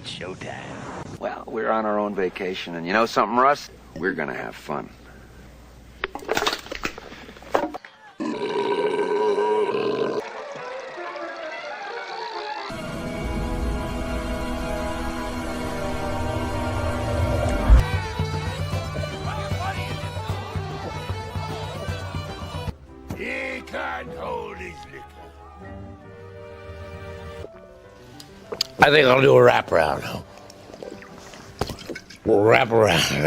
It's showtime. Well, we're on our own vacation, and you know something, Russ? We're gonna have fun. He can't hold his liquor. I think I'll do a wraparound. Wraparound. Come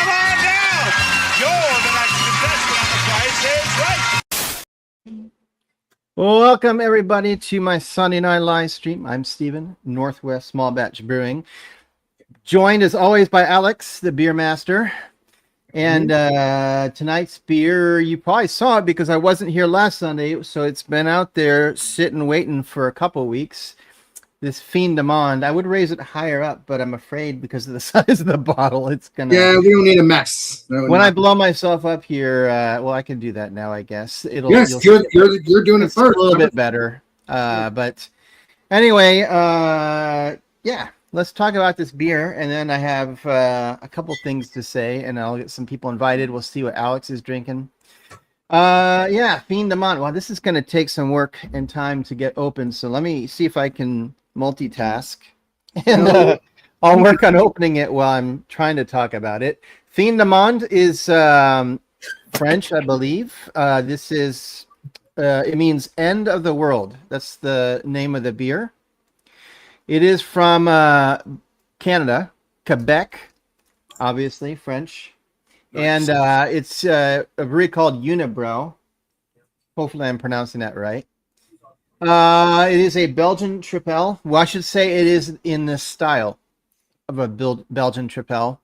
on down! You're the next contestant on the Price is Right. Welcome everybody to my Sunday night live stream. I'm Steven, Northwest Small Batch Brewing, joined as always by Alex, the beer master. And tonight's beer, you probably saw it because I wasn't here last Sunday, so it's been out there sitting waiting for a couple weeks. This Fin du Monde, I would raise it higher up, but I'm afraid because of the size of the bottle, it's gonna. Yeah, we don't need a mess. When I blow myself up here, well, I can do that now, I guess. Yes, you're doing it first. A little bit better, but anyway, yeah. Let's talk about this beer, and then I have a couple things to say, and I'll get some people invited. We'll see what Alex is drinking. Yeah, Fin du Monde. Well, this is going to take some work and time to get open, so let me see if I can multitask, and I'll work on opening it while I'm trying to talk about it. Fin du Monde is French, I believe. This is, it means end of the world. That's the name of the beer. It is from Canada, Quebec, obviously French, and it's a brewery called Unibrow. Hopefully, I'm pronouncing that right. It is a Belgian tripel. Well, I should say it is in the style of a Belgian tripel.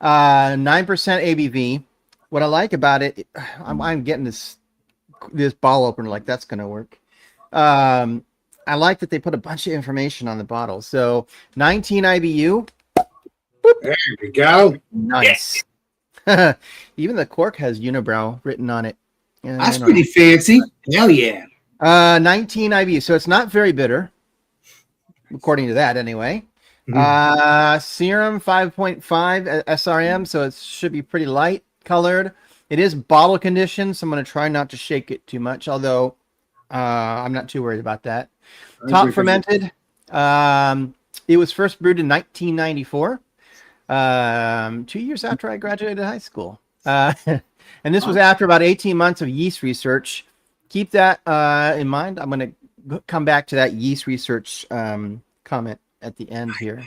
9% ABV. What I like about it, I'm getting this bottle opener like that's going to work. I like that they put a bunch of information on the bottle. So 19 IBU. There we go. Nice. Yes. Even the cork has Unibrow written on it. That's pretty fancy. Hell yeah. 19 IBU. So it's not very bitter, according to that anyway. Serum 5.5 SRM. So it should be pretty light colored. It is bottle conditioned. So I'm going to try not to shake it too much, although I'm not too worried about that. Top fermented. It was first brewed in 1994, 2 years after I graduated high school. And this was after about 18 months of yeast research. Keep that in mind. I'm going to come back to that yeast research comment at the end here.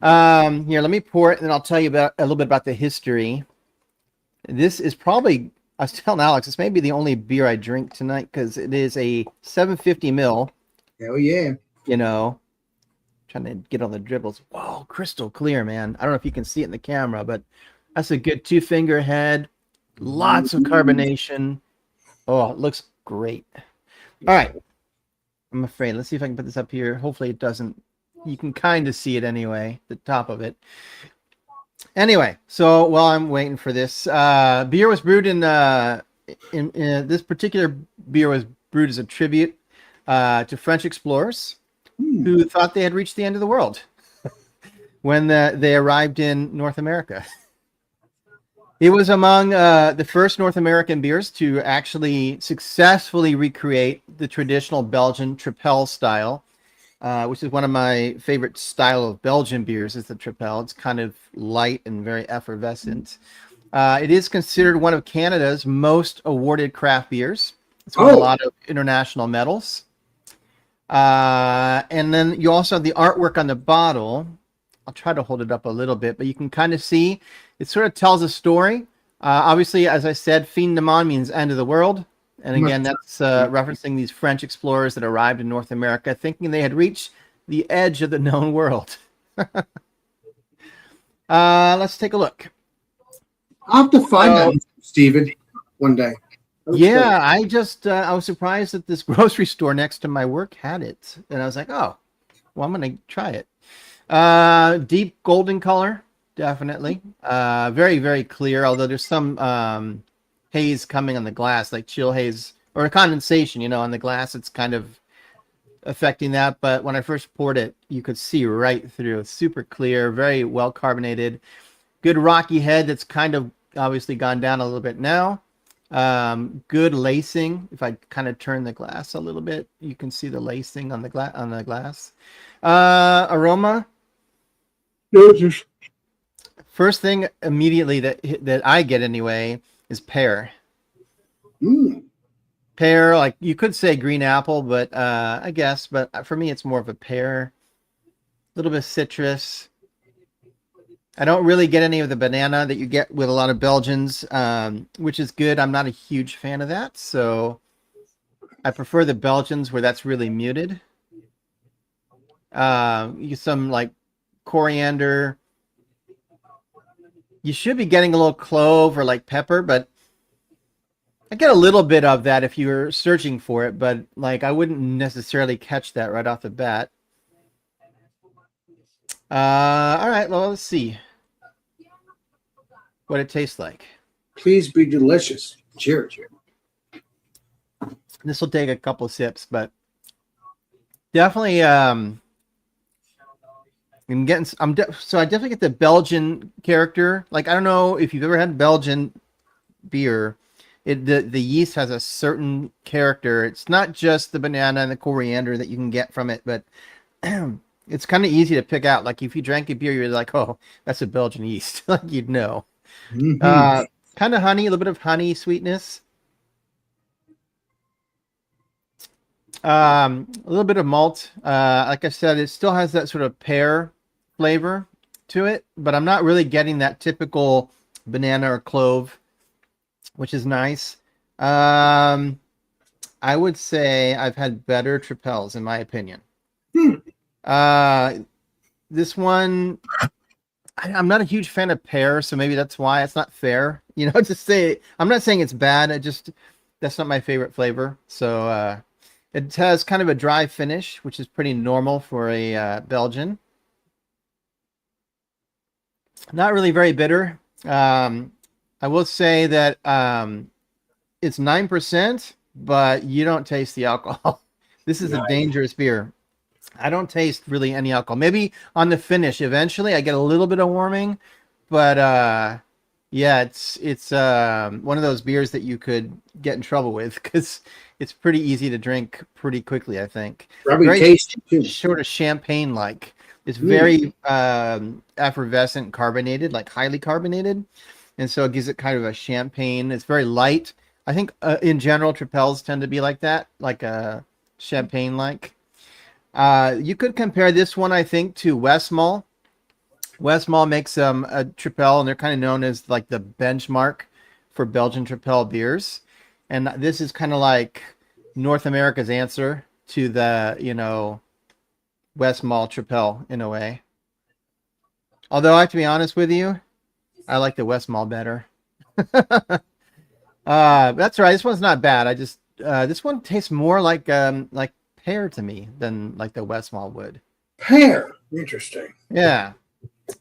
Here, let me pour it, and then I'll tell you about a little bit about the history. This is probably, I was telling Alex, this may be the only beer I drink tonight because it is a 750 ml. Hell yeah. You know, trying to get on the dribbles. Whoa, crystal clear, man. I don't know if you can see it in the camera, but that's a good 2-finger head. Lots of carbonation. Oh, it looks great. All right. I'm afraid. Let's see if I can put this up here. Hopefully it doesn't. You can kind of see it anyway, the top of it. Anyway, so while I'm waiting for this, beer was brewed in this particular beer was brewed as a tribute to French explorers who thought they had reached the end of the world when they arrived in North America. It was among the first North American beers to actually successfully recreate the traditional Belgian tripel style, which is one of my favorite style of Belgian beers is the tripel. It's kind of light and very effervescent. It is considered one of Canada's most awarded craft beers. It's won a lot of international medals. And then you also have the artwork on the bottle. I'll try to hold it up a little bit, but you can kind of see it sort of tells a story. Obviously, as I said, Fin du Monde means end of the world. And again, that's referencing these French explorers that arrived in North America thinking they had reached the edge of the known world. Let's take a look. I'll have to find that, Steven, one day. Yeah, I was surprised that this grocery store next to my work had it. And I was like, oh, well, I'm going to try it. Deep golden color, definitely. Very, very clear, although there's some haze coming on the glass, like chill haze or condensation, on the glass. It's kind of affecting that, but when I first poured it, you could see right through. Super clear, very well carbonated, good rocky head that's kind of obviously gone down a little bit now. Good lacing. If I kind of turn the glass a little bit, you can see the lacing on the glass. Aroma. First thing immediately that I get anyway is pear. Pear, like you could say green apple, but I guess, but for me it's more of a pear. A little bit of citrus. I don't really get any of the banana that you get with a lot of Belgians, which is good. I'm not a huge fan of that, so I prefer the Belgians where that's really muted. You get some like coriander. You should be getting a little clove or like pepper, but I get a little bit of that if you're searching for it, but like I wouldn't necessarily catch that right off the bat. All right, well, let's see what it tastes like. Please be delicious. Cheers. This will take a couple sips, but definitely so I definitely get the Belgian character. Like, I don't know if you've ever had Belgian beer. The yeast has a certain character. It's not just the banana and the coriander that you can get from it, but it's kind of easy to pick out. Like if you drank a beer, you're like, oh, that's a Belgian yeast. Like you'd know. Kind of honey, a little bit of honey sweetness. A little bit of malt. Like I said, it still has that sort of pear flavor to it, but I'm not really getting that typical banana or clove, which is nice. I would say I've had better tripels, in my opinion. This one, I'm not a huge fan of pear, so maybe that's why it's not fair. You know, to say, I'm not saying it's bad. That's not my favorite flavor. So it has kind of a dry finish, which is pretty normal for a Belgian. Not really very bitter. I will say that it's 9%, but you don't taste the alcohol. This is a dangerous beer. I don't taste really any alcohol. Maybe on the finish, eventually I get a little bit of warming, but yeah, it's one of those beers that you could get in trouble with because it's pretty easy to drink pretty quickly, I think. Probably Very tasty too. sort of champagne-like. It's very effervescent, carbonated, like highly carbonated, and so it gives it kind of a champagne. It's very light. I think in general, tripels tend to be like that, like a champagne-like. You could compare this one, I think, to Westmalle. Westmalle makes a tripel, and they're kind of known as like the benchmark for Belgian tripel beers. And this is kind of like North America's answer to the, Westmalle tripel in a way. Although I have to be honest with you, I like the Westmalle better. That's right. This one's not bad. I just this one tastes more like pear to me than like the Westmalle would. Pear. Interesting. Yeah.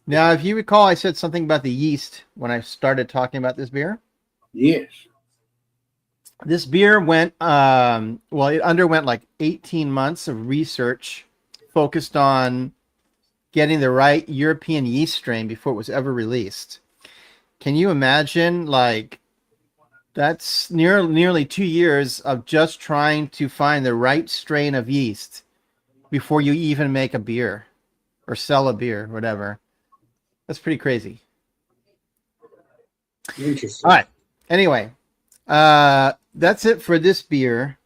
Now, if you recall, I said something about the yeast when I started talking about this beer. Yes. This beer went, it underwent like 18 months of research focused on getting the right European yeast strain before it was ever released. Can you imagine, like, that's nearly 2 years of just trying to find the right strain of yeast before you even make a beer or sell a beer, whatever. That's pretty crazy. Interesting. All right. Anyway, that's it for this beer.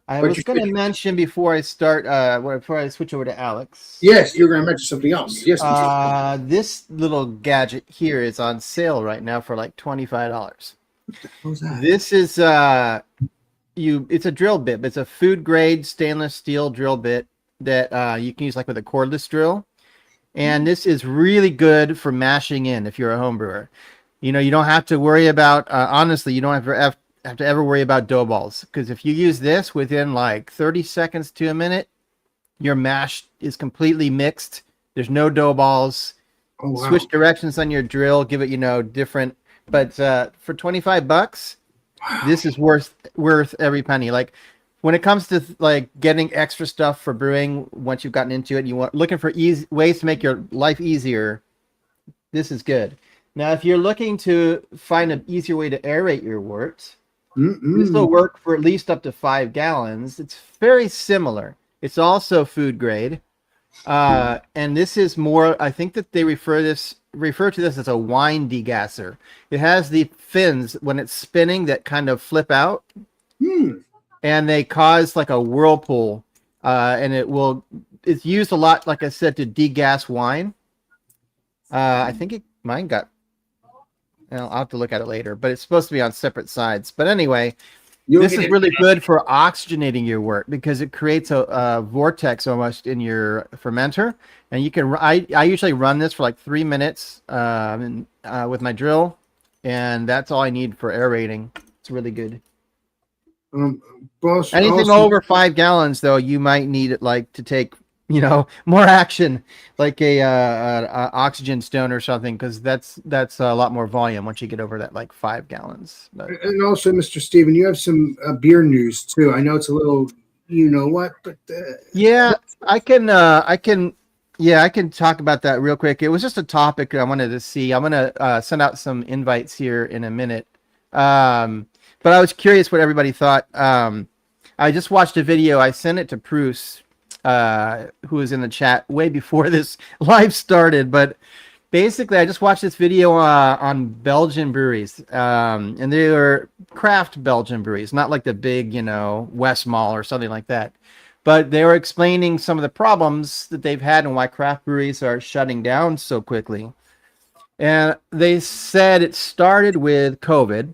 I was going to mention before I start, before I switch over to Alex. Yes, you're going to mention something else. Yes. This little gadget here is on sale right now for like $25. What's that? This is it's a drill bit. It's a food grade stainless steel drill bit that you can use like with a cordless drill. And this is really good for mashing in if you're a home brewer. You don't have to worry about, honestly, you don't have to ever worry about dough balls. Because if you use this within like 30 seconds to a minute, your mash is completely mixed. There's no dough balls. Oh, wow. Switch directions on your drill, give it, different. But for $25, this is worth every penny. Like when it comes to like getting extra stuff for brewing, once you've gotten into it, you want looking for easy ways to make your life easier. This is good. Now, if you're looking to find an easier way to aerate your wort, this will work for at least up to 5 gallons. It's very similar. It's also food grade. And this is more, I think that they refer to this as a wine degasser. It has the fins when it's spinning that kind of flip out, and they cause like a whirlpool. And it's used a lot, like I said, to degas wine. I think mine got, I'll have to look at it later, but it's supposed to be on separate sides. But anyway, this is really good for oxygenating your wort because it creates a vortex almost in your fermenter. And you can, I usually run this for like 3 minutes with my drill, and that's all I need for aerating. It's really good. Boss, Anything also, over 5 gallons, though, you might need it like to take, more action, like a oxygen stone or something, because that's a lot more volume once you get over that like 5 gallons. But, and also, Mr. Steven, you have some beer news too. I know it's a little, but yeah, I can talk about that real quick. It was just a topic I wanted to see. I'm gonna send out some invites here in a minute. But I was curious what everybody thought. I just watched a video. I sent it to Bruce, who was in the chat way before this live started. But basically, I just watched this video on Belgian breweries, and they were craft Belgian breweries, not like the big, West Mall or something like that. But they were explaining some of the problems that they've had and why craft breweries are shutting down so quickly. And they said it started with COVID,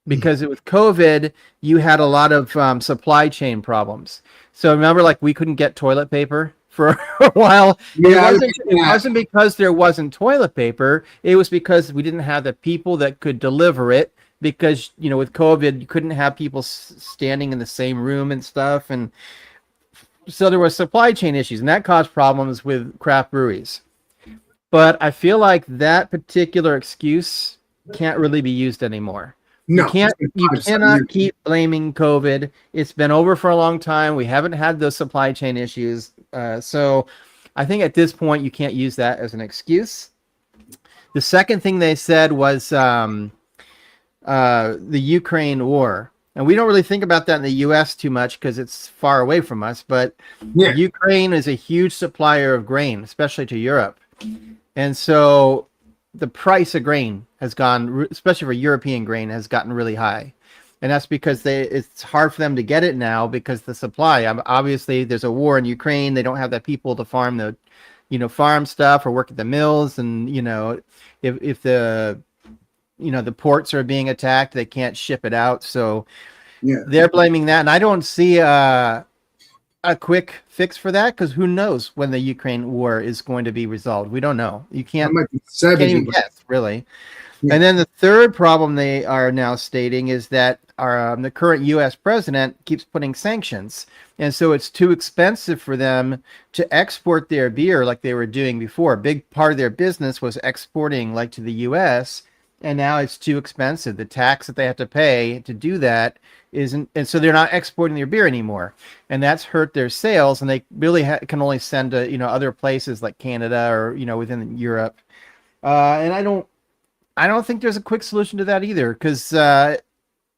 because with COVID, you had a lot of supply chain problems. So remember, like, we couldn't get toilet paper for a while. Yeah, it wasn't because there wasn't toilet paper. It was because we didn't have the people that could deliver it. Because, with COVID, you couldn't have people standing in the same room and stuff. And so there were supply chain issues, and that caused problems with craft breweries. But I feel like that particular excuse can't really be used anymore. no, You cannot keep blaming COVID. It's been over for a long time. We haven't had those supply chain issues. So I think at this point, you can't use that as an excuse. The second thing they said was the Ukraine war. And we don't really think about that in the U.S. too much because it's far away from us. But Ukraine is a huge supplier of grain, especially to Europe. And so the price of grain has gone, especially for European grain, has gotten really high. And that's because it's hard for them to get it now because the supply, obviously there's a war in Ukraine. They don't have the people to farm farm stuff or work at the mills. And, if the ports are being attacked, they can't ship it out. So they're blaming that. And I don't see a quick fix for that because who knows when the Ukraine war is going to be resolved. We don't know. You can't even guess, really. And then the third problem they are now stating is that the current U.S. president keeps putting sanctions. And so it's too expensive for them to export their beer like they were doing before. A big part of their business was exporting like to the U.S., and now it's too expensive. The tax that they have to pay to do that isn't, and so they're not exporting their beer anymore, and that's hurt their sales. And they really can only send to other places like Canada or within Europe. And I don't think there's a quick solution to that either, because they're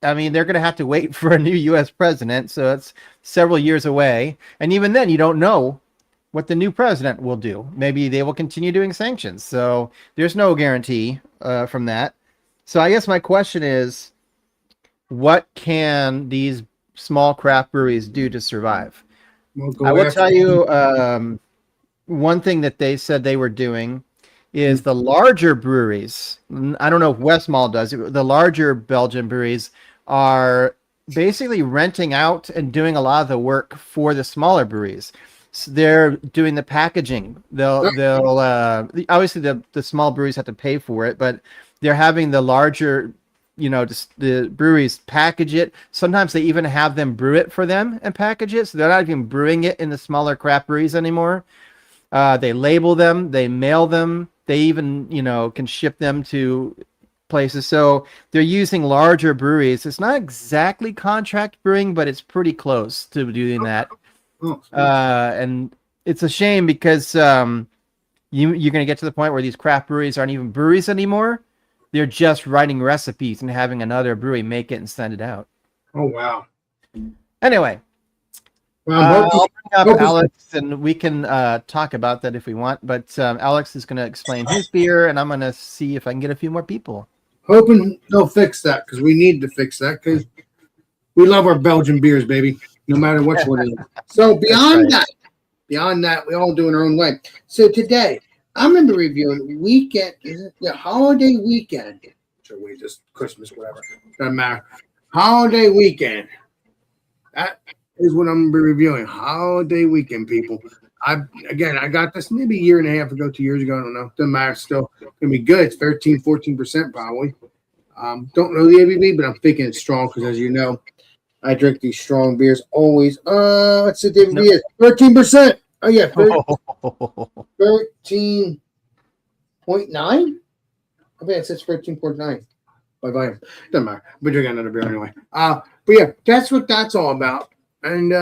going to have to wait for a new U.S. president, so it's several years away. And even then, you don't know what the new president will do. Maybe they will continue doing sanctions. So there's no guarantee from that. So I guess my question is, what can these small craft breweries do to survive? I will tell you one thing that they said they were doing is the larger breweries. I don't know if Westmalle does it. The larger Belgian breweries are basically renting out and doing a lot of the work for the smaller breweries. So they're doing the packaging. They'll obviously the small breweries have to pay for it, but they're having the larger, just the breweries package it. Sometimes they even have them brew it for them and package it. So they're not even brewing it in the smaller craft breweries anymore. They label them, they mail them. They even, can ship them to places. So they're using larger breweries. It's not exactly contract brewing, but it's pretty close to doing that. Oh, And it's a shame because you're going to get to the point where these craft breweries aren't even breweries anymore. They're just writing recipes and having another brewery make it and send it out. oh wow. Anyway, Well, I'll bring up hope- Alex, and we can talk about that if we want. But Alex is going to explain his beer, and I'm going to see if I can get a few more people. hoping they'll fix that because we need to fix that because we love our Belgian beers, baby, no matter which one it is. So beyond that, we all do it our own way. So today, I'm going to be reviewing weekend, is it the holiday weekend? So we just Christmas, whatever, doesn't matter. Holiday weekend. That is what I'm going to be reviewing. Holiday weekend, people. I got this maybe a year and a half ago, 2 years ago. I don't know. Doesn't matter. Still gonna be good. It's 13-14% probably. Don't know the ABV, but I'm thinking it's strong because, as you know, I drink these strong beers always. What's the ABV? Is 13%. Oh yeah, 13.9. I bet it says 13.9 by volume. Doesn't matter. We're drinking another beer anyway. But yeah, that's what that's all about. And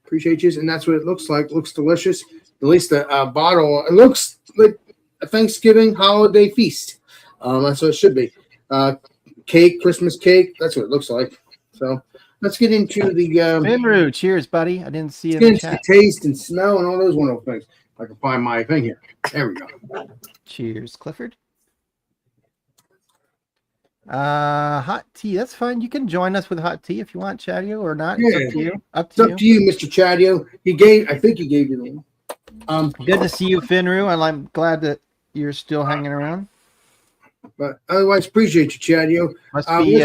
appreciate you. And that's what it looks like. Looks delicious. At least the bottle. It looks like a Thanksgiving holiday feast. That's what it should be. Cake, Christmas cake. That's what it looks like. So let's get into the Finru, cheers, buddy. I didn't see it in the chat. taste and smell and all those wonderful things. If I can find my thing here. There we go. Cheers, Clifford. Hot tea. That's fine. You can join us with hot tea if you want, Chadio, or not. It's up to you. It's up to you, Mr. Chadio. I think he gave you the one. Good to see you, Finru, and I'm glad that you're still hanging around. But otherwise, appreciate you, Chadio. Must be.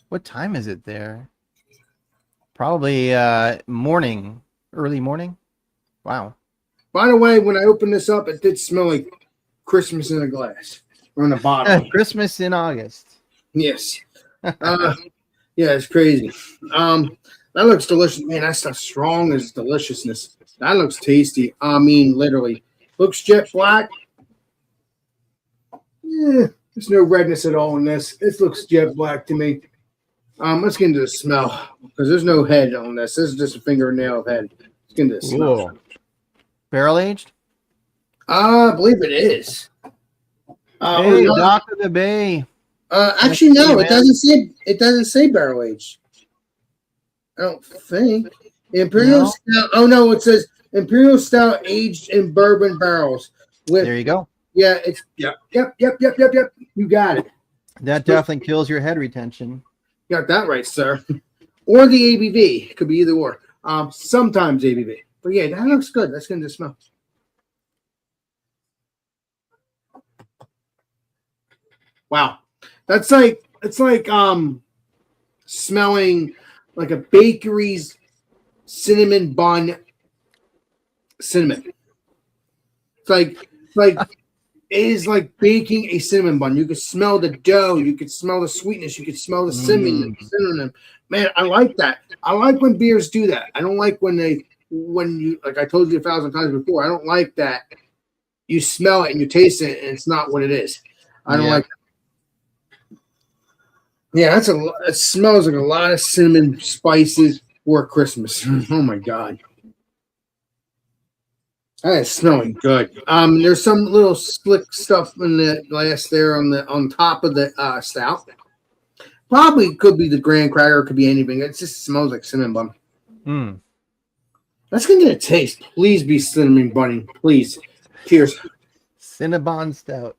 What time is it there? Probably morning, early morning. Wow. By the way, when I opened this up, it did smell like Christmas in a glass or in a bottle. Christmas in August. Yes. Yeah, it's crazy. That looks delicious. Man, that stuff's strong as deliciousness. That looks tasty. I mean, literally. Looks jet black. Yeah, there's no redness at all in this. This looks jet black to me. Let's get into the smell because there's no head on this. This is just a fingernail of head. Let's get into the smell. Cool. Barrel aged? I believe it is. Hey, Doc of the Bay. Actually, no, it doesn't say. It doesn't say barrel aged. I don't think. Imperial Stout. Oh no, it says Imperial Stout aged in bourbon barrels. There you go. Yeah, it's yep. You got it. That definitely kills your head retention. You got that right, sir. Or the ABV. It could be either or. Sometimes ABV. But yeah, that looks good. That's going to smell. Wow. It's like smelling like a bakery's cinnamon bun cinnamon. It's like it is like baking a cinnamon bun. You could smell the dough, you could smell the sweetness, you could smell the cinnamon. Man, I like that. I like when beers do that. I don't like when you, like I told you 1,000 times before, I don't like that you smell it and you taste it and it's not what it is. I don't like that. Yeah, it smells like a lot of cinnamon spices for Christmas. Oh my God. That is smelling good. There's some little slick stuff in the glass there on top of the stout. Probably could be the graham cracker, it could be anything. It just smells like cinnamon bun. Let's get a taste. Please be cinnamon bunny. Please. Cheers. Cinnabon Stout.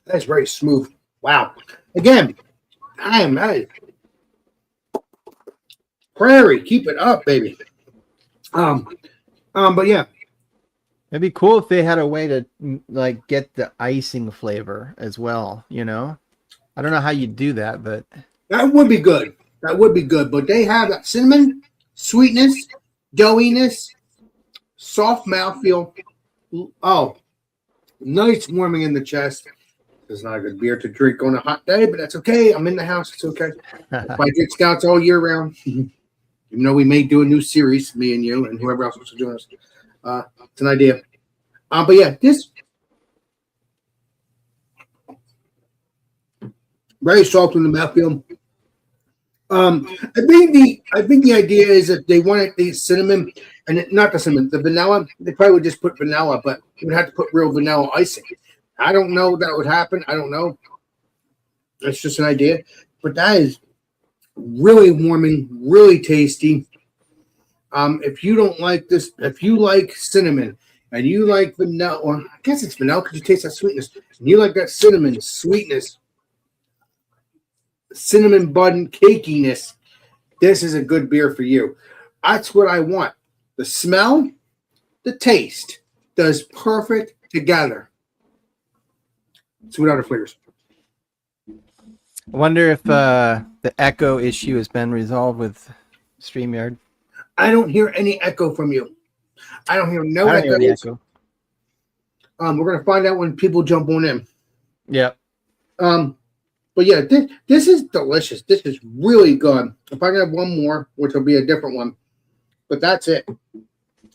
That's very smooth. Wow. Again, I am Prairie. Keep it up, baby. But yeah. It'd be cool if they had a way to like get the icing flavor as well, you know? I don't know how you do that, but that would be good. That would be good. But they have that cinnamon, sweetness, doughiness, soft mouthfeel. Oh, nice warming in the chest. It's not a good beer to drink on a hot day, but that's okay. I'm in the house. It's okay. I drink stouts all year round. Even though we may do a new series, me and you and whoever else wants to join us. It's an idea. But yeah, this very soft in the mouthfeel. I think the idea is that they wanted the cinnamon and not the cinnamon, the vanilla. They probably would just put vanilla, but you would have to put real vanilla icing. I don't know that would happen. I don't know. It's just an idea, but that is really warming, really tasty. If you don't like this, if you like cinnamon and you like vanilla, well, I guess it's vanilla because you taste that sweetness. And you like that cinnamon sweetness, cinnamon bun cakiness, this is a good beer for you. That's what I want. The smell, the taste does perfect together. See what other flavors. I wonder if the echo issue has been resolved with StreamYard. I don't hear any echo from you. I don't hear no I don't hear any echo. We're gonna find out when people jump on in. Yep. But yeah, this is delicious. This is really good. If I can have one more, which will be a different one, but that's it.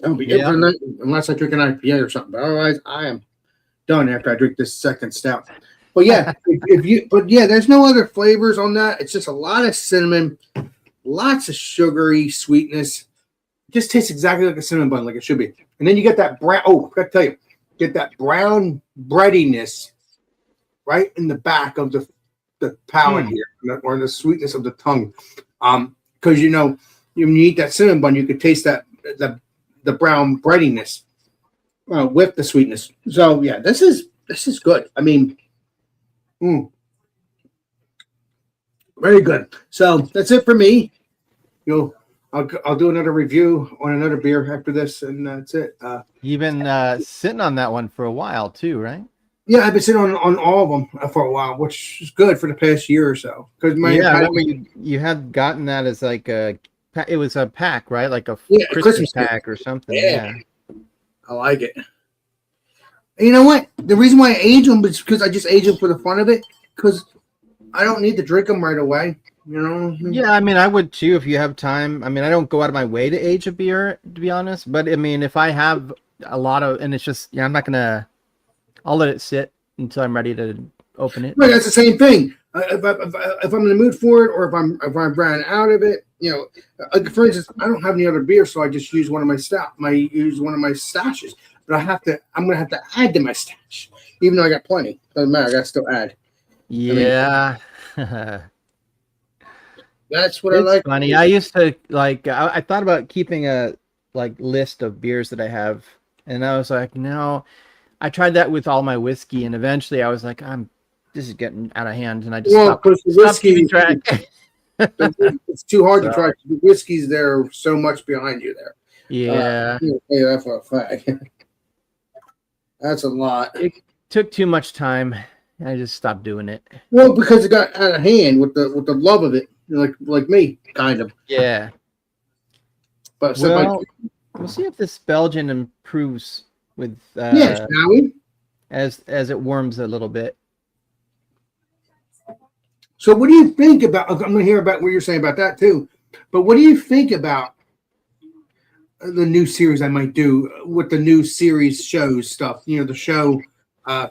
That'll be it for the night, unless I drink an IPA or something. But otherwise, I am done after I drink this second stout. But yeah, there's no other flavors on that. It's just a lot of cinnamon, lots of sugary sweetness. It just tastes exactly like a cinnamon bun, like it should be. And then you get that brown. Oh, I gotta tell you, get that brown breadiness right in the back of the palate here, or the sweetness of the tongue. Because when you eat that cinnamon bun, you could taste that the brown breadiness with the sweetness. So yeah, this is good. I mean, very good. So that's it for me. I'll do another review on another beer after this, and that's it. You've been sitting on that one for a while too, right? Yeah, I've been sitting on all of them for a while, which is good for the past year or so. Because you had gotten that as like it was a pack, right? Like a Christmas pack or something. Yeah, I like it. And you know what? The reason why I age them is because I just age them for the fun of it. Because I don't need to drink them right away. Yeah, I mean, I would too if you have time. I mean, I don't go out of my way to age a beer, to be honest. But I mean, if I have a lot of, and it's just, I'm not gonna. I'll let it sit until I'm ready to open it. Right, that's the same thing. If I'm in the mood for it, or if I'm ran out of it, for instance, I don't have any other beer, so I just use one of my stashes. But I'm gonna have to add to my stash, even though I got plenty. Doesn't matter, I gotta still add. Yeah. That's what I like. Funny. I used to I thought about keeping a list of beers that I have, and I was like, no. I tried that with all my whiskey, and eventually I was like, this is getting out of hand, and I just stopped keeping track. It's too hard to track. The whiskey's there so much behind you there. Yeah. That for a fact. That's a lot. It took too much time. I just stopped doing it. Well, because it got out of hand with the love of it, like me, kind of. Yeah. But we'll see if this Belgian improves with shall we? As it warms a little bit. So what do you think about, I'm going to hear about what you're saying about that too, but what do you think about the new series I might do with the new series shows stuff, the show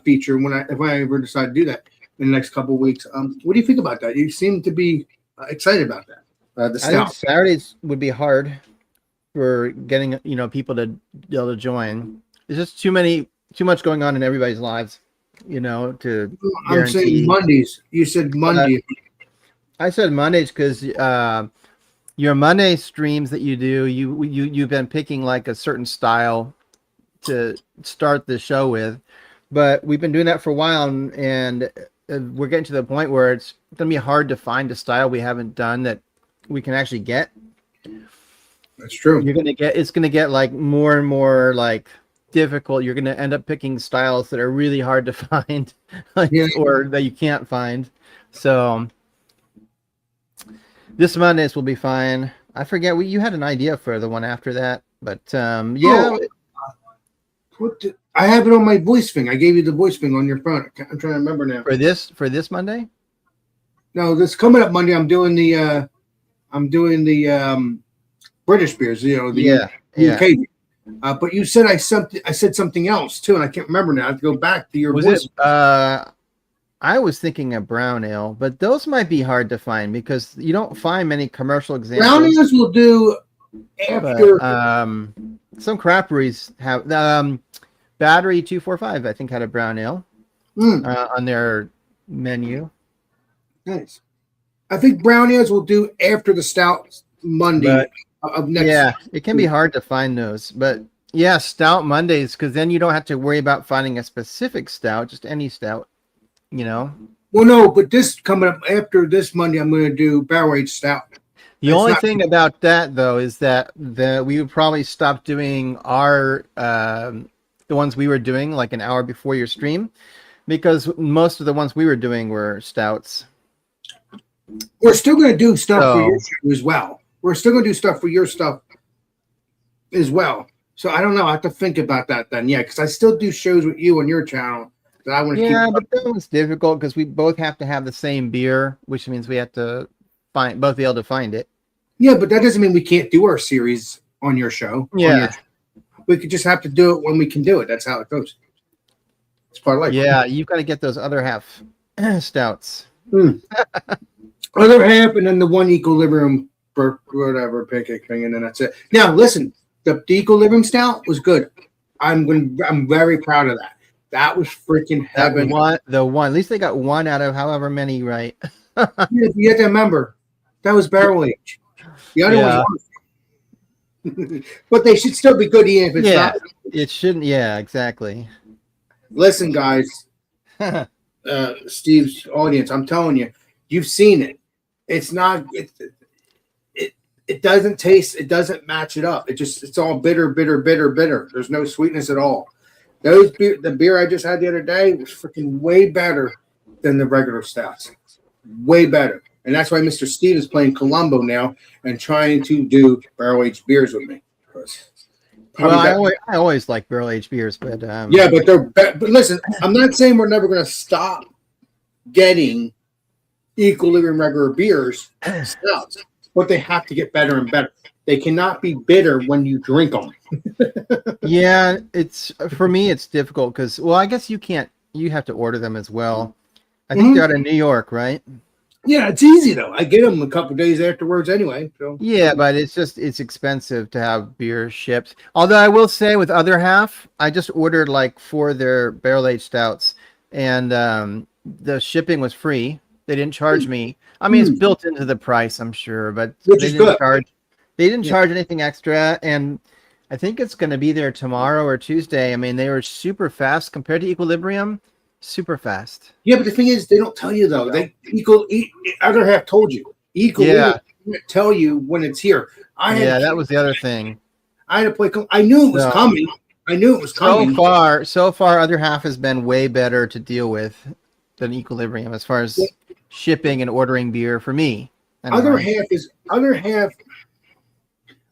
feature if I ever decide to do that in the next couple of weeks? What do you think about that? You seem to be excited about that. I think Saturdays would be hard for getting, people to be able to join. There's just too much going on in everybody's lives, to I'm saying Mondays. You said Monday. I said Mondays because your Monday streams that you do, you've been picking like a certain style to start the show with, but we've been doing that for a while, and we're getting to the point where it's going to be hard to find a style we haven't done that we can actually get. That's true. It's going to get like more and more like difficult. You're going to end up picking styles that are really hard to find, or that you can't find. So this Mondays will be fine. I forget you had an idea for the one after that, but yeah. I have it on my voice thing. I gave you the voice thing on your phone. I'm trying to remember now. For this Monday? No, this coming up Monday. I'm doing the British beers, the Yeah, yeah. UK. But you said I said something else too, and I can't remember now. I have to go back to your Was voice. it? I was thinking a brown ale, but those might be hard to find because you don't find many commercial Brown examples. ales will do after. But some craft breweries have Battery 245. I think had a brown ale on their menu. Nice. I think brown ales will do after the stout Monday of next. Yeah, it can be hard to find those, but yeah, stout Mondays because then you don't have to worry about finding a specific stout, just any stout. Well, no, but this coming up after this Monday, I'm going to do barrel aged stout. The only thing about that though is that we would probably stop doing our the ones we were doing like an hour before your stream because most of the ones we were doing were stouts. We're still going to do stuff for your show as well. We're still going to do stuff for your stuff as well. So I don't know. I have to think about that then. Yeah, because I still do shows with you on your channel. That I want to Yeah, keep but that one's difficult because we both have to have the same beer, which means we have to both be able to find it. Yeah, but that doesn't mean we can't do our series on your show. Yeah. We could just have to do it when we can do it. That's how it goes. It's part of life. Yeah, you've got to get those other half stouts. Other half, and then the one equilibrium for whatever pancake thing, and then that's it. Now, listen, the equilibrium stout was good. I'm very proud of that. That was freaking heaven. The one. At least they got one out of however many, right? You have to remember that was barrel age. The other ones weren't. But they should still be good even if it's not. It shouldn't. Yeah, exactly. Listen, guys, Steve's audience, I'm telling you, you've seen it. It's not. It doesn't taste. It doesn't match it up. It's all bitter. There's no sweetness at all. The beer I just had the other day was freaking way better than the regular stouts. Way better. And that's why Mr. Steve is playing Columbo now and trying to do barrel-aged beers with me. Well, I always like barrel-aged beers, but yeah, but but listen, I'm not saying we're never going to stop getting equilibrium regular beers, stouts, but they have to get better and better. They cannot be bitter when you drink them. Yeah, for me it's difficult because I guess you can't. You have to order them as well. I think they're out of New York, right? Yeah, it's easy though. I get them a couple days afterwards anyway. So yeah, but it's expensive to have beer shipped. Although I will say with other half, I just ordered like 4 their barrel aged stouts, and the shipping was free. They didn't charge me. I mean, it's built into the price, I'm sure, but they didn't charge anything extra, and I think it's going to be there tomorrow or Tuesday. I mean, they were super fast compared to Equilibrium. Super fast. Yeah, but the thing is, they don't tell you though. Other half told you. Equilibrium tell you when it's here. That was the other thing. I had to play. I knew it was coming. So far, other half has been way better to deal with than Equilibrium as far as shipping and ordering beer for me. Other half.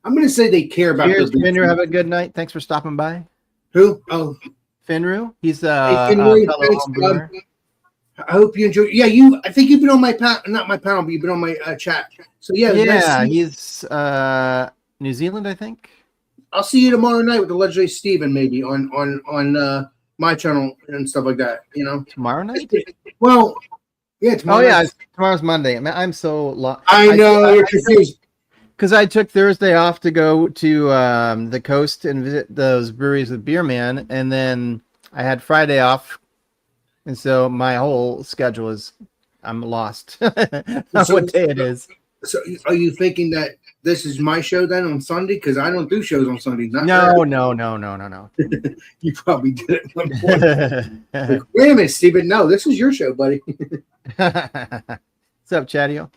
I'm going to say they care about. Cheers, Finru. Have a good night. Thanks for stopping by. Who? Oh, Finru. He's Finru, I hope you enjoy. Yeah, I think you've been on my not my panel, but you've been on my chat. So yeah, he's New Zealand, I think. I'll see you tomorrow night with the legendary Steven, maybe on my channel and stuff like that. Tomorrow night. Well, yeah. Tomorrow's Monday. I'm so lost. I know you're confused. Because I took Thursday off to go to the coast and visit those breweries with Beer Man, and then I had Friday off, and so my whole schedule I'm lost. What day it is. So, are you thinking that this is my show then on Sunday? Because I don't do shows on Sunday. No. You probably did it at one point. Wait a minute, Steven. No, this is your show, buddy. What's up, Chatty-O?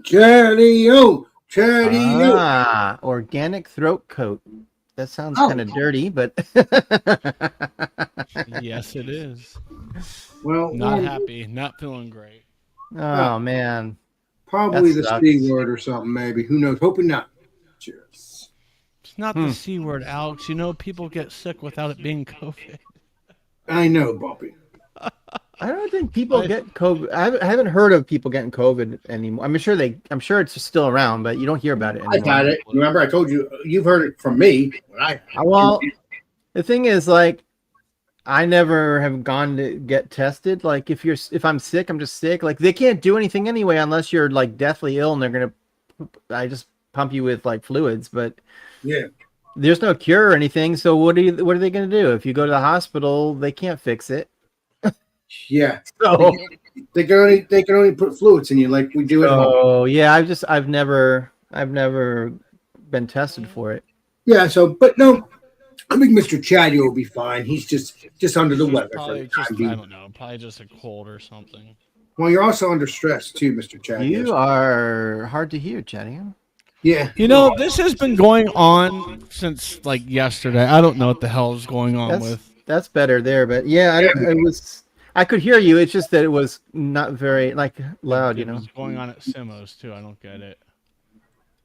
Chatty-O. Organic throat coat. That sounds kind of dirty, but yes, it is. Well, not happy, not feeling great. Oh man, probably the C word or something. Maybe, who knows? Hoping not. Cheers. It's not the C word, Alex. You know people get sick without it being COVID. I know, Bobby. I don't think people get COVID. I haven't heard of people getting COVID anymore. I'm sure it's still around, but you don't hear about it I anymore. got it. Remember, I told you. You've heard it from me. Well, the thing is, like, I never have gone to get tested. Like, if I'm sick, I'm just sick. Like, they can't do anything anyway unless you're like deathly ill, and I just pump you with like fluids. But yeah, there's no cure or anything. So what are they going to do? If you go to the hospital, they can't fix it. yeah. So They can only put fluids in you like we do at home. oh yeah, I've never been tested for it. Yeah. So, but no, I think Mr. Chad will be fine. He's just under the weather for Probably the just, time I being. don't know, probably just a cold or something. Well, you're also under stress too, Mr. Chad. You are hard to hear, Chatty. Yeah. You know, this has been going on since like yesterday. I don't know what the hell is going on with. That's better there, but yeah, I could hear you. It's just that it was not very like loud, you know. What's going on at Simos too? I don't get it.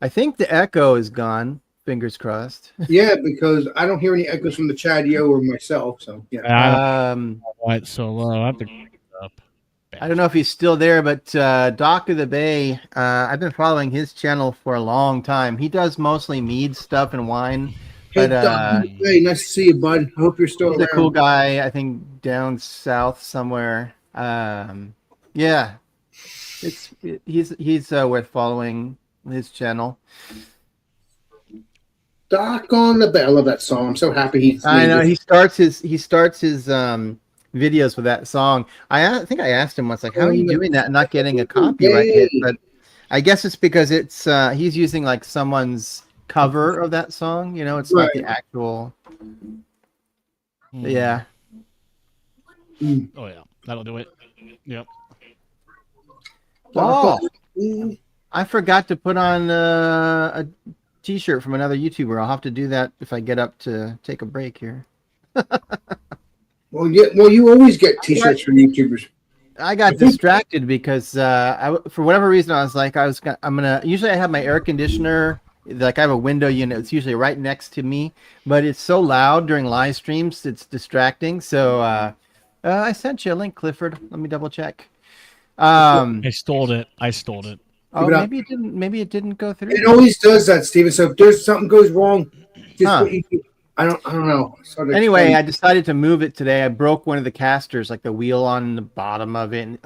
I think the echo is gone. Fingers crossed. Yeah, because I don't hear any echoes from the Chad Yo or myself. So yeah. I don't know why it's so low. I have to crank it up. I don't know if he's still there, but Doc of the Bay, I've been following his channel for a long time. He does mostly mead stuff and wine. Hey, But Doc, hey, nice to see you, bud. I hope you're still he's around. a cool guy, I think down south somewhere. Yeah, he's worth following his channel. Doc on the Bay. I love that song. I'm so happy he's. I know he starts his videos with that song. I think I asked him once, like, how are you doing that and not getting a copyright hit? But I guess it's because it's he's using like someone's cover of that song. You know, it's not the actual. Yeah. Oh yeah, that'll do it. Yep. Oh, I forgot to put on a T-shirt from another YouTuber. I'll have to do that if I get up to take a break here. Well, you always get T-shirts from YouTubers. I got distracted because for whatever reason I'm gonna. Usually I have my air conditioner. Like I have a window unit. It's usually right next to me, but it's so loud during live streams. It's distracting. So I sent you a link, Clifford. Let me double check. I stole it. Oh, maybe it didn't go through. It always does that, Steven. So if there's something goes wrong, just I don't know. Anyway, I decided to move it today. I broke one of the casters, like the wheel on the bottom of it.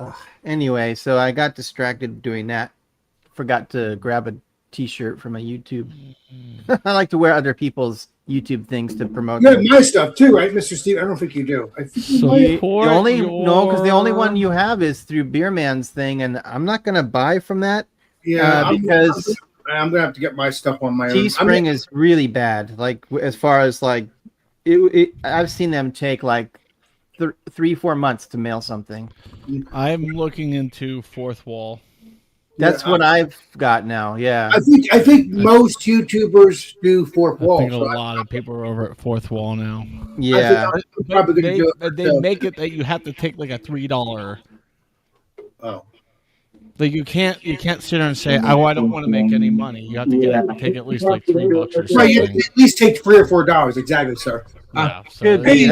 Anyway, so I got distracted doing that. Forgot to grab a T-shirt from a YouTube. I like to wear other people's YouTube things to promote. You have my stuff too, right, Mr. Steve? I don't think you do. I think you might. Because the only one you have is through Beerman's thing, and I'm not gonna buy from that. Yeah, because I'm gonna have to get my stuff on my own. Teespring is really bad. Like as far as like, I've seen them take like 3-4 months to mail something. I'm looking into Fourth Wall. That's what I've got now. Yeah, I think most YouTubers do Fourth Wall. I think a lot of people are over at Fourth Wall now. Yeah, they make it that you have to take like a $3. Oh. Like you can't sit there and say, "Oh, I don't want to make any money." You have to take at least like $3 or something. Right, you have to at least take $3 or $4. Exactly, sir. Yeah, could be.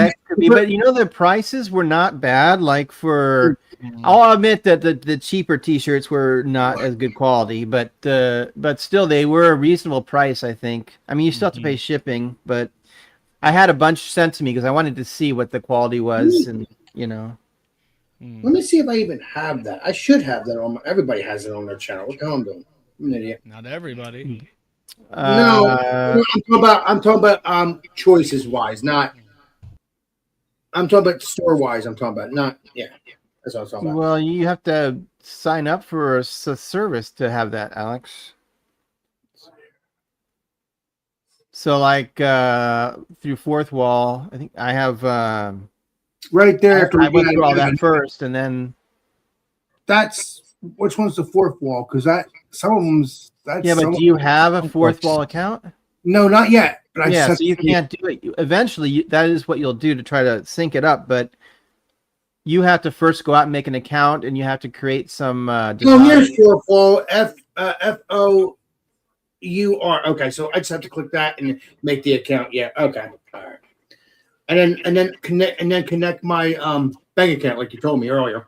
But you know, the prices were not bad. Like for, I'll admit that the cheaper T-shirts were not as good quality, but still they were a reasonable price. I think. I mean, you still have to pay shipping, but I had a bunch sent to me because I wanted to see what the quality was, and you know. Let me see if I even have that. I should have that on. Everybody has it on their channel. What the hell I'm doing? I'm an idiot. Not everybody. No, I'm talking about choices wise, not. I'm talking about store wise. I'm talking about not. Yeah, that's what I'm talking about. Well, you have to sign up for a service to have that, Alex. So, like through Fourth Wall, I think I have. Right there. I went through all that first, and then. That's which one's the Fourth Wall? Because some of them's. Yeah, but do you have a Fourth Wall account? No, not yet. But so you can't do it. Eventually, that is what you'll do to try to sync it up. But you have to first go out and make an account, and you have to create some. Here's Fourth Wall. FOUR. Okay, so I just have to click that and make the account. Yeah. Okay. All right. And then connect my bank account, like you told me earlier.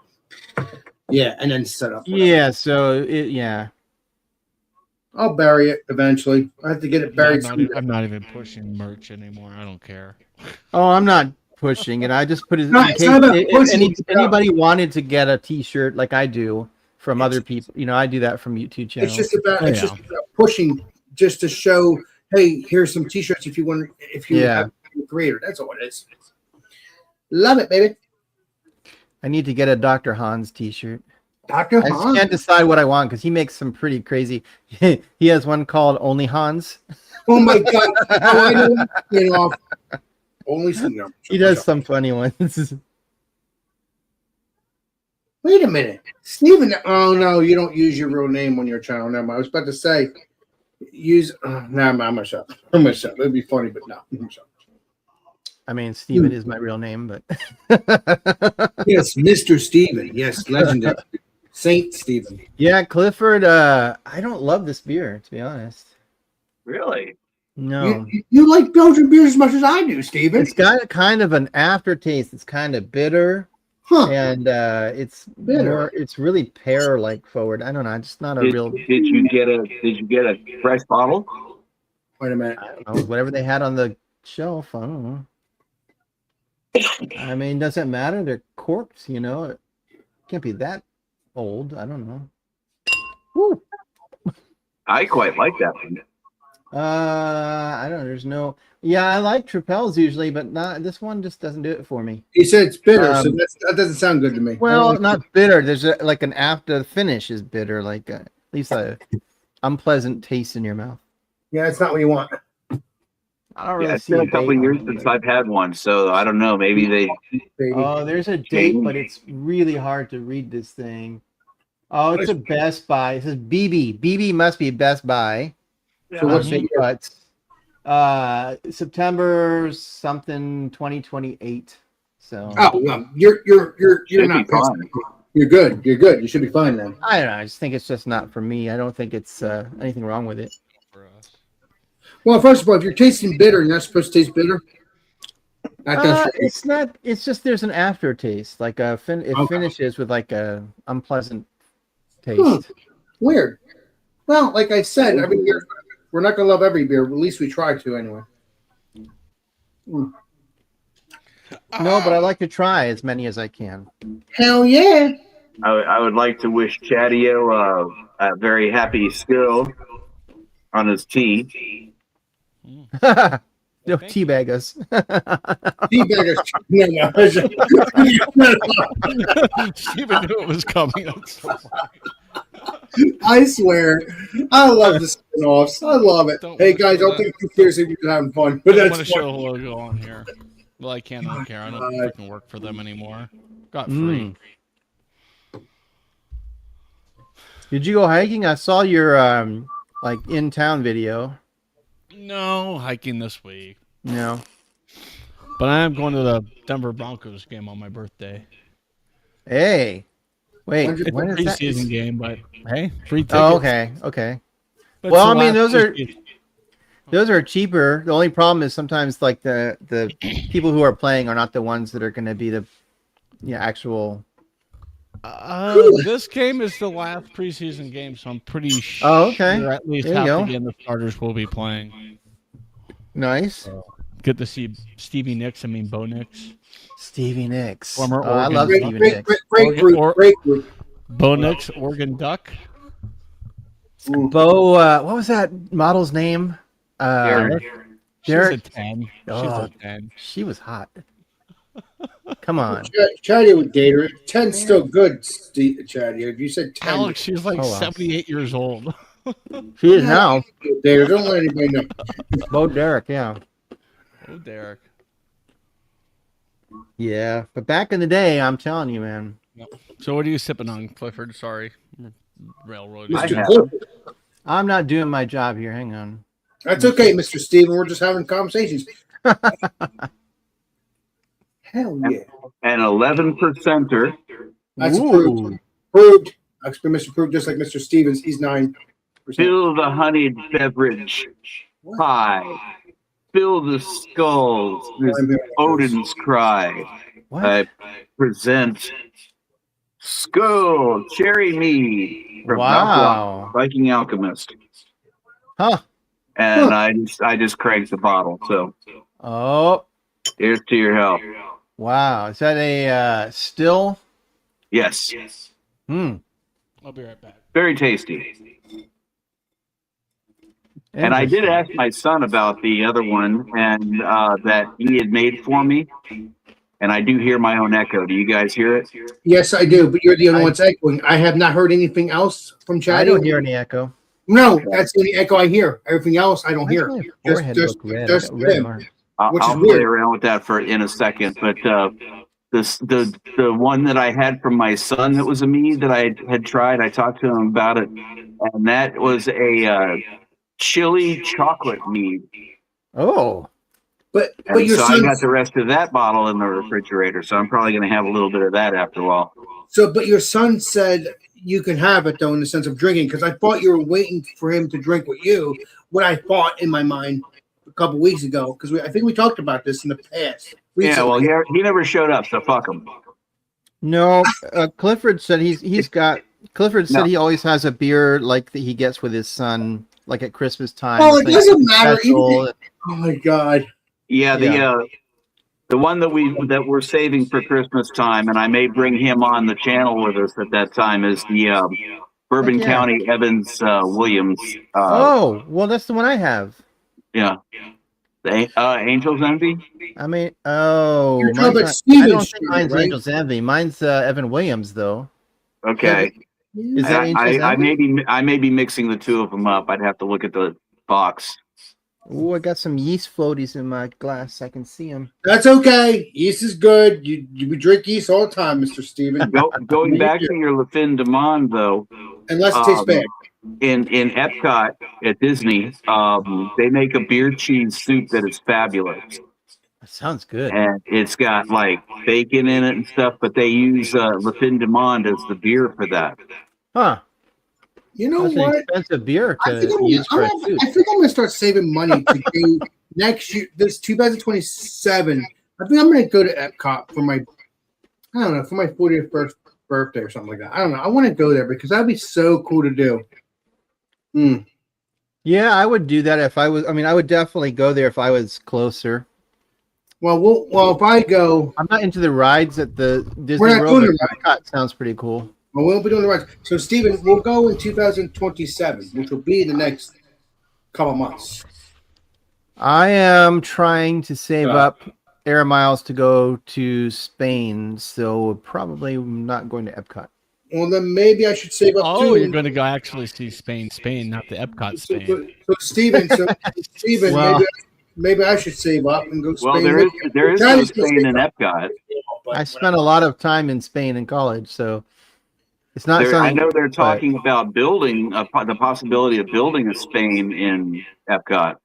Yeah, and then set up. whatever. Yeah, so yeah. I'll bury it eventually. I have to get it buried. I'm not even pushing merch anymore. I don't care. Oh, I'm not pushing it. I just put it No, in it's case not about if pushing, it's about- anybody wanted to get a T-shirt like I do from other people. You know, I do that from YouTube channels. It's just about Oh, it's just about pushing, just to show, hey, here's some T-shirts if you want, if you have a creator. That's all it is. Love it, baby. I need to get a Dr. Hans T-shirt. Dr. I just Hans. can't decide what I want because he makes some pretty crazy. He has one called Only Hans. Oh my god! Oh, I know. You know, only some. He does some funny ones. Wait a minute, Steven. Oh no, you don't use your real name on your channel. Never mind. I was about to say use. No, I'm gonna shut. I'm gonna shut. It'd be funny, but no. I'm shut. I mean, Steven is my real name, but Yes, Mr. Steven. Yes, legendary Saint Steven. yeah, Clifford. I don't love this beer, to be honest. Really? No, You like Belgian beers as much as I do, Steven. it's got kind of an aftertaste. It's kind of bitter, Huh? and it's Bitter. more. It's really pear-like forward. I don't know. It's not a real. Did you get a fresh bottle? Wait a minute. I don't know, whatever they had on the shelf. I don't know. I mean, doesn't matter. They're corked, you know. It can't be that old. I don't know. Woo. I quite like that one. I don't know. There's no. Yeah, I like Tripels usually, but not this one. Just doesn't do it for me. He said it's bitter, so Um, that doesn't sound good to me. Well, I don't like- not bitter. There's like an after finish is bitter, like at least a unpleasant taste in your mouth. yeah, it's not what you want. I don't really Yeah, it's see been a date couple of on years it, since but- I've had one, so I don't know. Maybe they. Baby. Oh, there's a date, but it's really hard to read this thing. Oh, it's a Best Buy. It says BB. BB must be Best Buy. So what's Big your butts. September something 2028. So Oh, well, you're Should not be fine. You're good. You're good. You should be fine then. I don't know. I just think it's just not for me. I don't think it's anything wrong with it. For us. Well, first of all, if you're tasting bitter, you're not supposed to taste bitter. That does It's not. It's just there's an aftertaste. Like it Okay. finishes with like a unpleasant taste. Hmm. Weird. Well, like I said, every beer, we're not gonna love every beer, but at least we try to anyway. No, but I like to try as many as I can. Hell yeah! I would like to wish Chadio a very happy skill on his tea. No, teabag us. Teabaggers. No. Steven knew it was coming. That's so funny. I swear, I love the spin-offs. I love it. Don't Hey wanna guys, show don't that. think too seriously. We're just having fun, I but don't want to that's show fun. a logo on here. Well, I can't. I don't care. I don't freaking work for them anymore. Got free. Mm. Did you go hiking? I saw your like in town video. No hiking this week, No. but I am going to the Denver Broncos game on my birthday. Hey. Wait, When's your- It's when a is that? preseason game, but hey, free tickets. Oh, okay. Okay. But Well, it's I mean, the last those are- preseason. Those are cheaper. The only problem is sometimes like the people who are playing are not the ones that are going to be the actual. This game is the last preseason game, so I'm pretty sure Oh, okay. at least There you half go. the game the starters will be playing. Nice. Get to see Stevie Nicks. I mean, Bo Nicks. Stevie Nicks. Former Oh, I Oregon. love Great, Stevie great, Nicks. great, great group. Or- Great group. Bo Nicks, Oregon Duck. Bo, what was that model's name? Derek. She's Derek. a 10. She's Oh. a 10. She was hot. Come on. Chatty with Gator. 10's still good, Chatty. If you said 10, Alex, she's like Oh, wow. 78 years old. She is now. Gator, don't let anybody know. Bo Derek, yeah. Oh, Derek. Yeah. But back in the day, I'm telling you, man. So what are you sipping on, Clifford? Sorry. Railroad. I Mr. have- Cliff. I'm not doing my job here. Hang on. That's okay, Mr. Steven. We're just having conversations. Hell yeah. An 11%er. That's Ooh. approved. Approved. That's been Mr. Approved, just like Mr. Stevens. He's 9%. Fill the honeyed beverage pie. Fill the skulls. This Odin's cry. What? I present Skull Cherry Mead from Wow. Viking Alchemist, Huh. and I just cranked the bottle. So Oh. here's to your health. Wow. Is that a still? Yes, Hmm. I'll be right back. very tasty. And I did ask my son about the other one, and that he had made for me. And I do hear my own echo. Do you guys hear it? Yes, I do, but you're the only one that's echoing. I have not heard anything else from Chad. I don't hear any echo. No, that's the only echo I hear. Everything else I don't hear. My forehead look red. I got red him. marks. Which is I'll play weird. around with that in a second. But the one that I had from my son that was a mead that I had tried, I talked to him about it, and that was a chili chocolate mead. Oh. But And your so I son, got the rest of that bottle in the refrigerator, so I'm probably going to have a little bit of that after a while. but your son said you can have it though in the sense of drinking, because I thought you were waiting for him to drink with you. What I thought in my mind a couple weeks ago, because I think we talked about this in the past. Yeah, well, recently. he never showed up, so fuck him. No, Clifford said Clifford said No. he always has a beer like that he gets with his son, like at Christmas time. Oh, It's it like doesn't matter. special. Oh my god. Yeah, Yeah. the one that we're saving for Christmas time, and I may bring him on the channel with us at that time, is the Bourbon Heck yeah. County Evans Williams. Oh, well, that's the one I have. Yeah, the Angel's Envy. I mean, oh, You're talking mine's about not, I Steven don't think Street, mine's right? Angel's Envy. Mine's Evan Williams, though. Okay, Is that Angel's I Envy? I may be mixing the two of them up. I'd have to look at the box. Oh, I got some yeast floaties in my glass. I can see them. That's okay. Yeast is good. You drink yeast all the time, Mr. Steven. Going back to your Le Fin du Monde, though, Unless it tastes bad. in Epcot at Disney, they make a beer cheese soup that is fabulous, That sounds good. and it's got like bacon in it and stuff. But they use Le Fin du Monde as the beer for that. Huh. You know That's an what? expensive beer I think to use for a soup. I'm going to start saving money to go next year. This 2027. I think I'm going to go to Epcot for my 40th birthday or something like that. I don't know. I want to go there because that'd be so cool to do. Yeah, I would do that if I was. I mean, I would definitely go there if I was closer. Well, if I go, I'm not into the rides at the Disney We're not World. doing But Epcot sounds pretty cool. well, we'll be doing the right. So, Steven, we'll go in 2027, which will be the next couple months. I am trying to save up air miles to go to Spain, so probably not going to Epcot. Well, then maybe I should save up Oh, too. you're going to go actually see Spain, not the Epcot Spain. So Steven, Well- maybe I should save up and go to Spain. Well, there is no Spain in Epcot. I spent a lot of time in Spain in college, so it's not something. I know they're talking about building the possibility of building a Spain in Epcot.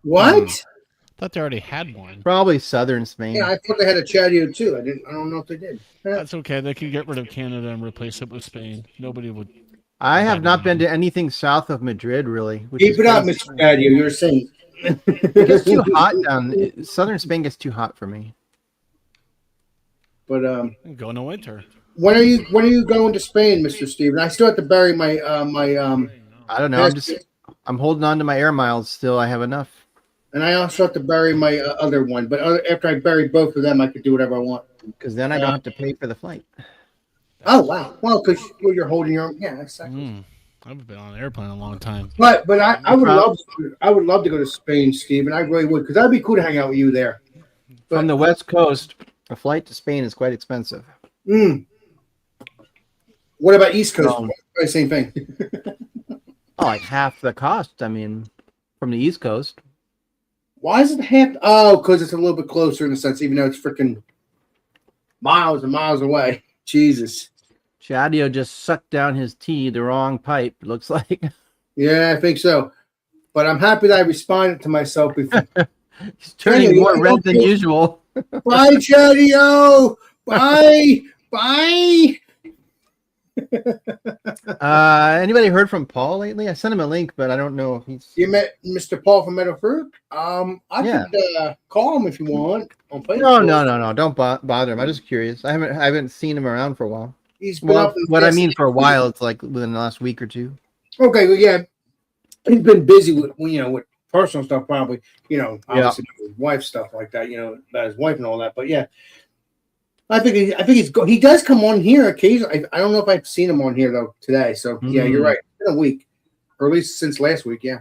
What? I thought they already had one. Probably southern Spain. Yeah, I thought they had a Chadio too. I don't know if they did. That's okay. They could get rid of Canada and replace it with Spain. Nobody would. I have not been to anything south of Madrid, really. Which Keep is it up, crazy. Mr. Chadio. You're saying. It gets too hot down. Southern Spain gets too hot for me. But Go in the winter. when are you going to Spain, Mr. Steven? I still have to bury my I don't know. I'm holding on to my air miles still. I have enough. and I also have to bury my other one. But after I bury both of them, I could do whatever I want. Because then I don't have to pay for the flight. Oh wow! Well, because you're holding your own. Yeah, exactly. I've been on an airplane a long time. But I would love to go to Spain, Steven. I really would, because that'd be cool to hang out with you there. From the West Coast, a flight to Spain is quite expensive. What about East Coast? Same thing. Oh, like half the cost. I mean, from the East Coast. Why is it half? Oh, because it's a little bit closer in a sense, even though it's freaking miles and miles away. Jesus. Chadio just sucked down his tea, the wrong pipe, it looks like. Yeah, I think so. But I'm happy that I responded to myself before. He's turning Chadio, more red than usual. Bye, Chadio. Bye. Bye. Anybody heard from Paul lately? I sent him a link, but I don't know if he's. You met Mr. Paul from Meadow Fruit? Yeah. Could call him if you want on Facebook. No. Don't bother him. I'm just curious. I haven't seen him around for a while. He's been up in What I mean for a while, it's like within the last week or two. Okay, well, yeah, he's been busy with with personal stuff, probably. Obviously with wife stuff like that. About his wife and all that. But yeah, I think he does come on here occasionally. I don't know if I've seen him on here though today. So yeah, you're right. It's been a week, or at least since last week. Yeah.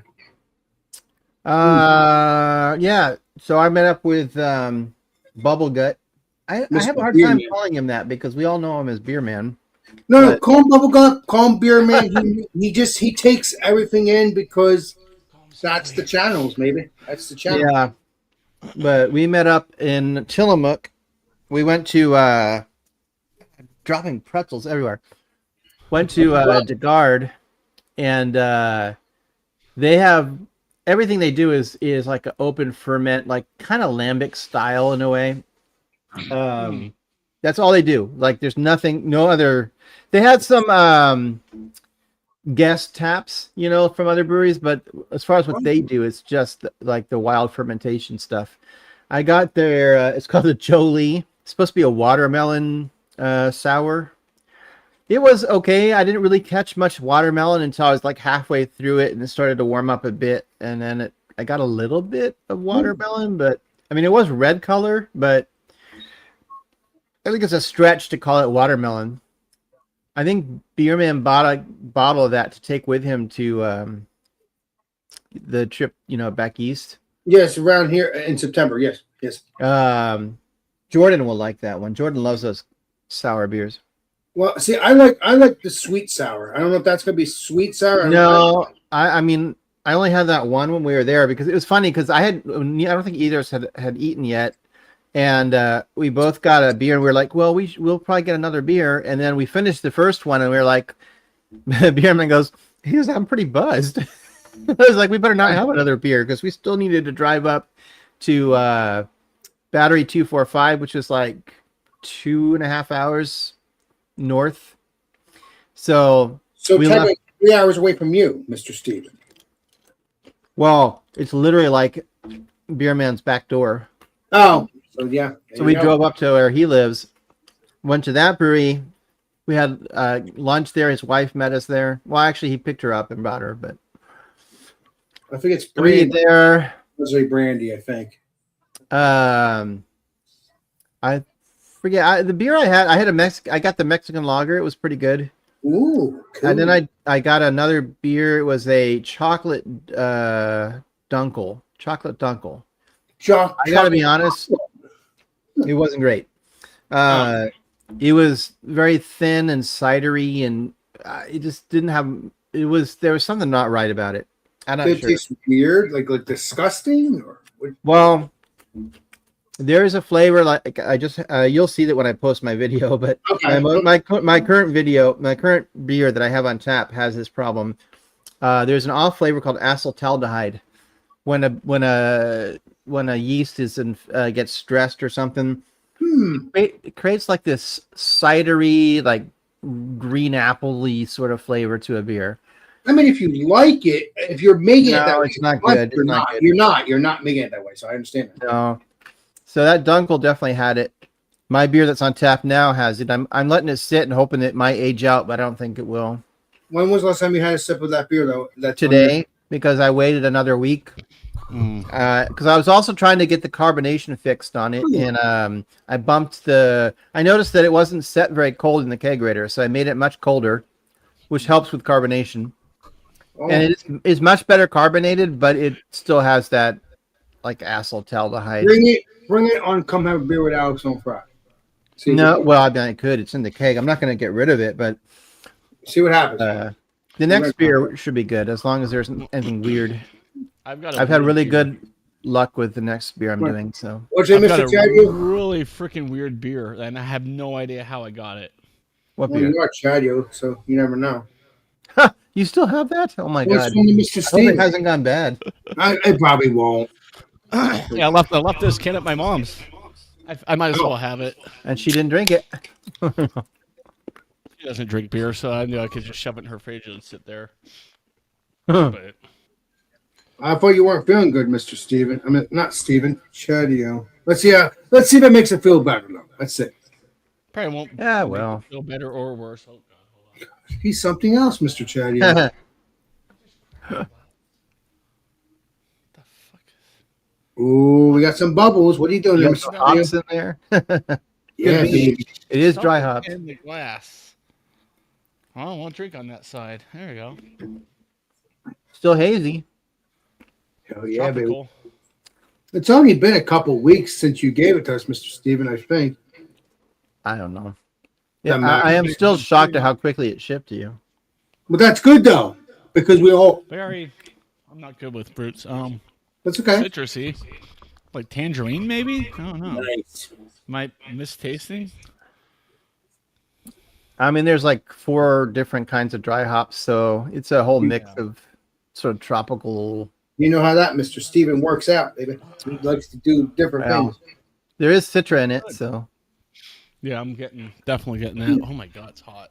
Yeah. So I met up with Bubble Gut. I have a hard time calling him that because we all know him as Beer Man. No, call him Bubble Gut, call him Beer Man. he takes everything in because that's the channels, maybe. That's the channel. Yeah. But we met up in Tillamook. We went to dropping pretzels everywhere. Went to DeGard, and they have everything they do is like an open ferment, like kind of lambic style in a way. That's all they do. Like there's no other. They had some guest taps, from other breweries, but as far as what they do, it's just like the wild fermentation stuff. I got their it's called the Jolie. It's supposed to be a watermelon sour. It was okay. I didn't really catch much watermelon until I was like halfway through it, and it started to warm up a bit, and then I got a little bit of watermelon, but I mean it was red color, but I think it's a stretch to call it watermelon. I think Beerman bought a bottle of that to take with him to the trip, back east. Yes, around here in September. Yes. Jordan will like that one. Jordan loves those sour beers. Well, see, I like the sweet sour. I don't know if that's gonna be sweet sour. I mean, I only had that one when we were there because it was funny because I don't think either of us had eaten yet. And we both got a beer, and we were like, "Well, we'll probably get another beer." And then we finished the first one, and we were like, "Beerman goes, I'm pretty buzzed." I was like, "We better not have another beer because we still needed to drive up to Battery 245, which is like 2.5 hours north." So we left 3 hours away from you, Mr. Steven. Well, it's literally like Beerman's back door. Oh. So yeah. So we drove up to where he lives, went to that brewery. We had lunch there. His wife met us there. Well, actually, he picked her up and brought her, but I think it's brandy there. Was a brandy, I think. I forget the beer I had. I got the Mexican lager. It was pretty good. Ooh, cool. And then I got another beer. It was a chocolate dunkel. Chocolate dunkel. I gotta be honest. It wasn't great. It was very thin and cidery, and it just didn't have. There was something not right about it. I'm not sure. It tastes weird, like disgusting, or well, there is a flavor like I just you'll see that when I post my video. But okay. my current beer that I have on tap has this problem. There's an off flavor called acetaldehyde. When a yeast gets stressed or something, it creates like this cidery, like green apple-y sort of flavor to a beer. I mean, if you like it, if you're making it that way, it's not good. You're not making it that way. So I understand that. No. So that Dunkel definitely had it. My beer that's on tap now has it. I'm letting it sit and hoping it might age out, but I don't think it will. When was the last time you had a sip of that beer though? Today, because I waited another week. Because I was also trying to get the carbonation fixed on it, and I noticed that it wasn't set very cold in the kegerator, so I made it much colder, which helps with carbonation. And it is much better carbonated, but it still has that like acetaldehyde. Bring it on. Come have a beer with Alex on Friday. Well, I mean, I could. It's in the keg. I'm not going to get rid of it, but see what happens. The next beer should be good as long as there's anything weird. I've had really good luck with the next beer I'm doing. So I've got a really freaking weird beer, and I have no idea how I got it. What beer? You are Chadio, so you never know. You still have that? Oh my god! Mr. Steve. It hasn't gone bad. It probably won't. Yeah, I left this can at my mom's. I might as well have it. And she didn't drink it. She doesn't drink beer, so I knew I could just shove it in her fridge and sit there. But I thought you weren't feeling good, Mr. Steven. I mean, not Steven. Chadio. Let's see. Let's see if it makes it feel better, though. That's it. probably won't Yeah, make well. it feel better or worse. Oh, God, hold on. He's something else, Mr. Chadio. The fuck is... Ooh, we got some bubbles. What are you doing, You there, got Mr. some Chadio? hops in there. Yeah, baby. It is dry hops. In the glass. I don't want to drink on that side. There we go. Still hazy. Hell yeah, baby. Tropical. It's only been a couple weeks since you gave it to us, Mr. Steven, I think. I don't know. Yeah, Doesn't matter. I am still shocked at how quickly it shipped to you. But that's good, though, because we all. Very. I'm not good with fruits. That's okay. Citrusy. Like tangerine, maybe? I don't know. Nice. Am I mistasting? I mean, there's like 4 different kinds of dry hops, so it's a whole mix of sort of tropical. You know how that Mr. Steven works out, baby. He likes to do different Well, things. there is citra in it, so Yeah, I'm definitely getting that. Oh my God, it's hot.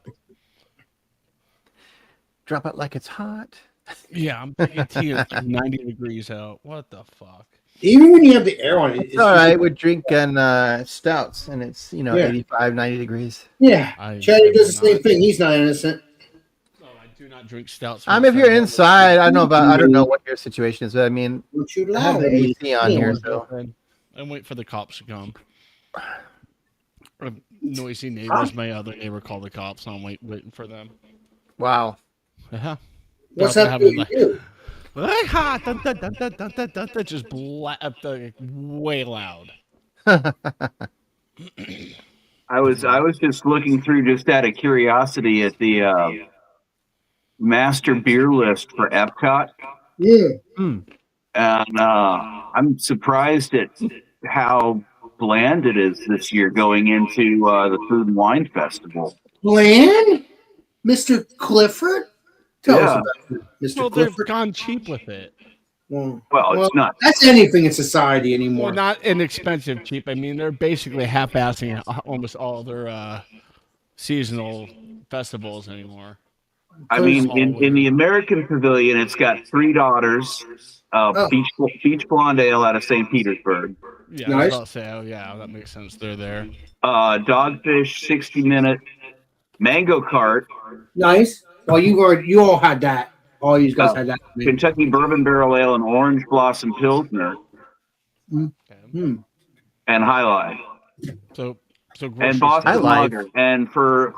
drop it like it's hot. Yeah, I'm drinking tea at like 90 degrees out. What the fuck? Even when you have the air on it, It's all right. We're drinking stouts, and it's Yeah. 85, 90 degrees. Yeah. I Chad does the do same not- thing. He's not innocent. No, I do not drink stouts. If you're inside, I don't know what your situation is, but I mean, Don't you I have lie the to me. AC on here, so I'm waiting for the cops to come. Noisy neighbors. My other neighbor called the cops. So I'm waiting for them. wow. Yeah. What's They're that having, do like, to you? just way loud. I was just looking through just out of curiosity at the master beer list for Epcot, Yeah. and I'm surprised at how bland it is this year going into the Food and Wine Festival. Bland? Mr. Clifford? Tell us Yeah. about it, Mr. Well, they've Clifford. gone cheap with it. Well, It's not. that's anything in society anymore. Well, not inexpensive cheap. I mean, they're basically half-assing almost all their seasonal festivals anymore. I mean, in the American Pavilion, it's got Three Daughters, Beach Blonde Ale out of St. Petersburg, Yeah, Nice. I was about to say, oh yeah, that makes sense. They're there. Dogfish 60-minute, Mango Cart, Nice. Well, you all had that. All you guys had that. Kentucky Bourbon Barrel Ale, and Orange Blossom Pilsner, Okay. and High Life. So And grocery Boston High Life. Lager. And for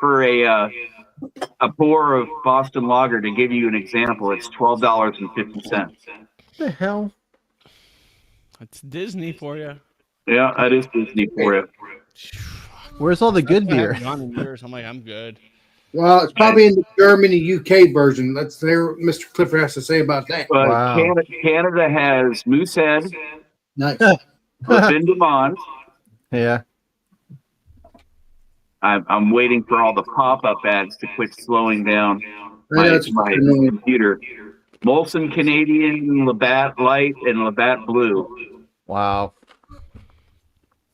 a pour of Boston Lager, to give you an example, it's $12.50. What the hell? It's Disney for you. Yeah, that is Disney for you. Where's all the good I haven't beer? gone in years. I'm like, I'm good. Well, it's probably in the Germany, UK version. Let's hear what Mr. Clifford has to say about that. But Wow. Canada has Moosehead, Nice. Fin du Monde. Yeah. I'm waiting for all the pop-up ads to quit slowing down I know it's my fucking annoying. computer. Molson Canadian, Labatt Light, and Labatt Blue. Wow.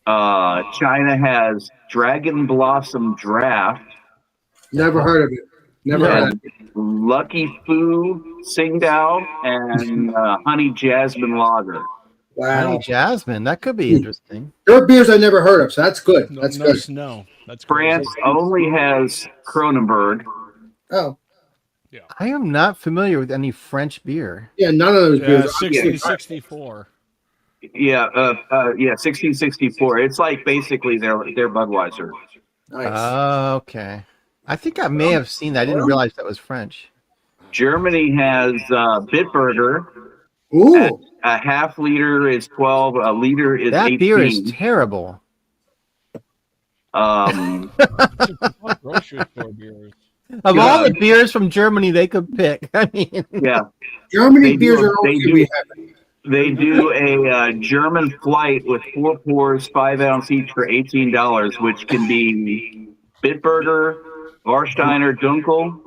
China has Dragon Blossom Draft, Never heard of it. Never heard of it. Lucky Fu Tsingtao, and Honey Jasmine Lager. Honey Wow. Jasmine. That could be interesting. There are beers I never heard of, so that's good. No, That's no good. snow. That's France crazy. only has Kronenberg. Oh, I am not familiar with any French beer. yeah, none of those Yeah, beers. 1664. Yeah, 1664. It's like basically their Budweiser. Nice. Okay. I think I may have seen that. I didn't realize that was French. Germany has Bitburger. Ooh. A half liter is 12. A liter is That 18. beer is terrible. Grocery store beers. Of all the beers from Germany they could pick. I mean, Yeah, Germany They beers do- are they always do- going to be happy. they do a German flight with 4 pours, 5 ounce each for $18, which can be Bitburger, Warsteiner Dunkel,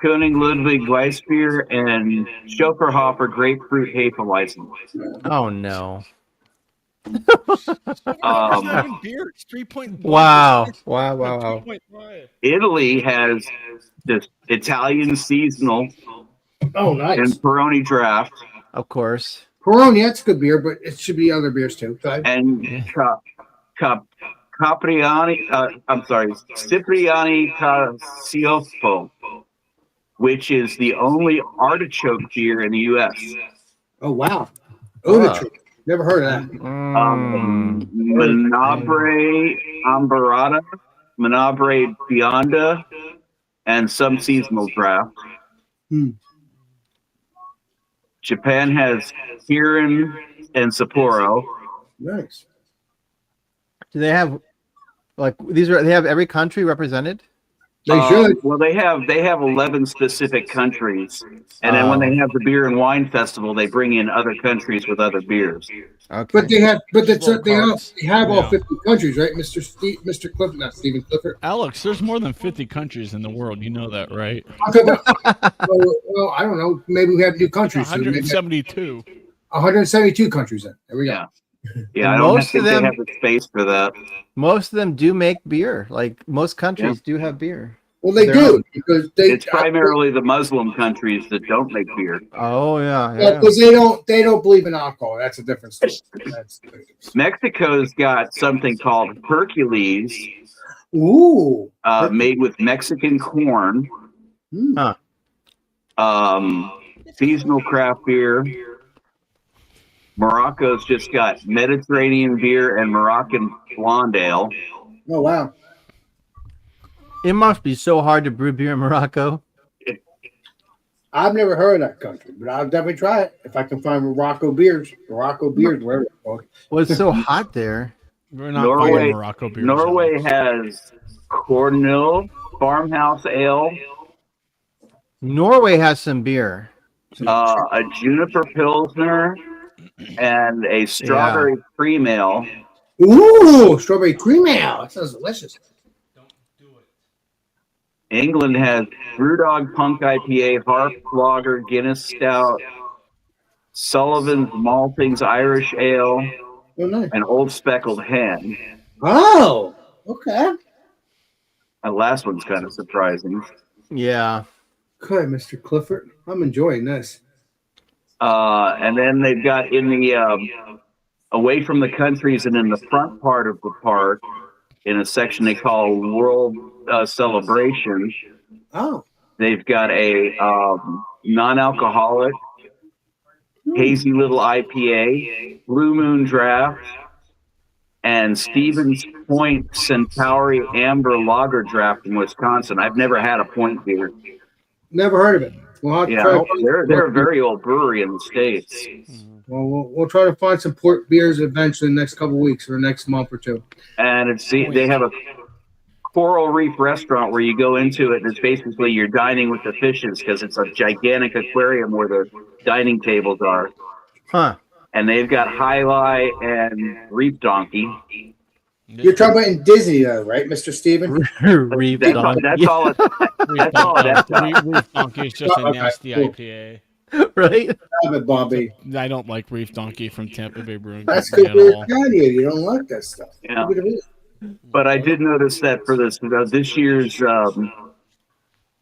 König Ludwig Weissbier, and Schoferhofer Grapefruit Hefeweizen. oh no. It's not Um, even beer. It's 3.1. Wow. Wow. 3.5. Italy has this Italian seasonal Oh, nice. and Peroni draft Of course. Peroni, that's good beer, but it should be other beers too. Go ahead. and Capriani. I'm sorry, Cipriani Cacioppo, which is the only artichoke beer in the U.S. Oh, wow. Oh, Huh. never heard of that. Manabre Ambarata, Manabre Bionda, and some seasonal draft. Hmm. Japan has Kirin and Sapporo. Nice. Do they have like these are they have every country represented? They should. Well, they have 11 specific countries, and then when they have the beer and wine festival, they bring in other countries with other beers. Okay. But they have, but it's, Well, they have all yeah. 50 countries, right, Mr. Clifford, not Stephen Clifford. Alex, there's more than 50 countries in the world. You know that, right? Okay, well, I don't know. Maybe we have new countries. So maybe 172. 172 countries. Then there we go. Yeah, And I don't most think of them- they have the space for that. Most of them do make beer. Like most countries do have beer. Well, they They're do on- because they. It's primarily the Muslim countries that don't make beer. Oh yeah. Because they don't believe in alcohol. That's a different story. That's the difference. Mexico's got something called Hercules, Ooh. made with Mexican corn. Hmm. Seasonal craft beer. Morocco's just got Mediterranean beer and Moroccan blonde ale. Oh wow. It must be so hard to brew beer in Morocco. I've never heard of that country, but I'll definitely try it if I can find Morocco beers, whatever they're called. Well, it's so hot there. We're not Norway- buying Morocco beers. Norway Alex. has Cornell Farmhouse Ale, Norway has some beer. a Juniper Pilsner, and a Strawberry Cream Ale. Ooh, strawberry cream ale. That sounds delicious. England has Brewdog Punk IPA, Harp Lager, Guinness Stout, Sullivan's Maltings Irish Ale, Oh, nice. and Old Speckled Hen. Oh, okay. That last one's kind of surprising. Yeah. Good, Mr. Clifford. I'm enjoying this. And then they've got in the away from the countries and in the front part of the park, in a section they call World Celebration, Oh, they've got a non-alcoholic hazy little IPA, Blue Moon Draft, and Stevens Point Centauri Amber Lager Draft in Wisconsin. I've never had a Point beer. never heard of it. We'll have to Yeah, try. they're a very old brewery in the States. Well, we'll try to find some port beers eventually in the next couple of weeks or next month or two. And they have a coral reef restaurant where you go into it and it's basically you're dining with the fishes because it's a gigantic aquarium where the dining tables are. Huh. And they've got Highlight and Reef Donkey. You're talking about in Disney, though, right, Mr. Steven? Reef That's donkey. all it That's all it has. Reef Donkey is just a Okay, nasty cool. IPA. Right? Stop it, Bobby. I don't like Reef Donkey from Tampa Bay Brewing That's Company good at for all. you. You don't like that stuff. Yeah. Look at it. But I did notice that for this year's Food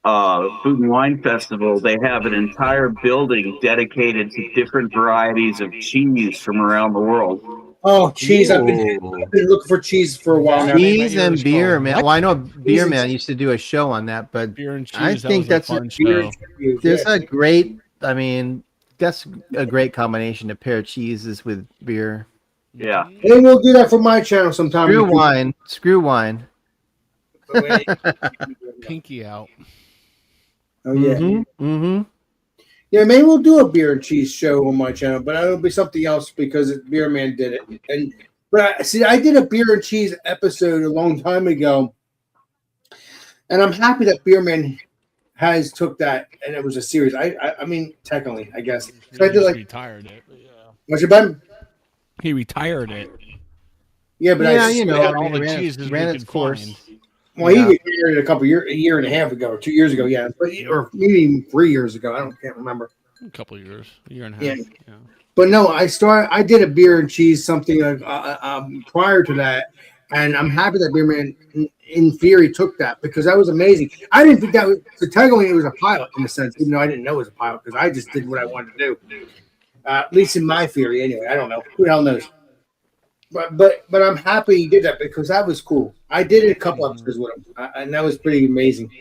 and Wine Festival, they have an entire building dedicated to different varieties of cheese from around the world. Oh, cheese. I've been Ooh. looking for cheese for a while now. Cheese and Years beer, ago. man. Well, I know Beer and Man used to do a show on that, but Beer and cheese. I that think was that's a fun Beer show. cheese, there's yeah. a great, I mean, that's a great combination to pair cheeses with beer. Yeah. Maybe we'll do that for my channel sometime. Screw wine. Screw wine. Pinky out. Oh yeah, Mm-hmm. yeah. Maybe we'll do a beer and cheese show on my channel, but it'll be something else because Beer Man did it. But I did a beer and cheese episode a long time ago, and I'm happy that Beer Man has took that and it was a series. I mean, technically, I guess. So I did like retired it. But yeah. what's your button? He retired it. Yeah, but Yeah, I you They know, had I all mean, the ran- cheeses ran we its could course. find. well, he Yeah. retired a year and a half ago, or 2 years ago, yeah, but or maybe even 3 years ago. Can't remember. A couple of years, a year and a Yeah. half. Yeah. But no, I did a beer and cheese something prior to that, and I'm happy that Beer Man in theory took that because that was amazing. I didn't think that was, to technically it was a pilot in a sense, even though I didn't know it was a pilot because I just did what I wanted to do. At least in my theory, anyway. I don't know. Who the hell knows? But I'm happy he did that because that was cool. I did a couple episodes with him, and that was pretty amazing.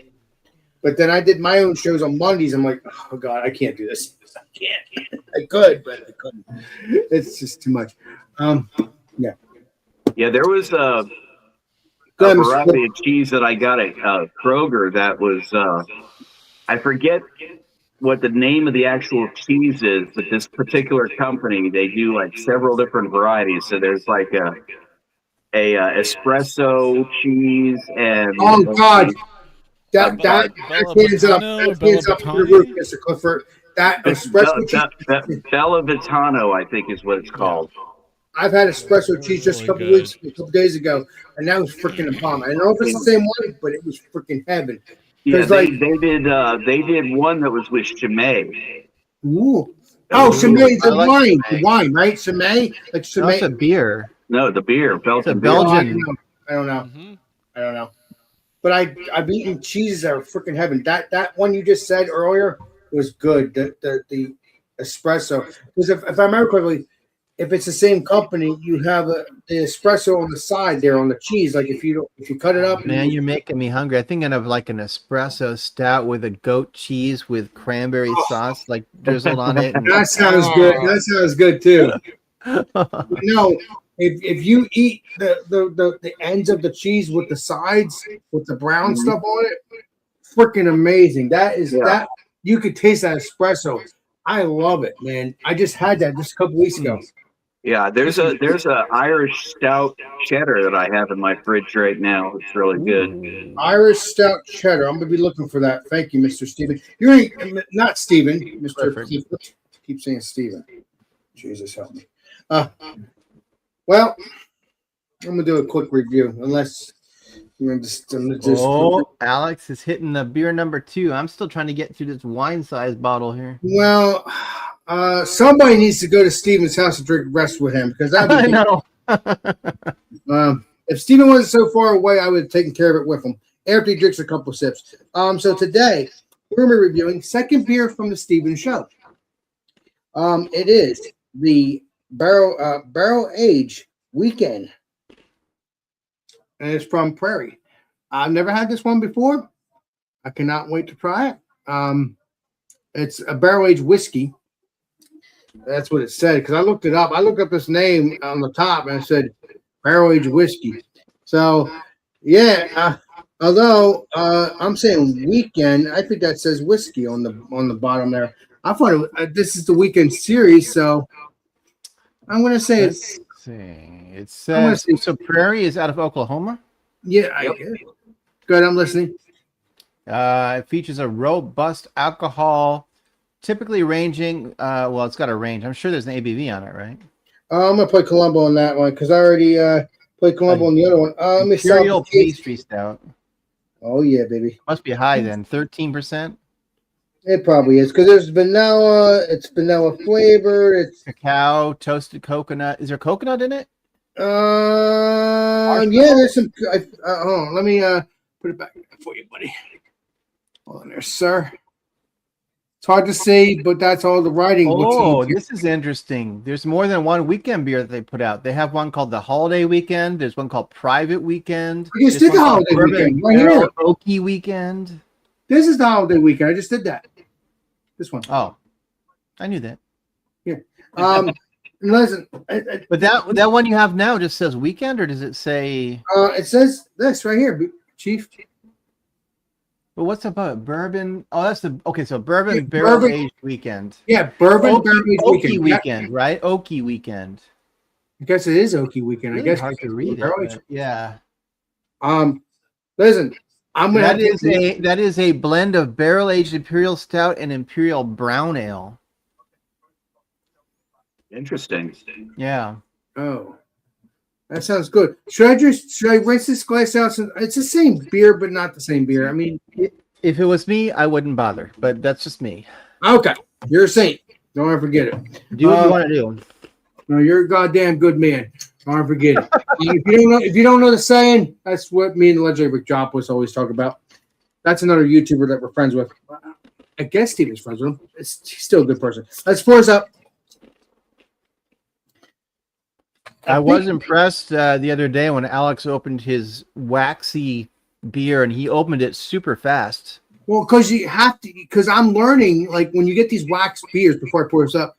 But then I did my own shows on Mondays. I'm like, oh God, I can't do this. I can't. I could, but I couldn't. It's just too much. Yeah. Yeah, there was a Go ahead, Mr. variety of cheese that I got at Kroger that was, I forget what the name of the actual cheese is, but this particular company, they do like several different varieties. So there's like a espresso cheese and Oh God, that Bella hands up, Batano, that hands up to the Bella roof, Mr. Clifford. That espresso cheese. Bella Vitano, I think is what it's called. I've had espresso cheese just a couple days ago, and that was freaking a bomb. I don't know if it's the same one, but it was freaking heaven. Yeah, Like, they did one that was with Chimay. ooh. Oh, Chimay, the like wine, Chimay. the wine, right? Chimay, like No, Chimay. it's a beer. No, the beer, Belgian It's a Belgian. beer. I don't know. Mhm. I don't know. But I've eaten cheeses that are freaking heaven. That one you just said earlier was good. The espresso. Because if I remember correctly, if it's the same company, you have the espresso on the side there on the cheese. Like if you cut it up, Man, you're making me hungry. I think of like an espresso stout with a goat cheese with cranberry sauce like drizzled on it. And, that sounds good. That sounds good too. No, if you eat the ends of the cheese with the sides with the brown stuff on it, freaking amazing. That is that you could taste that espresso. I love it, man. I just had that just a couple weeks ago. Yeah, there's a Irish stout cheddar that I have in my fridge right now. It's really good. Irish stout cheddar. I'm gonna be looking for that. Thank you, Mr. Steven. You're not Steven, Mr. Perfect. Keep saying Steven. Jesus help me. Well, I'm gonna do a quick review, unless you're just. Alex is hitting the beer number 2. I'm still trying to get through this wine-sized bottle here. Well, somebody needs to go to Steven's house and drink rest with him because that. I know. If Steven wasn't so far away, I would have taken care of it with him after he drinks a couple sips. So today we're gonna be reviewing second beer from the Steven Show. It is the barrel age weekend, and it's from Prairie. I've never had this one before. I cannot wait to try it. It's a barrel aged whiskey. That's what it said because I looked it up. I looked up this name on the top and it said barrel aged whiskey. So yeah, although I'm saying weekend, I think that says whiskey on the bottom there. I thought this is the weekend series, so I'm going to say Let's see. It says so. Prairie is out of Oklahoma. Yeah. Good. I'm listening. It features a robust alcohol, typically ranging. Well, it's got a range. I'm sure there's an ABV on it, right? I'm gonna play Colombo on that one because I already played Colombo on the other one. Let me Imperial pastry stout. Oh yeah, baby. Must be high then. 13%. It probably is because there's vanilla. It's vanilla flavored. It's Cacao, toasted coconut. Is there coconut in it? yeah. There's some. Hold on. Let me put it back for you, buddy. Hold on there, sir. It's hard to see, but that's all the writing. Oh, this is interesting. There's more than one weekend beer that they put out. They have one called the Holiday Weekend. There's one called Private Weekend. I just did the Holiday Weekend right here. Oaky Weekend. This is the Holiday Weekend. I just did that. This one. Oh, I knew that. Yeah. Listen. But that one you have now just says weekend, or does it say? It says this right here, Chief. But what's about bourbon? Oh, that's the okay. So bourbon Yeah, barrel bourbon. aged weekend. Yeah, bourbon Oaky, barrel aged Oaky weekend. weekend, right? Oaky weekend. I guess it is Oaky Weekend. Really I guess hard to read it. barrel aged. But yeah, Listen, I'm gonna. that is a blend of barrel aged imperial stout and imperial brown ale. Interesting. Yeah. Oh, that sounds good. Should I rinse this glass out? It's the same beer, but not the same beer. I mean, If it was me, I wouldn't bother. But that's just me. okay. You're a saint. Don't ever forget it. Do what you want to do. No, you're a goddamn good man. Don't ever forget it. And if you don't know the saying, that's what me and the legendary Rick Joplis always talk about. That's another YouTuber that we're friends with. I guess Steven's friends with him. He's still a good person. Let's pour us up. I was impressed the other day when Alex opened his waxy beer, and he opened it super fast. Well, because you have to, because I'm learning, like when you get these wax beers, before I pour this up,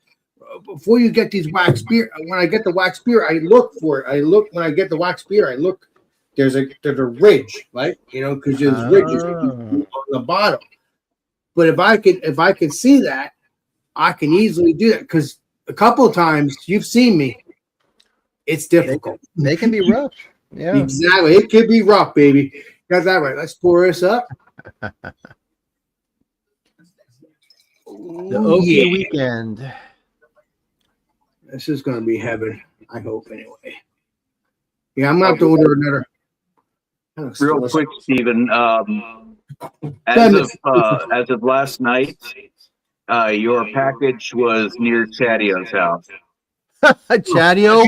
before you get these wax beer, when I get the wax beer, I look for it. When I get the wax beer, I look, there's a ridge, right? You know, because there's ridges on the bottom. But if I could see that, I can easily do that. Because a couple of times you've seen me, it's difficult. They can be rough. Yeah, exactly. It could be rough, baby. Got that right. Let's pour this up. The Okie weekend. This is going to be heaven, I hope, anyway. Yeah, I'm going to have to order another. Real quick, Stephen. As of last night, your package was near Chadio's house. Chadio,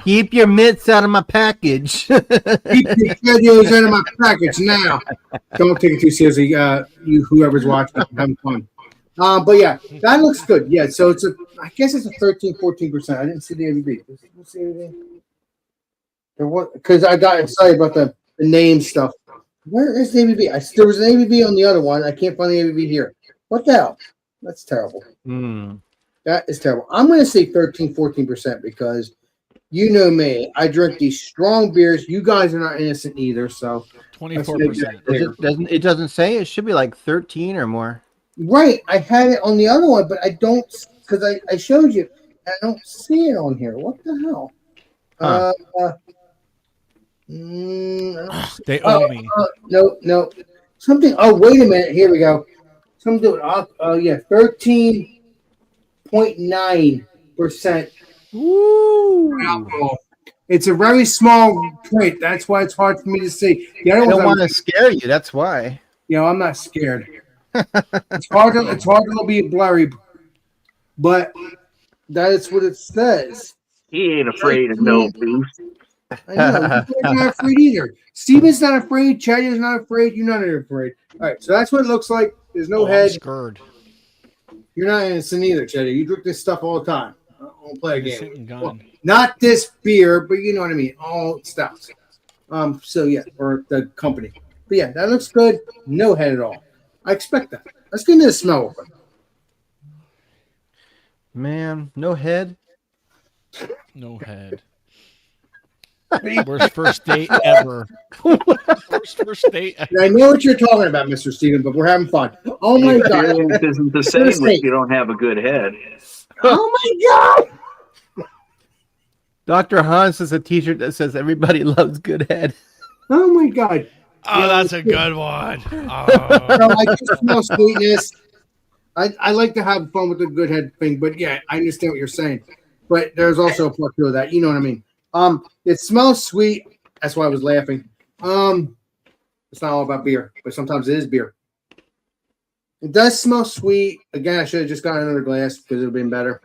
keep your mitts out of my package. Keep your videos out of my package now. Don't take it too seriously, you whoever's watching. Having fun. But yeah, that looks good. Yeah, so I guess it's a 13-14%. I didn't see the ABV. Did see anything? Because I got excited about the name stuff. Where is the ABV? There was an ABV on the other one. I can't find the ABV here. What the hell? That's terrible. That is terrible. I'm going to say 13-14% because you know me. I drink these strong beers. You guys are not innocent either. So 24%. It doesn't say. It should be like 13 or more. Right. I had it on the other one, but I don't, because I showed you. I don't see it on here. What the hell? Huh. They owe me. No. Something. Oh, wait a minute. Here we go. Something. Oh, yeah. 13.9% alcohol. It's a very small print. That's why it's hard for me to see. I don't want to scare you. That's why. I'm not scared. It's hard to be blurry, but that is what it says. He ain't afraid of no boost. I know. You're not afraid either. Steven's not afraid. Chad's not afraid. You're not afraid. All right, so that's what it looks like. There's no head. I'm scared. You're not innocent either, Chad. You drink this stuff all the time. I don't play a game. Well, not this beer, but you know what I mean. All stouts. So yeah, or the company. But yeah, that looks good. No head at all. I expect that. Let's get into the smell. Man, no head. No head. Worst first date ever. Worst first date ever. I know what you're talking about, Mr. Steven, but we're having fun. Oh my God. It isn't the same if you don't have a good head. Oh my God. Dr. Hans has a t-shirt that says everybody loves good head. Oh my God. Oh, that's a good one. Oh. I just smell sweetness. I like to have fun with the good head thing, but yeah, I understand what you're saying. But there's also a part of that. You know what I mean? It smells sweet. That's why I was laughing. It's not all about beer, but sometimes it is beer. It does smell sweet. Again, I should have just gotten another glass because it would have been better.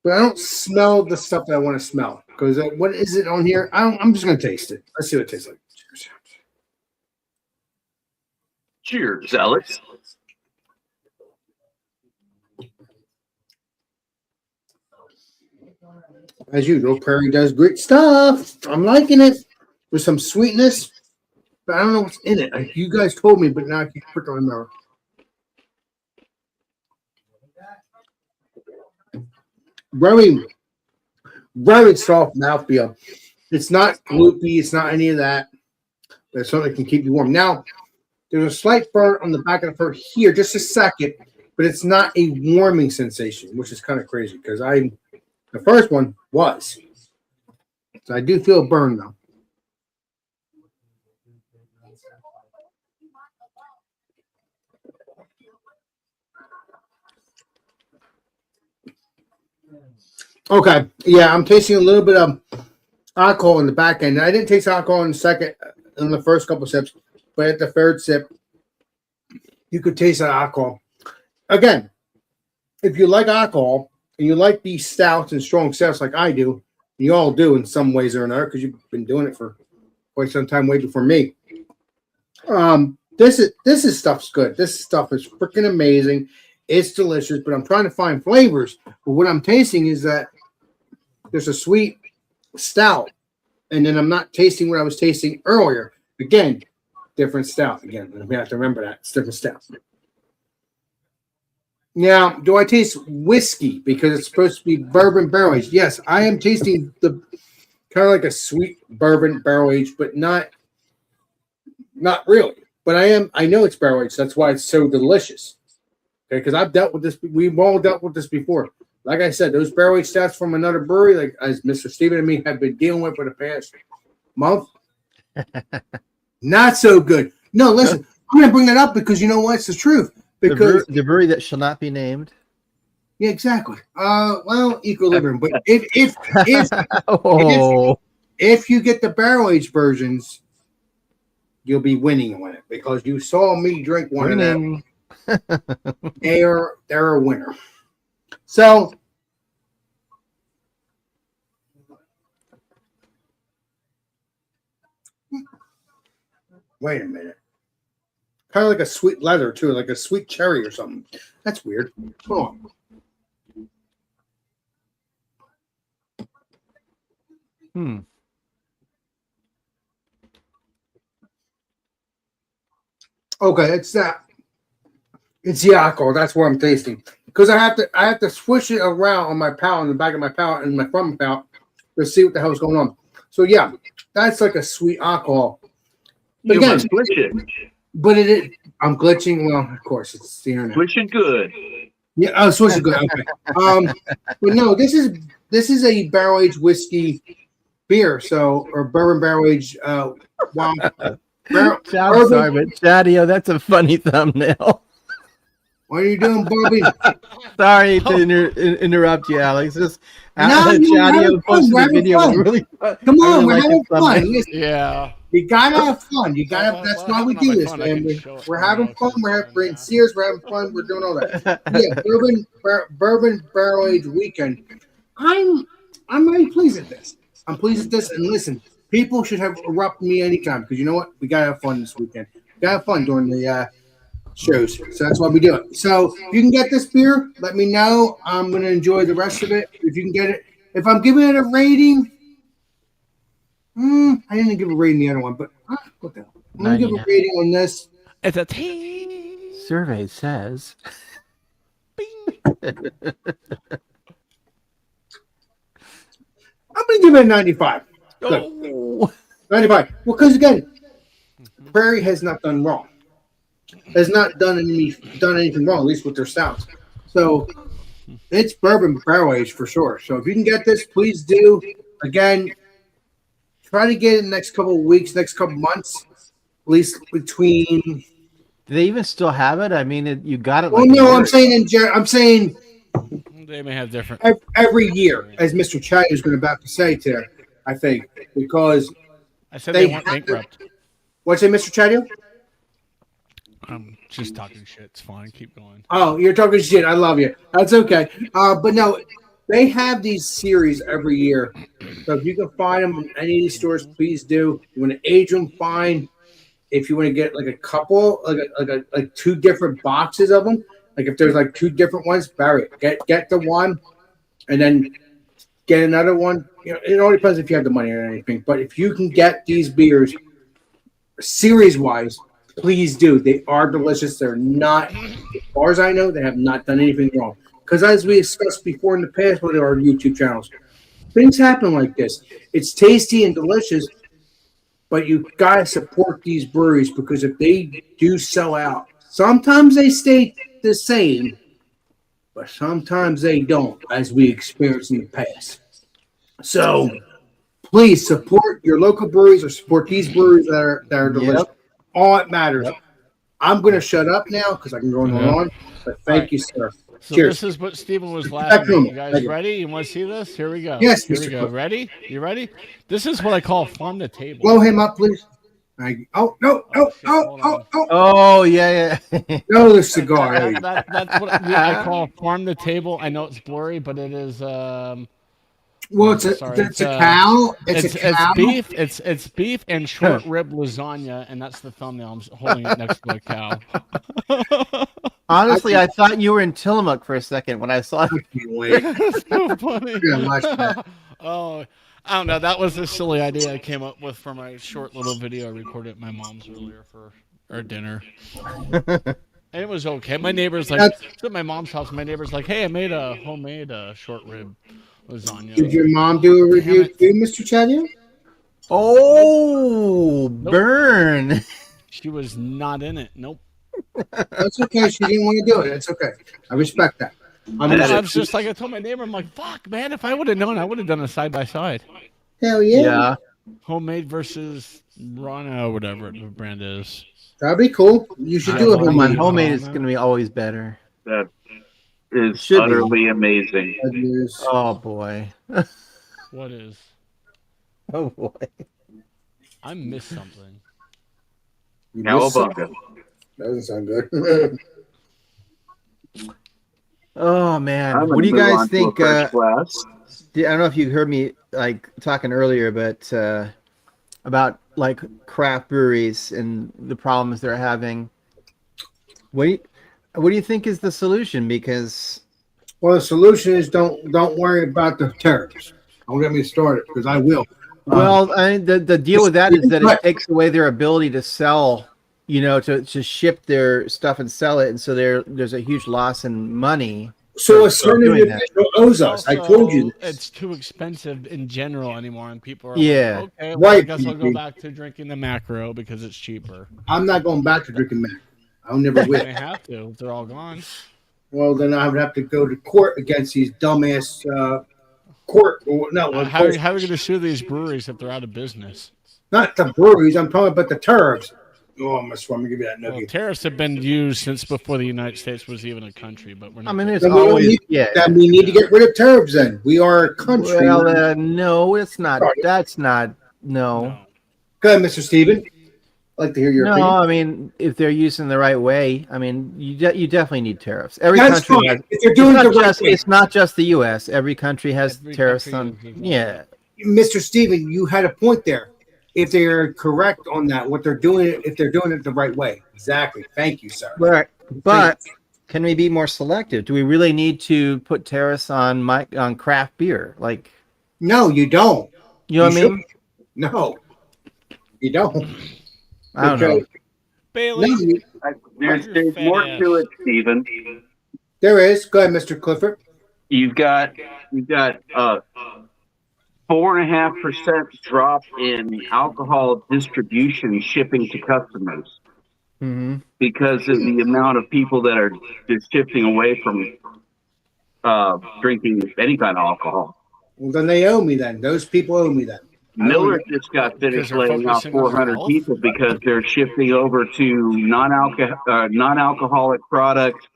But I don't smell the stuff that I want to smell. Because what is it on here? I'm just going to taste it. Let's see what it tastes like. Cheers, Alex. As usual, Prairie does great stuff. I'm liking it with some sweetness, but I don't know what's in it. Like, you guys told me, but now I can't freaking remember. Very, very soft mouthfeel. It's not gloopy. It's not any of that. There's something that can keep you warm. Now, there's a slight burn on the back of the fur here, just a second, but it's not a warming sensation, which is kind of crazy because the first one was. So I do feel a burn though. Okay. Yeah, I'm tasting a little bit of alcohol in the back end. I didn't taste alcohol in the first couple sips, but at the third sip, You could taste that alcohol. Again, if you like alcohol and you like these stouts and strong stouts like I do, you all do in some ways or another because you've been doing it for quite some time, way before me. This is stuff's good. This stuff is freaking amazing. It's delicious, but I'm trying to find flavors. But what I'm tasting is that there's a sweet stout, and then I'm not tasting what I was tasting earlier. Again, different stout. Again, we have to remember that it's different stout. Now, do I taste whiskey because it's supposed to be bourbon barrel aged? Yes, I am tasting the kind of like a sweet bourbon barrel aged, but not really. But I know it's barrel aged. That's why it's so delicious. Okay, because I've dealt with this. We've all dealt with this before. Like I said, those barrel aged stouts from another brewery, like as Mr. Steven and me have been dealing with for the past month, not so good. No, listen, I'm going to bring that up because you know what? It's the truth. Because the brewery that shall not be named. Yeah, exactly. Well, equilibrium. But if you get the barrel aged versions, you'll be winning on it because you saw me drink one of them. They're a winner. So wait a minute. Kind of like a sweet leather too, like a sweet cherry or something. That's weird. Hold on. Okay, it's that. It's the alcohol. That's what I'm tasting. Because I have to swish it around on my palate, on the back of my palate, and my front of my palate to see what the hell's going on. So yeah, that's like a sweet alcohol. But again, but I'm glitching. Well, of course, it's the internet. Switching good. Yeah, switching good. Okay. But no, this is a barrel aged whiskey beer. So or bourbon barrel aged. Sorry, but Chadio, that's a funny thumbnail. What are you doing, Bobby? Sorry to interrupt you, Alex. Just Chadio posted a video. Really, come on, we're having fun. Listen, yeah. You gotta have fun. You gotta. That's why we do this, man. We're having fun. We're in Sears. We're having fun. We're doing all that. Yeah, bourbon barrel aged weekend. I'm really pleased with this. I'm pleased with this. And listen, people should have erupt me anytime because you know what? We gotta have fun this weekend. We gotta have fun during the shows. So that's why we do it. So if you can get this beer, let me know. I'm gonna enjoy the rest of it. If you can get it, if I'm giving it a rating. I didn't give a rating the other one, but what the hell? I'm going to give a rating on this. It's a T. Survey says. I'm going to give it a 95. Oh. 95. Well, because again, Prairie has not done wrong. Has not done anything wrong, at least with their stouts. So it's bourbon barrel aged for sure. So if you can get this, please do. Again, try to get it in the next couple of weeks, next couple of months, at least between. Do they even still have it? I mean, you got it. Well, no, I'm saying they may have different every year, as Mr. Chad is going to about to say to, I think, because I said they went bankrupt. What's it, Mr. Chadio? I'm just talking shit. It's fine. Keep going. Oh, you're talking shit. I love you. That's okay. But no. They have these series every year. So if you can find them in any of these stores, please do. If you want to age them, fine. If you want to get like a couple, like two different boxes of them, like if there's like two different ones, Barry, get the one and then get another one. You know, it all depends if you have the money or anything. But if you can get these beers series wise, please do. They are delicious. They're not, as far as I know, they have not done anything wrong. Because as we discussed before in the past with our YouTube channels, things happen like this. It's tasty and delicious, but you got to support these breweries because if they do sell out, sometimes they stay the same, but sometimes they don't, as we experienced in the past. So please support your local breweries or support these breweries that are delicious. Yep. All that matters. Yep. I'm going to shut up now because I can go on, but thank you, sir. So Cheers. This is what Stephen was laughing at. You guys ready? You want to see this? Here we go. Yes, here we go. Ready? You ready? This is what I call fun to table. Blow him up, please. Oh no! Oh shit, oh hold oh on. oh! Oh yeah. No, the cigar. There you go. That's what I call farm to table. I know it's blurry, but it is. Well, What is it? Sorry, it's a cow. it's a cow. beef. It's beef and short rib lasagna, and that's the thumbnail. I'm holding it next to a cow. Honestly, I thought you were in Tillamook for a second when I saw it. Wait. That's so funny. Yeah, watch that. Oh, I don't know. That was a silly idea I came up with for my short little video I recorded at my mom's earlier for our dinner. And it was okay. My neighbor's like, at my mom's house. My neighbor's like, hey, I made a homemade short rib lasagna. Did your mom do a review too, Mr. Chadio? Oh, burn. She was not in it. Nope. That's okay. She didn't want to do it. It's okay. I respect that. I was just like, I told my neighbor, I'm like, fuck, man, if I would have known, I would have done a side by side. Hell yeah. Yeah. Homemade versus Rana, whatever the brand is. That'd be cool. You should do it. Come on, homemade is going to be always better. That is Should be. utterly amazing. Oh boy. What is? Oh boy. I missed something. Cowabunga. Doesn't sound good. Oh man, I'm what do you gonna move guys on to a think? fresh glass. I don't know if you heard me like talking earlier, but about like craft breweries and the problems they're having. What do you think is the solution? Because Well, the solution is don't worry about the tariffs. Don't get me started because I will. well, the deal with that is that it takes away their ability to sell, to ship their stuff and sell it, and so there's a huge loss in money. So a certain individual owes us. I told you this. It's too expensive in general anymore, and people are Yeah. like, okay, well, I Right, guess I'll go PP. back to drinking the macro because it's cheaper. I'm not going back to drinking Mac. I'll never They will. have to. If they're all gone. Well, then I would have to go to court against these dumbass court. No, How are we going to sue these breweries if they're out of business? not the breweries. I'm talking about the tariffs. Oh, I'm gonna give you that Well, nugget. tariffs have been used since before the United States was even a country, but we're not. I mean, there's Then we don't always need- Then we need to get rid of tariffs. Then we are a country. well, no, it's not. That's not. No. Go ahead, Mr. Steven. I'd like to hear your No, opinion. I mean, if they're used in the right way, I mean, you definitely need tariffs. Every That's country fine. has. If they're doing it the right way. It's not just the U.S. Every country has Every tariffs country on. uses them. Yeah. Mr. Steven, you had a point there. If they're correct on that, what they're doing, if they're doing it the right way. Exactly. Thank you, sir. But can we be more selective? Do we really need to put tariffs on craft beer? Like, No, you don't. you know what I mean? shouldn't. No, you don't. I don't know. Bailey, No, you- There's more to it, Stephen. there is. Go ahead, Mr. Clifford. You've got 4.5% drop in alcohol distribution shipping to customers Mm-hmm. because of the amount of people that are just shifting away from drinking any kind of alcohol. Well, then they owe me. Then those people owe me. Then Miller just got finished Because they're laying off focusing on 400 health? people because they're shifting over to non-alcoholic products,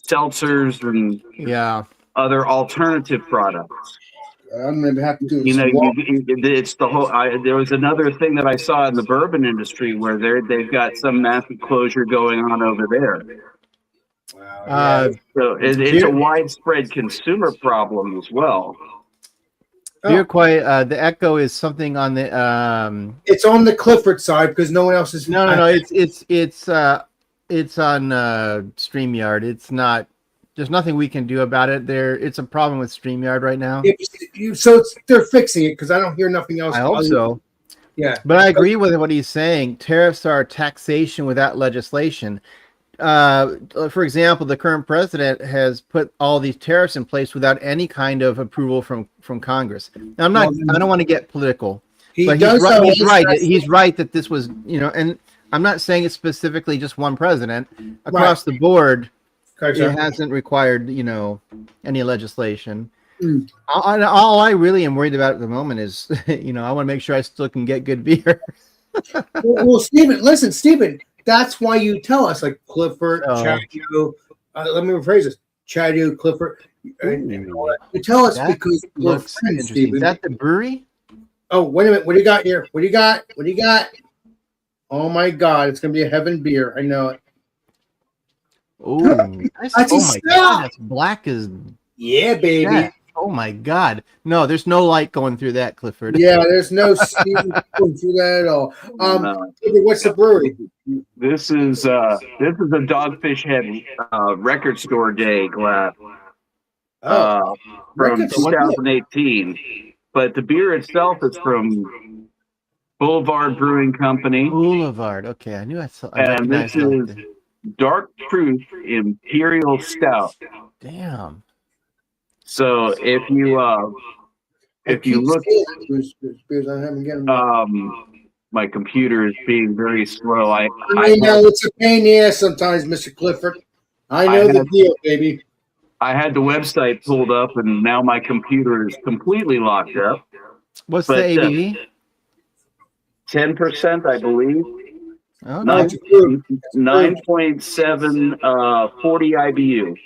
seltzers, and Yeah. other alternative products. I'm gonna have to do. You know, some walk- it's the whole. There was another thing that I saw in the bourbon industry where they've got some massive closure going on over there. Wow, So it's a widespread consumer problem as well. Beer quite. The echo is something on the. it's on the Clifford side because no one else is. No. It's on StreamYard. It's not. There's nothing we can do about it. It's a problem with StreamYard right now. They're fixing it because I don't hear nothing else. I hope so. Yeah, But I agree with what he's saying. Tariffs are taxation without legislation. For example, the current president has put all these tariffs in place without any kind of approval from Congress. Now, I don't want to get political, but he's right. He's right that this was, and I'm not saying it's specifically just one president. Across the board, it hasn't required, any legislation. All I really am worried about at the moment is, I want to make sure I still can get good beer. well, Stephen, that's why you tell us, like Clifford, Oh. Chadio. Let me rephrase this: Chadio, Clifford. You tell us because we're Looks friends, interesting. Stephen. Is that the brewery? Oh, wait a minute. What do you got here? What do you got? Oh my God, it's gonna be a heaven beer. I know it. Oh, That's oh a my stout. God, that's black as Yeah, baby. that. Oh my God, no, there's no light going through that, Clifford. Yeah, there's no steam going through that at all. No. What's the brewery? This is a Dogfish Head record store day glass Oh, from record store. 2018. But the beer itself is from Boulevard Brewing Company, Boulevard. Okay, I knew I and this recognized is that. Dark Truth Imperial Stout. Damn. So if you look, beers, I haven't get them. my computer is being very slow. I know it's a pain in the ass sometimes, Mr. Clifford. I know the deal, baby. I had the website pulled up, and now my computer is completely locked up. What's the ABV? 10%, I believe. Okay. 9.7, 40 IBU.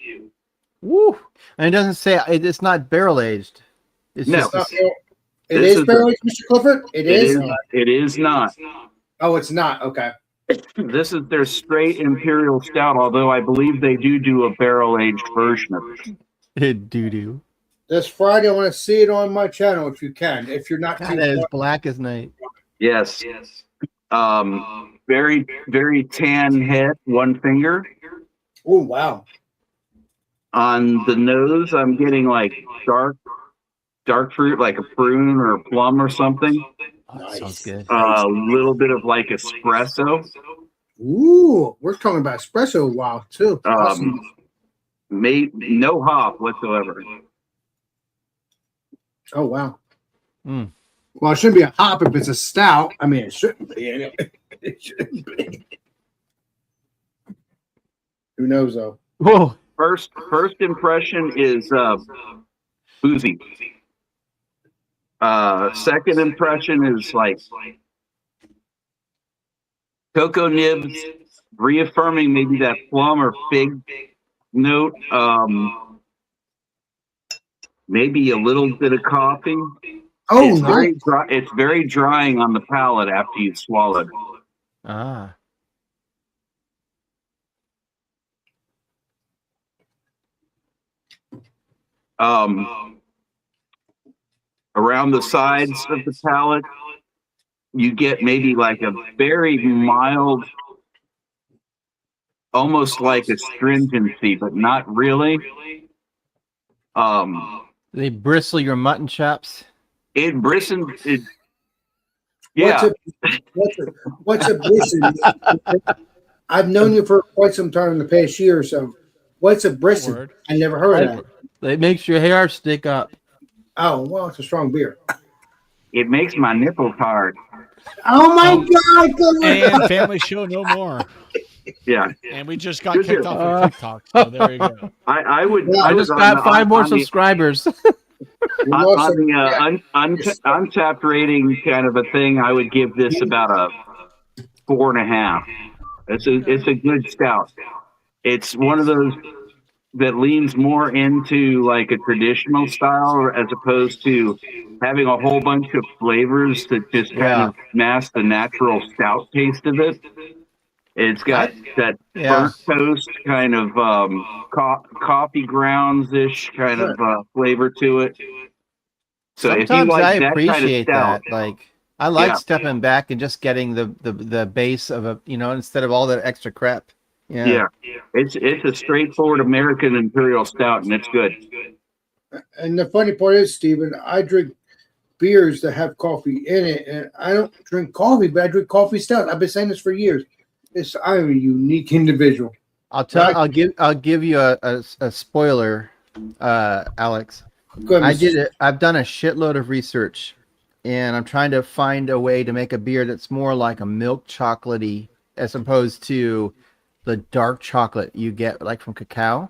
Woo! And it doesn't say it's not barrel aged. It's No. just It is barrel aged, Mr. Clifford? It is? It is not. Oh, it's not. Okay. This is their straight Imperial Stout, although I believe they do a barrel-aged version of it. Doo-doo. This Friday, I want to see it on my channel if you can. If you're not God, that is black as night. Yes. Very, very tan head, one finger. Oh, wow. On the nose, I'm getting like dark fruit, like a prune or a plum or something. Oh, that sounds good. A little bit of like espresso. Ooh, we're talking about espresso a while too. Awesome. No hop whatsoever. Oh wow. Mm. Well, it shouldn't be a hop if it's a stout. I mean, it shouldn't be. Anyway. It shouldn't be. Who knows though? Whoa. First impression is boozy. Second impression is like cocoa nibs, reaffirming maybe that plum or fig note. Maybe a little bit of coffee. Oh, it's nice. very dry. It's very drying on the palate after you've swallowed. Ah. Around the sides of the palate, you get maybe like a very mild, almost like astringency, but not really. They bristle your mutton chops. It bristles. It. Yeah. What's a bristle? I've known you for quite some time in the past year or so. What's a bristle? Word. I never heard of that. It makes your hair stick up. Oh, well, it's a strong beer. It makes my nipples hard. Oh my God! And family show no more. Yeah. And we just got kicked off of TikTok, so there you go. I would. I just got 5 more subscribers. On the untapped rating kind of a thing, I would give this about a 4.5. It's a good stout. It's one of those that leans more into like a traditional style as opposed to having a whole bunch of flavors that just kind of mask the natural stout taste of it. It's got that burnt toast kind of coffee grounds-ish kind of flavor to it. So Sometimes if you like I that appreciate kind of stout, that. Like I like stepping back and just getting the base of a instead of all that extra crap. Yeah. It's a straightforward American Imperial Stout, and it's good. And the funny part is, Stephen, I drink beers that have coffee in it, and I don't drink coffee, but I drink coffee stout. I've been saying this for years. I'm a unique individual. I'll give you a spoiler, Alex. Go ahead, I Mr. did it. I've done a shitload of research, and I'm trying to find a way to make a beer that's more like a milk chocolatey as opposed to the dark chocolate you get like from cacao.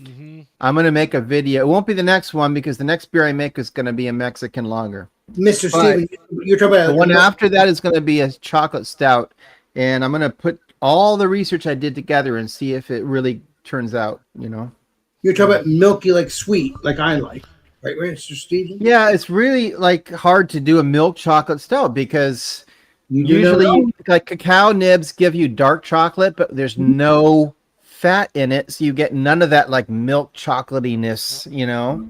Mm-hmm. I'm going to make a video. It won't be the next one because the next beer I make is going to be a Mexican lager. Mr. Stephen, you're talking about the one after that is going to be a chocolate stout, and I'm going to put all the research I did together and see if it really turns out, You're talking about milky, like sweet, like I like. Right, Mr. Stephen? Yeah, it's really like hard to do a milk chocolate stout because You do know Usually, that? like cacao nibs give you dark chocolate, but there's no fat in it, so you get none of that like milk chocolatiness, you know.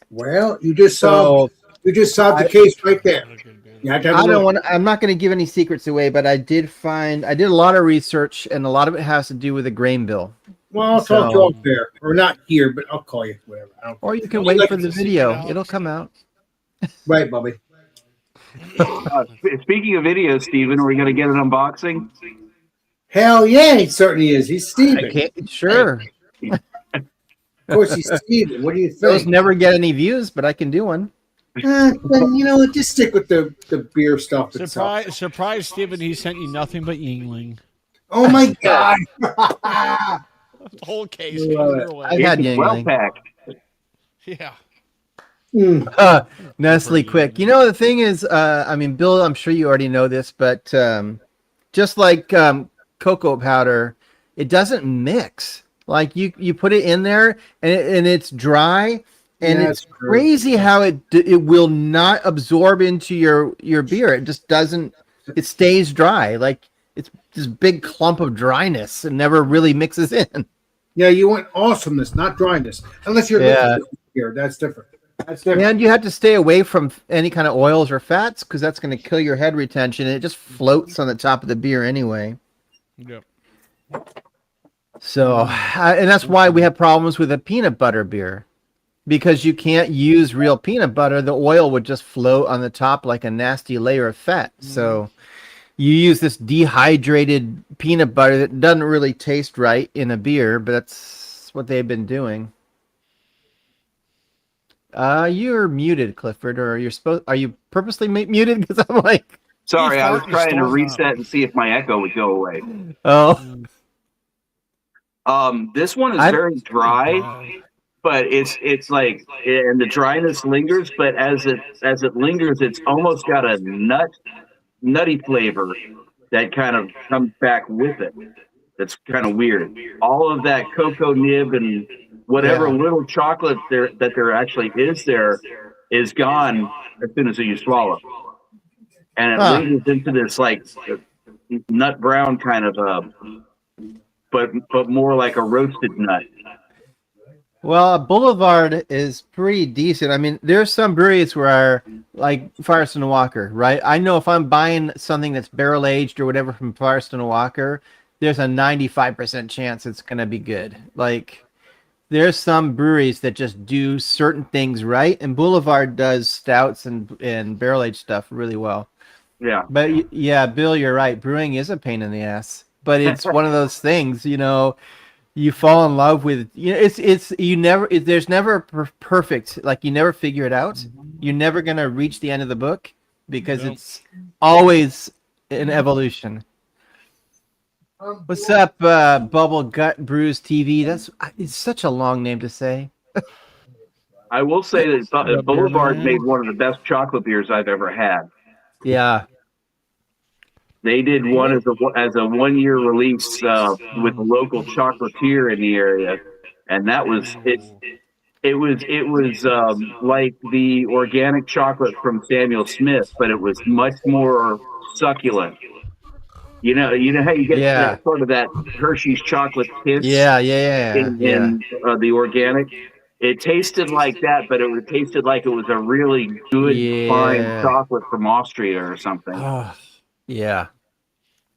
Well, you just So solved the case right there. What a good beer. You have to have a I don't little. want. I'm not going to give any secrets away, but I did a lot of research, and a lot of it has to do with the grain bill. Well, I'll talk to you So- off there, or not here, but I'll call you. Whatever. I don't Or you can I'll wait let for you- the secret, video; Alex. it'll come out. Right, Bobby. Speaking of video, Steven, are we going to get an unboxing? Hell yeah, he certainly is. He's Steven. I can't. Sure, Of course, he's Steven. What do you those think? never get any views, but I can do one. Then you know what? Just stick with the beer stuff itself. Surprise, Steven, he sent you nothing but Yingling. Oh my god! The whole case. Love Your it. way. I've had It's well Yingling. packed. Yeah. Nestle Quick. You know, the thing is, I mean, Bill, I'm sure you already know this, but just like cocoa powder, it doesn't mix. Like you put it in there and it's dry, and Yeah, it's it's true. crazy how it will not absorb into your beer. It just doesn't. It stays dry. Like it's this big clump of dryness and never really mixes in. Yeah, you want awesomeness, not dryness. Unless you're Yeah. here, that's different. That's different. And you have to stay away from any kind of oils or fats because that's going to kill your head retention. It just floats on the top of the beer anyway. Yep. So, and that's why we have problems with a peanut butter beer because you can't use real peanut butter. The oil would just float on the top like a nasty layer of fat. So, you use this dehydrated peanut butter that doesn't really taste right in a beer, but that's what they've been doing. You're muted, Clifford, or are you purposely muted? Because I'm like, Sorry, I was He's trying to stormed reset and see if my echo would go away. oh, This one is I- very dry, but it's like, and the dryness lingers. But as it lingers, it's almost got a nutty flavor that kind of comes back with it. That's kind of weird. All of that cocoa nib and whatever Yeah. little chocolate there actually is there is gone as soon as you swallow, and it Huh. lingers into this like nut brown kind of but more like a roasted nut. well, Boulevard is pretty decent. I mean, there's some breweries where like Firestone Walker, right? I know if I'm buying something that's barrel aged or whatever from Firestone Walker, there's a 95% chance it's going to be good. Like, there's some breweries that just do certain things right, and Boulevard does stouts and barrel aged stuff really well. Yeah. But yeah, Bill, you're right. Brewing is a pain in the ass, but it's one of those things, you know, you fall in love with, you know, there's never perfect, like you never figure it out. You're never going to reach the end of the book because Nope. it's always an evolution. What's up, Bubble Gut Brews TV? It's such a long name to say. I will say that Beer Boulevard Man. made one of the best chocolate beers I've ever had. Yeah. They did one as a 1 year release with a local chocolatier in the area, and that was it. It was like the organic chocolate from Samuel Smith, but it was much more succulent. You know how you get Yeah. that sort of that Hershey's chocolate kiss Yeah. in the organic. It tasted like that, but it tasted like it was a really good fine Yeah. chocolate from Austria or something. Oh, yeah.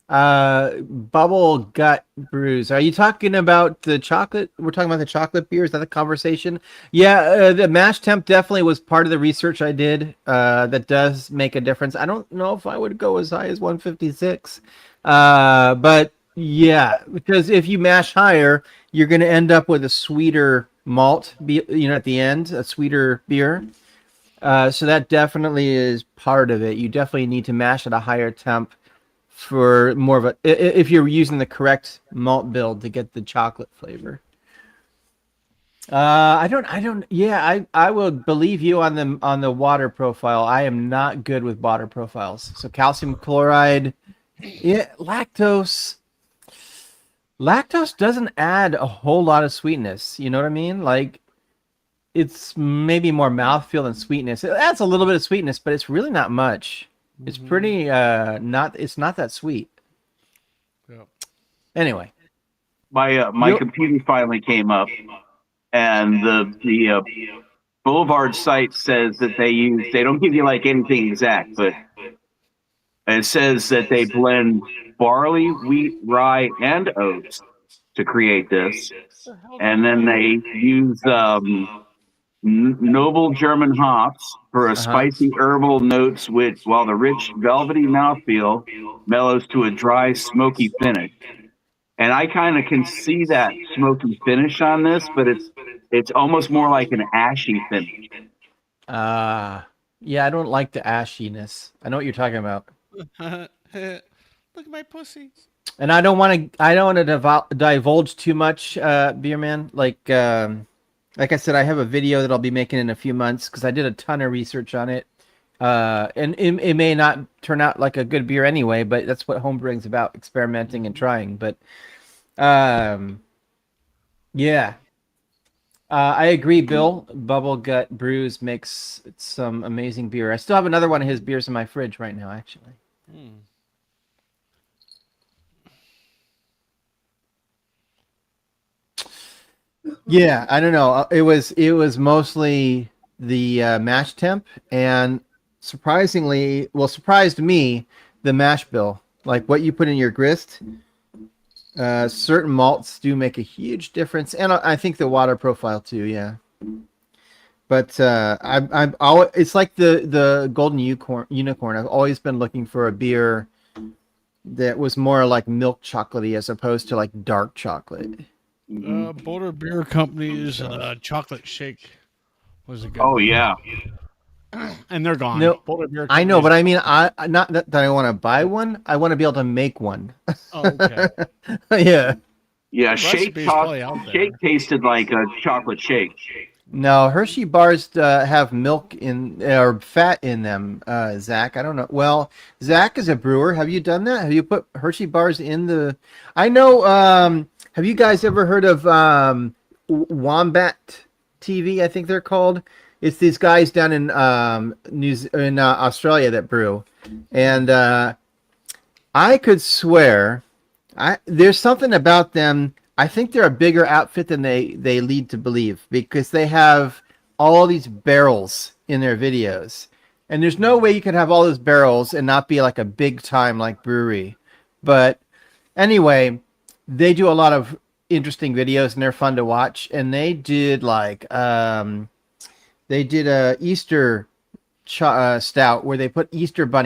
Bubble Gut Brews. Are you talking about the chocolate? We're talking about the chocolate beer. Is that the conversation? Yeah, the mash temp definitely was part of the research I did. That does make a difference. I don't know if I would go as high as 156. But yeah, because if you mash higher, you're going to end up with a sweeter malt, at the end, a sweeter beer. So that definitely is part of it. You definitely need to mash at a higher temp for more of if you're using the correct malt build to get the chocolate flavor. I will believe you on the water profile. I am not good with water profiles. So calcium chloride, yeah, lactose doesn't add a whole lot of sweetness. You know what I mean? Like, it's maybe more mouthfeel than sweetness. It adds a little bit of sweetness, but it's really not much. It's pretty not. It's not that sweet. Yeah. Anyway, My computer finally came up, and the Boulevard site says that they don't give you like anything exact, but it says that they blend barley, wheat, rye, and oats to create this, and then they use noble German hops for a spicy herbal notes, while the rich velvety mouthfeel mellows to a dry, smoky finish. And I kind of can see that smoky finish on this, but it's almost more like an ashy finish. yeah, I don't like the ashiness. I know what you're talking about. Look at my pussy. And I don't want to divulge too much, beer man. Like I said, I have a video that I'll be making in a few months because I did a ton of research on it. And it may not turn out like a good beer anyway, but that's what homebrewing's about, experimenting and trying. But yeah. I agree, Bill. Bubble Gut Brews makes some amazing beer. I still have another one of his beers in my fridge right now, actually. Yeah, I don't know. It was mostly the mash temp, and surprised me, the mash bill. Like what you put in your grist. Certain malts do make a huge difference, and I think the water profile too. Yeah, but I'm always, it's like the golden unicorn. I've always been looking for a beer that was more like milk chocolatey as opposed to like dark chocolate. Boulder Beer Company's chocolate shake was a good Oh one. yeah, And they're gone. No, Boulder Beer I know, but I Company's- mean, I not that I want to buy one. I want to be able to make one. Oh, okay. Yeah. yeah. Shake Recipe's probably out there. shake tasted like a chocolate shake. No, Hershey bars have milk in or fat in them. Zach, I don't know. Well, Zach is a brewer. Have you done that? Have you put Hershey bars in the? I know. Have you guys ever heard of Wombat TV? I think they're called. It's these guys down in Australia that brew, and I could swear, there's something about them. I think they're a bigger outfit than they lead to believe because they have all these barrels in their videos. And there's no way you could have all those barrels and not be like a big time like brewery. But anyway, they do a lot of interesting videos and they're fun to watch. And they did like a Easter stout where they put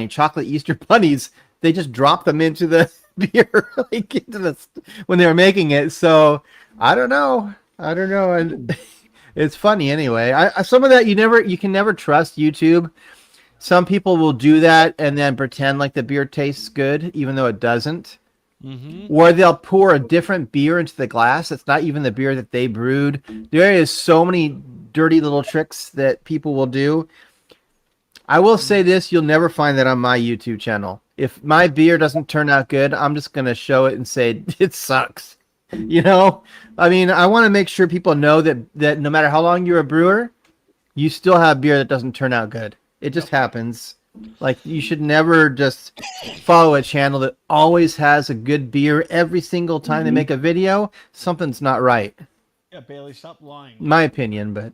chocolate Easter bunnies. They just drop them into the beer like when they were making it. So I don't know, and it's funny anyway. Some of that you can never trust YouTube. Some people will do that and then pretend like the beer tastes good even though it doesn't. Or they'll pour a different beer into the glass that's not even the beer that they brewed. There is so many dirty little tricks that people will do. I will say this, you'll never find that on my YouTube channel. If my beer doesn't turn out good, I'm just going to show it and say it sucks. You know? I mean, I want to make sure people know that no matter how long you're a brewer, you still have beer that doesn't turn out good. It just happens. Like, you should never just follow a channel that always has a good beer every single time they make a video. Something's not right. Yeah, Bailey, stop lying. My opinion, but...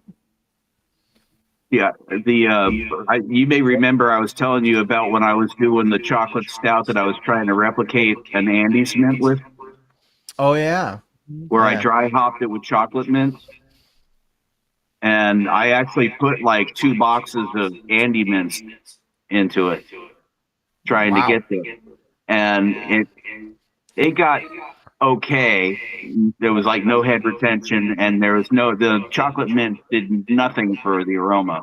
Yeah, you may remember I was telling you about when I was doing the chocolate stout that I was trying to replicate an Andes mint with, Oh, yeah. where I Yeah. dry hopped it with chocolate mint. And I actually put like 2 boxes of Andy mints into it, trying Wow. to get there. And it got okay. There was like no head retention, and the chocolate mint did nothing for the aroma.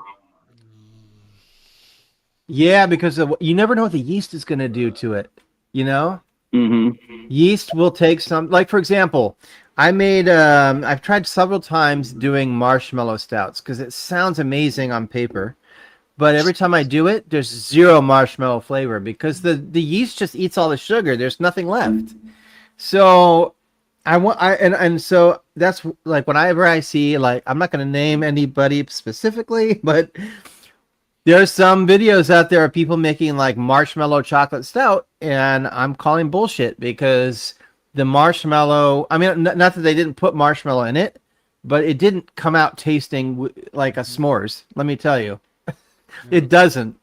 Yeah, because you never know what the yeast is going to do to it, you know? Mm-hmm. Yeast will take some, like for example, I've tried several times doing marshmallow stouts because it sounds amazing on paper, but every time I do it, there's zero marshmallow flavor because the yeast just eats all the sugar. There's nothing left. So so that's like whenever I see, like, I'm not going to name anybody specifically, but There's some videos out there of people making like marshmallow chocolate stout, and I'm calling bullshit because the marshmallow, I mean, not that they didn't put marshmallow in it, but it didn't come out tasting like a s'mores. Let me tell you, it doesn't.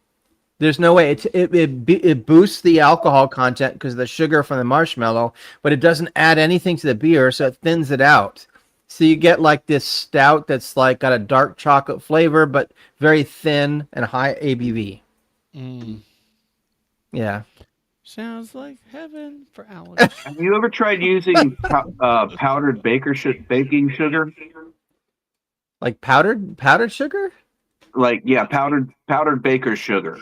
There's no way. It boosts the alcohol content because of the sugar from the marshmallow, but it doesn't add anything to the beer, so it thins it out. So you get like this stout that's like got a dark chocolate flavor, but very thin and high ABV. Mm. Yeah. Sounds like heaven for Alex. Have you ever tried using powdered baking sugar? Like powdered sugar? Like, yeah, powdered baker's sugar.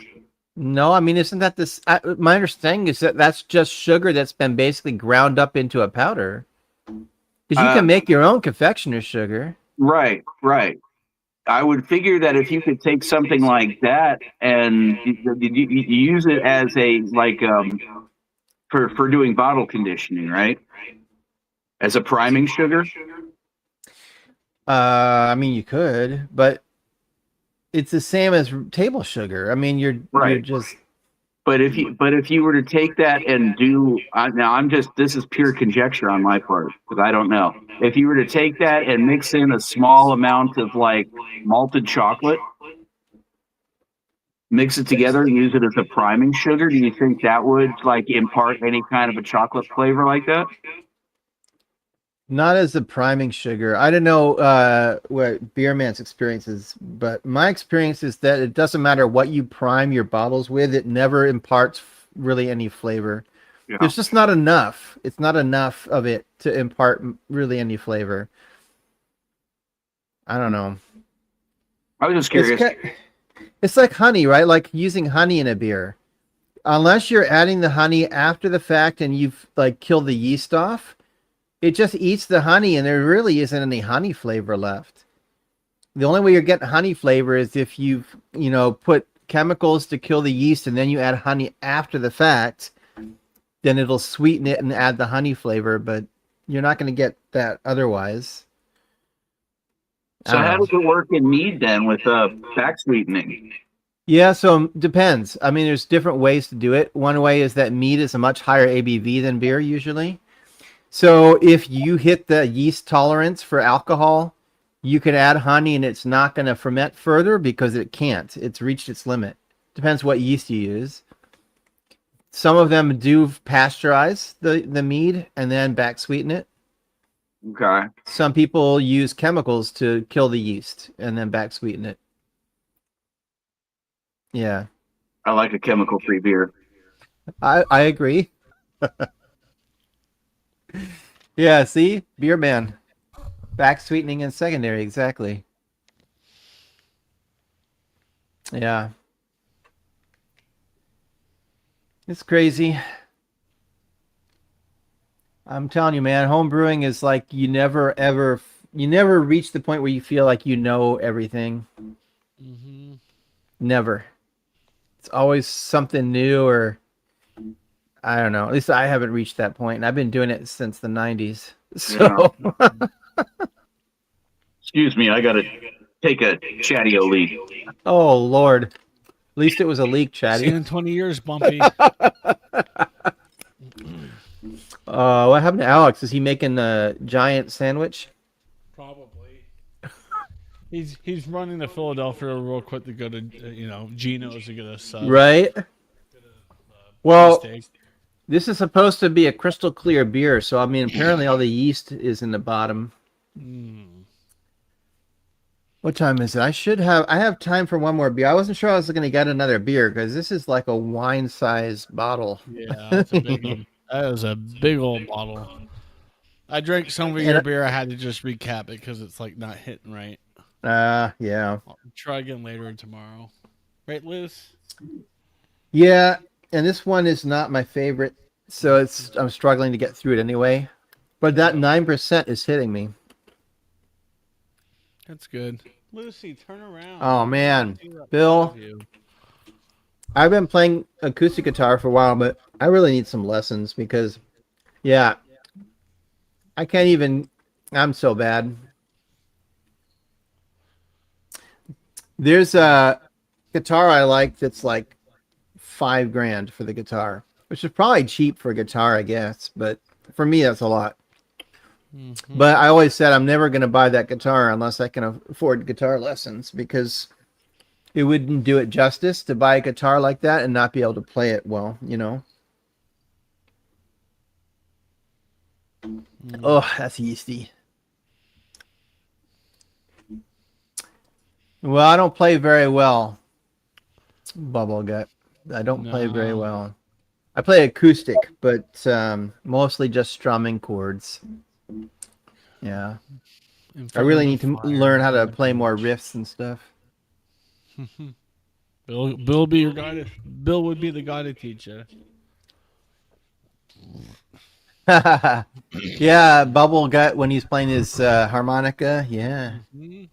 No, I mean, isn't that this? My understanding is that that's just sugar that's been basically ground up into a powder. Because you can make your own confectioner's sugar. Right, right. I would figure that if you could take something like that and you use it as a like for doing bottle conditioning, right? As a priming sugar. I mean, you could, but it's the same as table sugar. I mean, you're Right. just. But if you were to take that and do now, this is pure conjecture on my part because I don't know. If you were to take that and mix in a small amount of like malted chocolate, mix it together and use it as a priming sugar, do you think that would like impart any kind of a chocolate flavor like that? Not as a priming sugar. I don't know what Beer Man's experience is, but my experience is that it doesn't matter what you prime your bottles with, it never imparts really any flavor. Yeah. There's just not enough. It's not enough of it to impart really any flavor. I don't know. I was just curious. It's like honey, right? Like using honey in a beer. Unless you're adding the honey after the fact and you've like killed the yeast off, it just eats the honey and there really isn't any honey flavor left. The only way you're getting honey flavor is if you've, put chemicals to kill the yeast and then you add honey after the fact, then it'll sweeten it and add the honey flavor, but you're not going to get that otherwise. So how does it work in mead then with back sweetening? Yeah, so depends. I mean, there's different ways to do it. One way is that mead is a much higher ABV than beer usually. So if you hit the yeast tolerance for alcohol, you can add honey and it's not going to ferment further because it can't. It's reached its limit. Depends what yeast you use. Some of them do pasteurize the mead and then back sweeten it. Okay. Some people use chemicals to kill the yeast and then back sweeten it. Yeah. I like a chemical-free beer. I agree. Yeah, see? Beer man. Back sweetening and secondary, exactly. Yeah. It's crazy. I'm telling you, man, home brewing is like you never reach the point where you feel like you know everything. Mm-hmm. Never. It's always something new, or I don't know. At least I haven't reached that point, and I've been doing it since the 90s. So Excuse me, I gotta take a chatty-o leak. Oh Lord. At least it was a leak, See Chatty. you in 20 years, Bumpy. What happened to Alex? Is he making a giant sandwich? Probably. He's running to Philadelphia real quick to go to Geno's to get a sub. Right. Well, Steak. this is supposed to be a crystal clear beer, so I mean, apparently all the yeast is in the bottom. What time is it? I have time for one more beer. I wasn't sure I was going to get another beer because this is like a wine-sized bottle. Yeah, that's a big one. That is a big old bottle. I drank some of your beer. I had to just recap it because it's like not hitting right. Yeah. I'll try again later tomorrow. Right, Liz? Yeah, and this one is not my favorite, so I'm struggling to get through it anyway. But that 9% is hitting me. That's good. Lucy, turn around. Oh man, Bill, I've been playing acoustic guitar for a while, but I really need some lessons because, yeah, I can't even. I'm so bad. There's guitar I like that's like $5,000 for the guitar, which is probably cheap for a guitar, I guess. But for me, that's a lot. Mm-hmm. But I always said I'm never going to buy that guitar unless I can afford guitar lessons, because it wouldn't do it justice to buy a guitar like that and not be able to play it well, you know? Oh, that's yeasty. Well, I don't play very well, Bubble Gut. I don't play very No. well. I play acoustic, but mostly just strumming chords. Yeah. In I front really of need the to fire, learn how to on the play more porch. riffs and stuff. Bill be your guy. Bill would be the guy to teach you. Yeah, Bubble Gut when he's playing his harmonica. Yeah. Mm-hmm.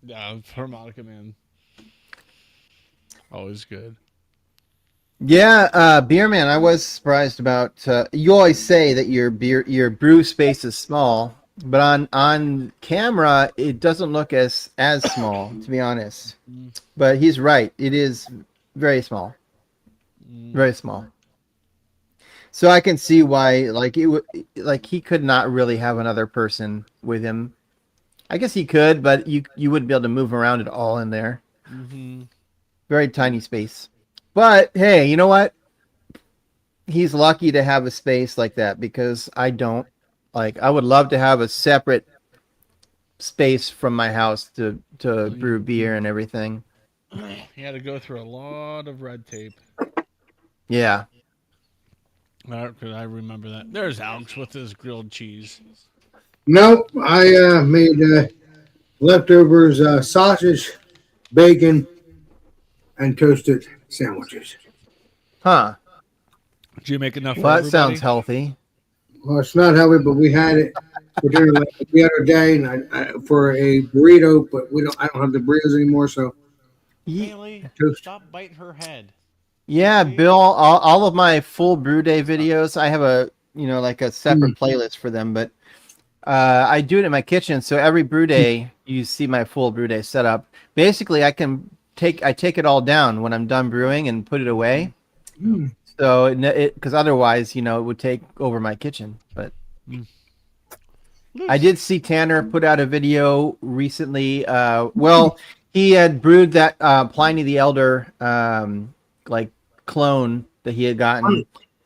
Yeah, harmonica man. Always good. Yeah, beer man, I was surprised about you always say that your brew space is small, but on camera it doesn't look as small, to be honest. But he's right. It is very small. Very small. So I can see why like he could not really have another person with him. I guess he could, but you wouldn't be able to move around at all in there. Mm-hmm. Very tiny space. But hey, you know what? He's lucky to have a space like that, because I don't. Like, I would love to have a separate space from my house to brew beer and everything. He had to go through a lot of red tape. Yeah. I remember that. There's Alex with his grilled cheese. Nope, I made leftovers, sausage, bacon, and toasted sandwiches. Huh. Did you make enough for Well, that everybody? sounds healthy. Well, it's not heavy, but we had it for dinner the other day, and I for a burrito. But I don't have the burritos anymore, so Haley, toast. stop biting her head. Yeah, Bill, all of my full brew day videos, I have a, like a separate playlist for them, but I do it in my kitchen. So every brew day, you see my full brew day setup. Basically, I take it all down when I'm done brewing and put it away. So because otherwise, it would take over my kitchen. But I did see Tanner put out a video recently. Well, he had brewed that Pliny the Elder like clone that he had gotten,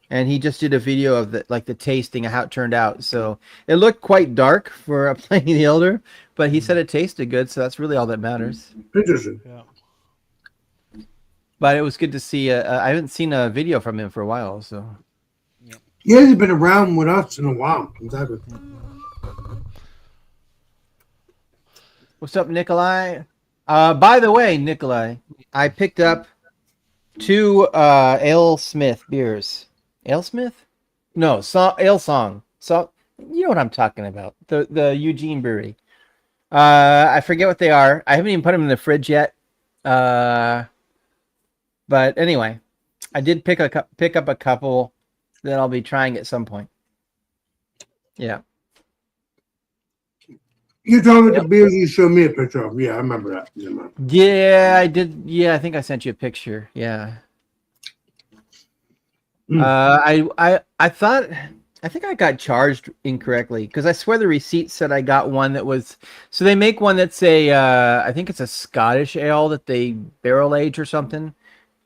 and he just did a video of the tasting of how it turned out. So it looked quite dark for a Pliny the Elder, but he said it tasted good, so that's really all that matters. Interesting. Yeah. But it was good to see. I haven't seen a video from him for a while, so. He hasn't been around with us in a while. Exactly. What's up, Nikolai? By the way, Nikolai, I picked up 2 Ale Smith beers. Ale Smith? No, Ale Song. So you know what I'm talking about. The Eugene Brewery. I forget what they are. I haven't even put them in the fridge yet. But anyway, I did pick up a couple that I'll be trying at some point. Yeah. You're talking about the beers you showed me a picture of. Yeah, I remember that. Yeah, I did. Yeah, I think I sent you a picture. Yeah. I thought, I think I got charged incorrectly, because I swear the receipt said I got one that was. So they make one that's I think it's a Scottish ale that they barrel age or something.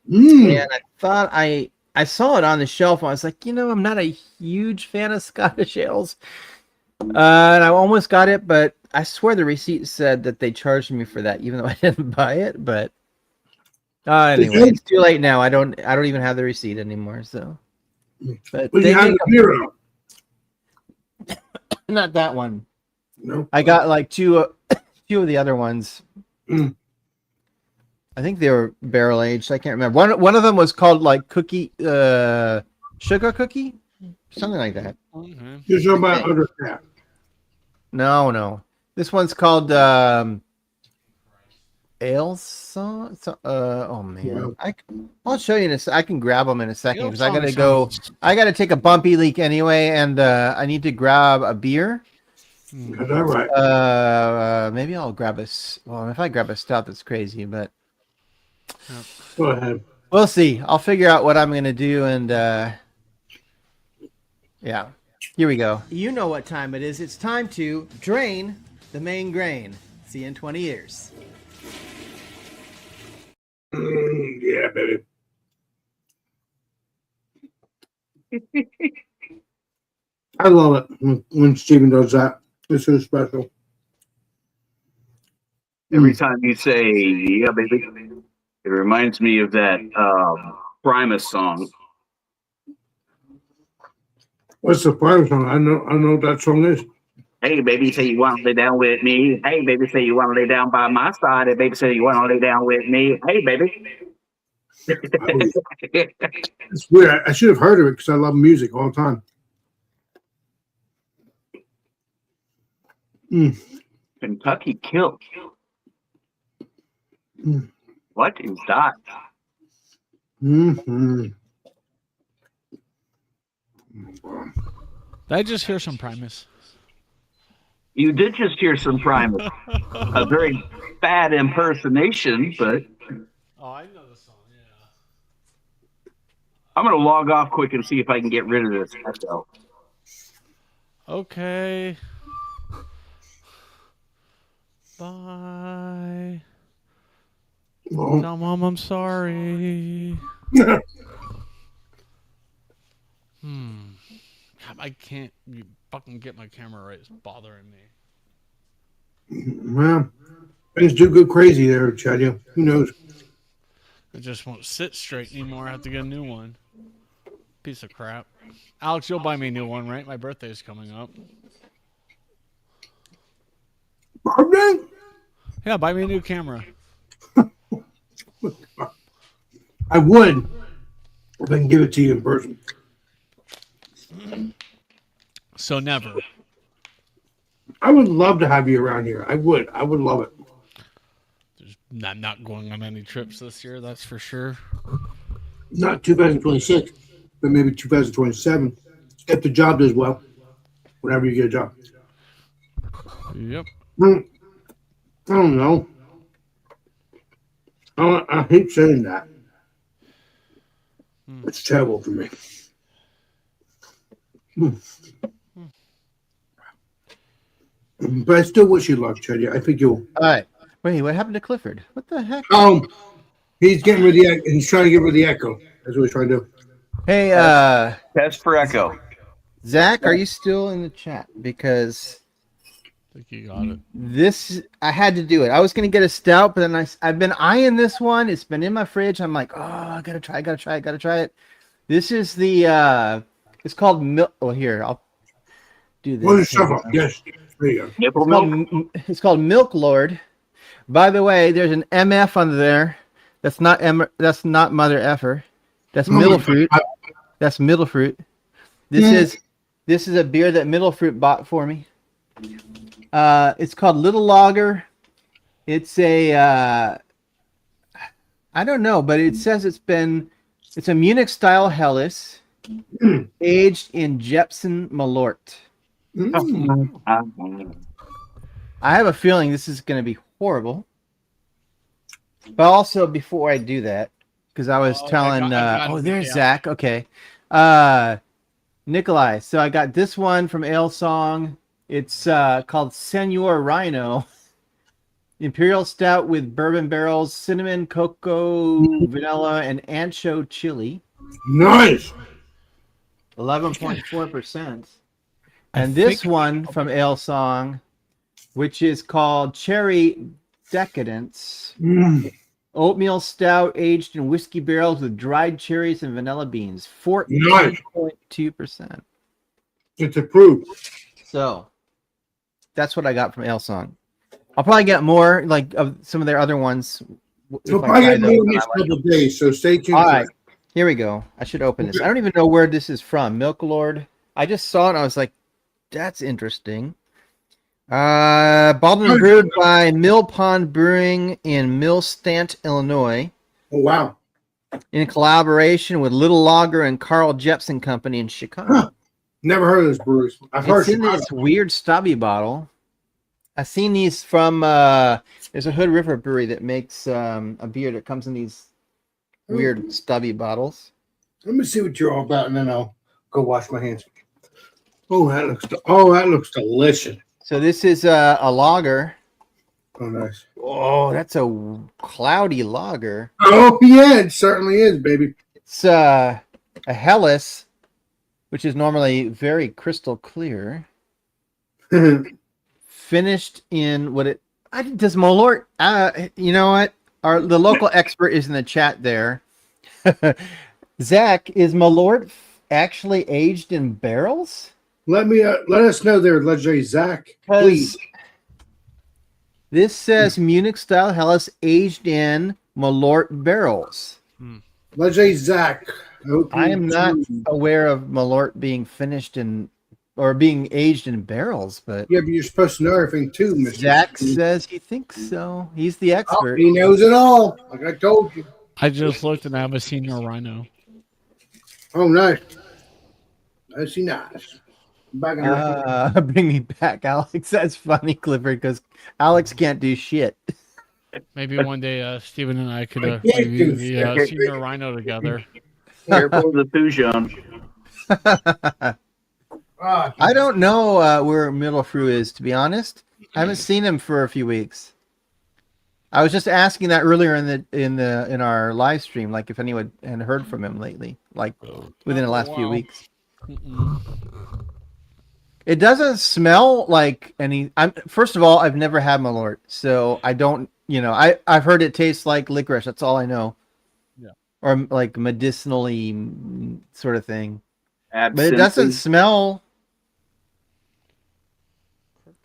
And I thought I saw it on the shelf. And I was like, I'm not a huge fan of Scottish ales. And I almost got it, but I swear the receipt said that they charged me for that, even though I didn't buy it. But anyway, it's too late now. I don't even have the receipt anymore. So, but you have the beer, not that one. No, I got like two of the other ones. I think they were barrel aged. I can't remember. One of them was called like cookie, sugar cookie, something like that. Okay. You're talking about other crap. No. This one's called Ale Song. Oh man, I'll show you in I can grab them in a second, because I gotta go. I gotta take a bumpy leak anyway, and I need to grab a beer. Is that right? Maybe I'll grab well, if I grab a stout, that's crazy, but Go ahead. We'll see. I'll figure out what I'm going to do. And yeah, here we go. You know what time it is. It's time to drain the main grain. See you in 20 years. Yeah, baby. I love it when Steven does that. It's so special. Every time you say "yeah, baby," it reminds me of that Primus song. What's the fire song? I know what that song is. Hey, baby, say you want to lay down with me. Hey, baby, say you want to lay down by my side. Hey, baby, say you want to lay down with me. Hey, baby. It's weird. I should have heard of it because I love music all the time. Kentucky Kill. Mm. What is that? Mm-hmm. Did I just hear some Primus? You did just hear some Primus. A very bad impersonation, but Oh, I know the song. Yeah. I'm going to log off quick and see if I can get rid of this echo. Okay. Bye. Well, Tell Mom I'm sorry. I can't fucking get my camera right. It's bothering me. well, things do go crazy there, Chad. Who knows? It just won't sit straight anymore. I have to get a new one. Piece of crap. Alex, you'll buy me a new one, right? My birthday's coming up. Birthday? Yeah, buy me a new camera. I would if I can give it to you in person. So never. I would love to have you around here. I would love it. I'm not going on any trips this year, that's for sure. Not 2026, but maybe 2027. If the job does well, whenever you get a job. Yep. I don't know. I hate saying that. It's terrible for me. But I still wish you luck, Chad. I think you'll. All right. Wait, what happened to Clifford? What the heck? He's getting rid of the. He's trying to get rid of the echo. That's what he's trying to do. Hey, Test for echo. Zach, are you still in the chat? Because I think you got it. this, I had to do it. I was going to get a stout, but then I've been eyeing this one. It's been in my fridge. I'm like, oh, I gotta try it. This is the, it's called milk. Oh, here, I'll do this. What is stuff up? Yes. There you go. Nipple milk. It's called Milk Lord. By the way, there's an MF under there. That's not Mother Effer. That's Middle Fruit. That's Middle Fruit. This is a beer that Middle Fruit bought for me. It's called Little Lager. It's a I don't know, but it says it's a Munich style Helles, aged in Jepson Malort. I have a feeling this is going to be horrible. But also, before I do that, because I was telling, there's Zach. Okay. Nikolai. So I got this one from Ale Song. It's called Senor Rhino. Imperial Stout with bourbon barrels, cinnamon, cocoa, vanilla, and ancho chili. Nice. 11.4%. And this one from Ale Song, which is called Cherry Decadence. Oatmeal stout aged in whiskey barrels with dried cherries and vanilla beans. 14.2%. It's approved. So that's what I got from Ale Song. I'll probably get more like of some of their other ones. So probably get more in the next couple of days. So stay tuned. All right, here we go. I should open this. I don't even know where this is from. Milk Lord. I just saw it and I was like, that's interesting. Bottled and brewed by Mill Pond Brewing in Millstant, Illinois. Oh, wow. In collaboration with Little Lager and Carl Jepson Company in Chicago. Never heard of this brewery. I've heard it's in this weird stubby bottle. I've seen these from there's a Hood River brewery that makes a beer that comes in these weird stubby bottles. Let me see what you're all about, and then I'll go wash my hands. Oh, that looks delicious. So this is a lager. Oh, nice. Oh, that's a cloudy lager. Oh, yeah, it certainly is, baby. It's a Helles, which is normally very crystal clear. Finished in what it does Malort. You know what? The local expert is in the chat there. Zach, is Malort actually aged in barrels? Let us know there, legendary Zach, please. This says Munich style Helles aged in Malort barrels. Legendary Zach. I am not aware of Malort being finished in or being aged in barrels, but yeah, but you're supposed to know everything too, Mr. Zach says he thinks so. He's the expert. Oh, he knows it all, like I told you. I just looked and I have a senior rhino. Oh, nice. Nice. Back in Bring me back, Alex. That's funny, Clifford, because Alex can't do shit. Maybe one day Steven and I could I can't review do the shit. senior rhino together. Careful of the Pujon. I don't know where Middle Fruit is, to be honest. I haven't seen him for a few weeks. I was just asking that earlier in our live stream, like if anyone had heard from him lately, like within the last few weeks. It doesn't smell like any. First of all, I've never had Malort, so I don't. I've heard it tastes like licorice. That's all I know. Yeah. Or like medicinally sort of thing. Absinthe. But it doesn't smell.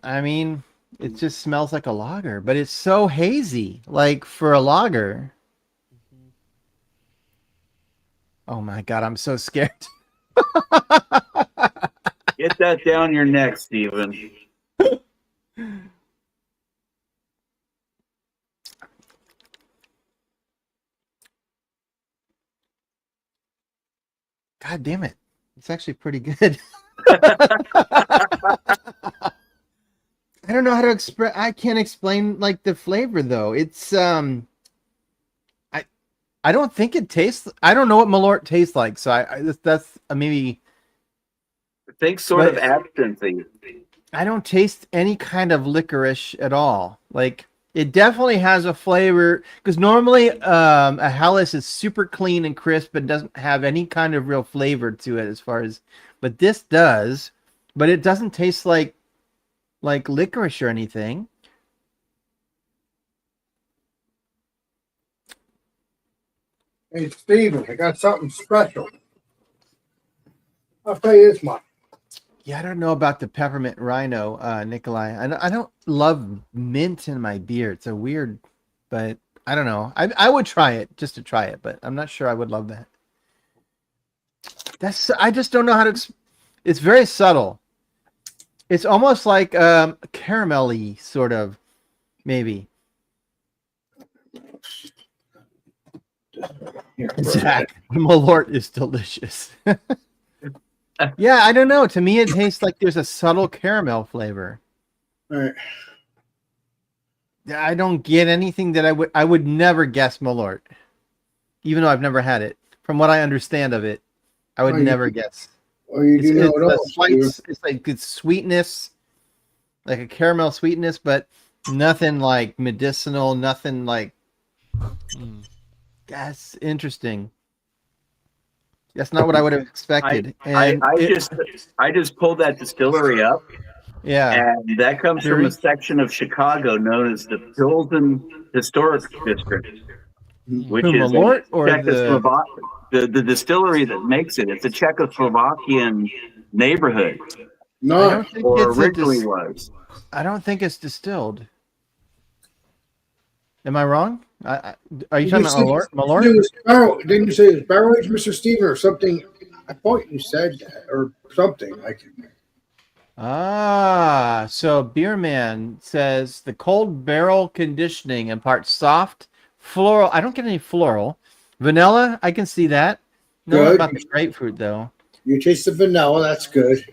I mean, it just smells like a lager, but it's so hazy, like for a lager. Oh my God, I'm so scared. Get that down your neck, Steven. God damn it. It's actually pretty good. I don't know how to express. I can't explain like the flavor though. It's I don't think it tastes. I don't know what Malort tastes like. So that's maybe. Think sort of absinthe. I don't taste any kind of licorice at all. Like it definitely has a flavor because normally a Helles is super clean and crisp and doesn't have any kind of real flavor to it as far as. But this does, but it doesn't taste like licorice or anything. Hey, Steven, I got something special. I'll tell you this much. Yeah, I don't know about the peppermint rhino, Nikolai. I don't love mint in my beer. It's a weird, but I don't know. I would try it just to try it, but I'm not sure I would love that. I just don't know how to. It's very subtle. It's almost like caramelly, sort of, maybe. Zach, Malort is delicious. Yeah, I don't know. To me, it tastes like there's a subtle caramel flavor. All right. I don't get anything that I would never guess Malort, even though I've never had it. From what I understand of it, I would never guess. Well, you do know it all. It's like good sweetness, like a caramel sweetness, but nothing like medicinal. Nothing like. That's interesting. That's not what I would have expected. I just pulled that distillery up. Yeah. And that comes from a section of Chicago known as the Pilsen Historic District, which is Malort or the distillery that makes it. It's a Czechoslovakian neighborhood. No, or originally was. I don't think it's distilled. Am I wrong? Are you talking about Malort? Didn't you say it's barrel aged, Mr. Steven, or something? I thought you said that, or something like. So Beerman says the cold barrel conditioning imparts soft floral. I don't get any floral. Vanilla, I can see that. No, about the grapefruit though. You taste the vanilla. That's good.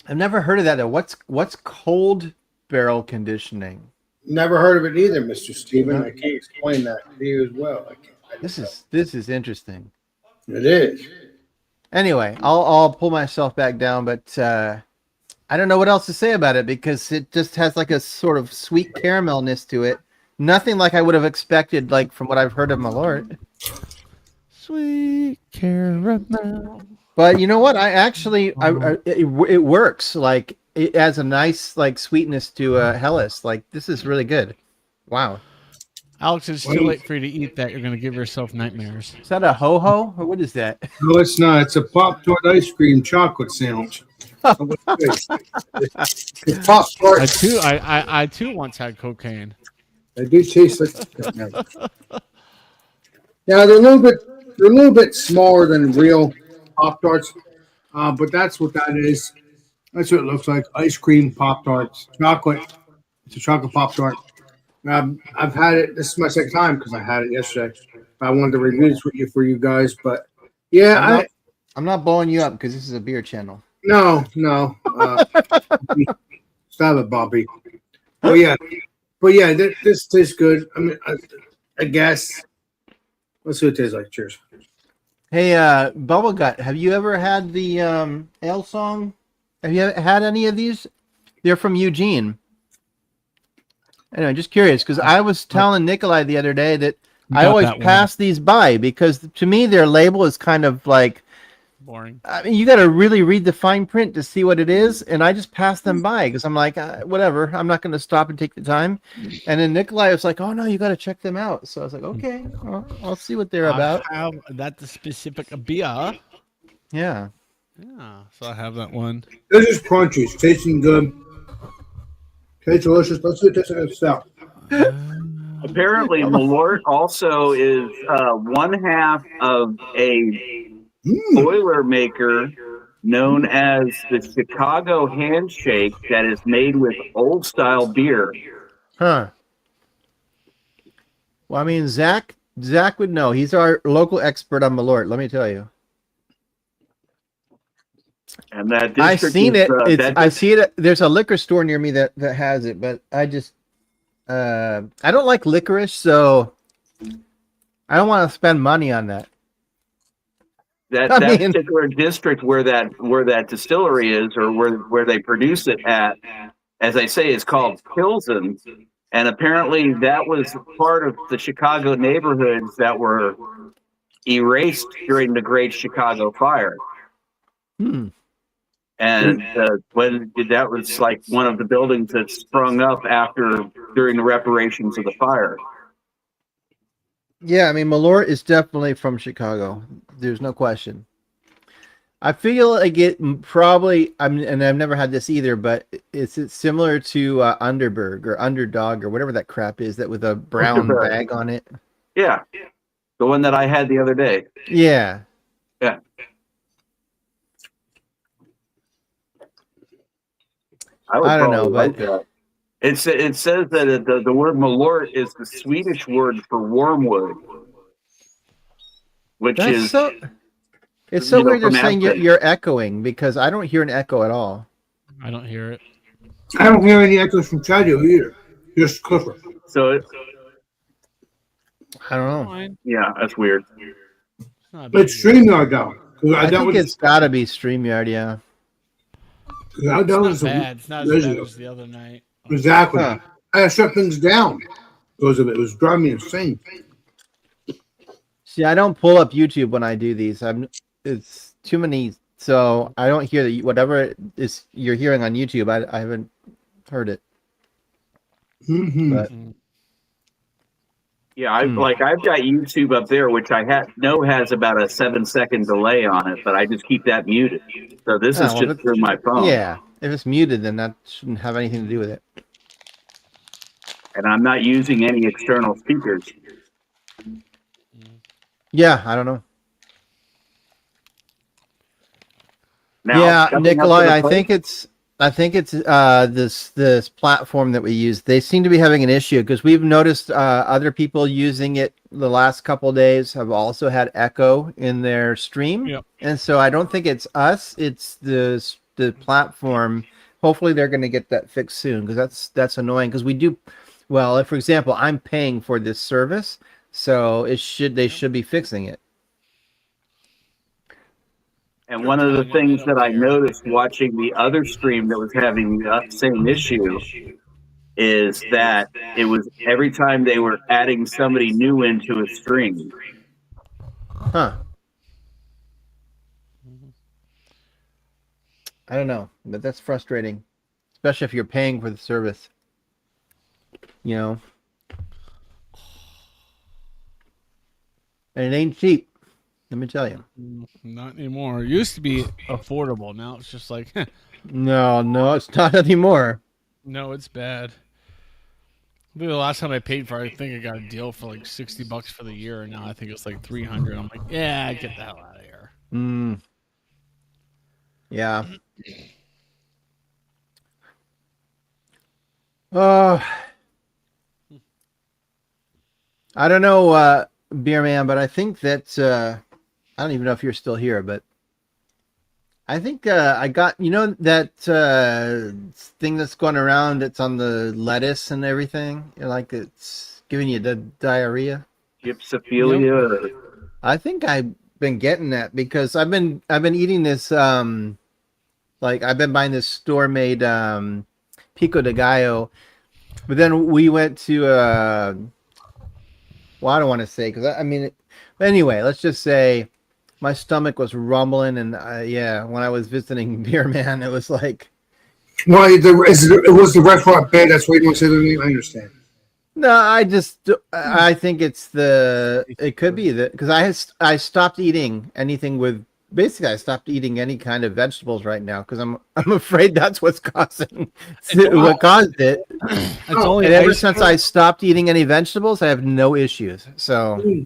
I've never heard of that though. What's cold barrel conditioning. Never heard of it either, Mr. Steven. I can't explain that to you as well. This is interesting. It is. Anyway, I'll pull myself back down, but I don't know what else to say about it because it just has like a sort of sweet caramelness to it. Nothing like I would have expected, like from what I've heard of Malort. Sweet caramel. But you know what? It works. Like it adds a nice like sweetness to Helles. Like this is really good. Wow. Alex, it's too late for you to eat that. You're going to give yourself nightmares. Is that a ho-ho or what is that? No, it's not. It's a Pop-Tart ice cream chocolate sandwich. It's Pop-Tart. I too once had cocaine. They do taste like. Yeah, they're a little bit smaller than real Pop-Tarts, but that's what that is. That's what it looks like. Ice cream Pop-Tarts, chocolate. It's a chocolate Pop-Tart. I've had it. This is my second time because I had it yesterday. I wanted to review this for you guys, but yeah, I'm not blowing you up because this is a beer channel. No. Stop it, Bobby. But yeah, this tastes good. I mean, I guess. Let's see what it tastes like. Cheers. Hey, Bubble Gut, have you ever had the Ale Song? Have you had any of these? They're from Eugene. Anyway, just curious because I was telling Nikolai the other day that I always pass these by because to me their label is kind of like boring. I mean, you got to really read the fine print to see what it is, and I just pass them by because I'm like, whatever. I'm not going to stop and take the time. And then Nikolai was like, "Oh no, you got to check them out." So I was like, "Okay, I'll see what they're about." That's specific beer. Yeah. Yeah. So I have that one. This is crunchy. It's tasting good. Tastes delicious. Let's see what it tastes like itself. Apparently, Malort also is one half of a boiler maker known as the Chicago Handshake that is made with old style beer. Huh. Well, I mean, Zach would know. He's our local expert on Malort. Let me tell you. And that I've seen it. I see it. There's a liquor store near me that has it, but I just I don't like licorice, so I don't want to spend money on that. That particular district where that distillery is, or where they produce it at, as I say, is called Pilsen, and apparently that was part of the Chicago neighborhoods that were erased during the Great Chicago Fire. And when that was like one of the buildings that sprung up during the reparations of the fire. Yeah, I mean, Malort is definitely from Chicago. There's no question. I feel like it probably, and I've never had this either, but it's similar to Underberg or Underdog or whatever that crap is that with a brown bag on it. Yeah, the one that I had the other day. Yeah. Yeah. I don't know, but it says that the word Malort is the Swedish word for wormwood, which is so. It's so weird they're saying you're echoing because I don't hear an echo at all. I don't hear it. I don't hear any echoes from Chadio either. Just Clifford. So I don't know. Yeah, that's weird. It's StreamYard though. I think it's got to be StreamYard, yeah. It's not bad. It's not as bad as the other night. Exactly. Huh. I had to shut things down because of it. It was driving me insane. See, I don't pull up YouTube when I do these. It's too many, so I don't hear whatever is you're hearing on YouTube. I haven't heard it. But yeah, I've got YouTube up there, which I know has about a 7-second delay on it, but I just keep that muted. So this is just through my phone. Yeah, if it's muted, then that shouldn't have anything to do with it. And I'm not using any external speakers. Yeah, I don't know. Now, yeah, Nikolai, I think it's this platform that we use. They seem to be having an issue because we've noticed other people using it the last couple of days have also had echo in their stream. Yep. And so I don't think it's us. It's the platform hopefully they're going to get that fixed soon, because that's annoying. Because we do, well, if, for example, I'm paying for this service, so they should be fixing it. And one of the things that I noticed watching the other stream that was having the same issue is that it was every time they were adding somebody new into a stream. Huh. I don't know, but that's frustrating, especially if you're paying for the service. You know, and it ain't cheap. Let me tell you. Not anymore. It used to be affordable. Now it's just like, No, it's not anymore. no, it's bad. I think the last time I paid for it, I think I got a deal for like $60 for the year, and now I think it's like $300. I'm like, yeah, get the hell out of here. Yeah. I don't know, Beer Man, but I think that I don't even know if you're still here, but I think I got, that thing that's going around. It's on the lettuce and everything. Like it's giving you the diarrhea. Gypsophilia. I think I've been getting that because I've been eating this. Like I've been buying this store made pico de gallo, but then we went to well, I don't want to say because anyway, let's just say my stomach was rumbling, and when I was visiting Beer Man, it was like, Well, it was the restaurant bad. That's why you don't say the name. I understand. no, I think it could be that because I stopped eating anything with. Basically, I stopped eating any kind of vegetables right now because I'm afraid that's what caused it. And ever since I stopped eating any vegetables, I have no issues. So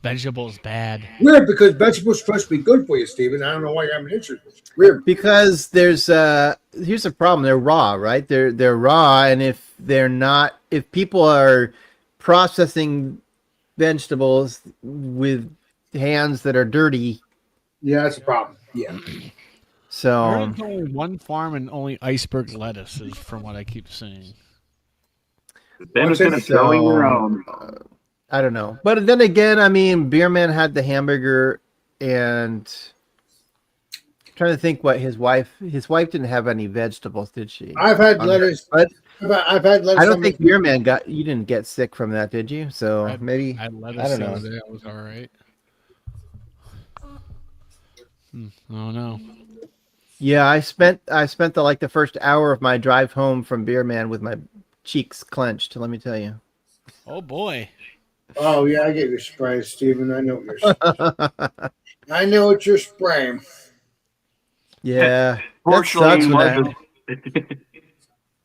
Vegetables bad. Weird, because vegetables supposed to be good for you, Steven. I don't know why you haven't answered. Weird. Because here's the problem: they're raw, right? They're raw, and if people are processing vegetables with hands that are dirty. Yeah, that's a problem. Yeah. So There's only one farm and only iceberg lettuce is from what I keep seeing. Then it's going to throw your own. I don't know. But then again, Beer Man had the hamburger, and I'm trying to think what his wife didn't have any vegetables, did she? I've had lettuce. But I've had lettuce. I don't think Beer Man you didn't get sick from that, did you? So maybe I had lettuce I don't the know. other day. It was all right. Oh no. Yeah, I spent the first hour of my drive home from Beer Man with my cheeks clenched, let me tell you. Oh boy. Oh yeah, I get your spray, Steven. I know what you're spraying. I know what you're spraying. Yeah. Fortunately,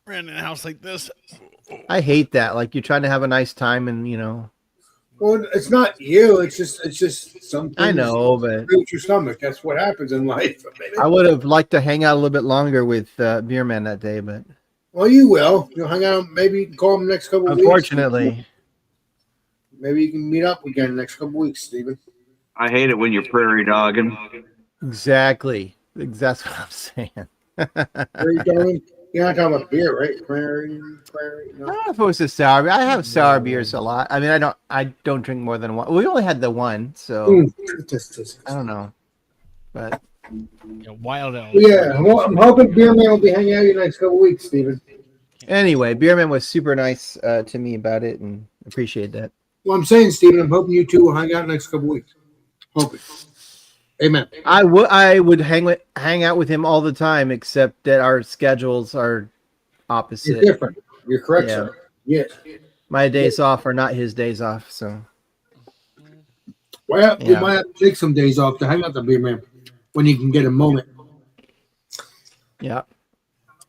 Ran in a house like this. I hate that. Like you're trying to have a nice time and Well, it's not you. It's just something. I know, but With your stomach. That's what happens in life. I would have liked to hang out a little bit longer with Beer Man that day, but Well, you will. You'll hang out. Maybe you can call him the next couple of weeks. unfortunately. Maybe you can meet up again the next couple of weeks, Steven. I hate it when you're prairie dogging. Exactly. That's what I'm saying. Prairie dogging? You're not talking about beer, right? Prairie. No. I don't know if it was a sour beer. I have sour beers a lot. I don't drink more than one. We only had the one, so I don't know. But Wild ale. Yeah, I'm hoping Beer Man will be hanging out the next couple of weeks, Steven. anyway, Beer Man was super nice to me about it, and appreciate that. Well, I'm saying, Steven, I'm hoping you two will hang out the next couple of weeks. Hoping. Amen. I would hang out with him all the time, except that our schedules are opposite. You're different. You're correct, Yeah. sir. Yes. My days off are not his days off, so Well, you Yeah. might have to take some days off to hang out the Beer Man when you can get a moment. yeah.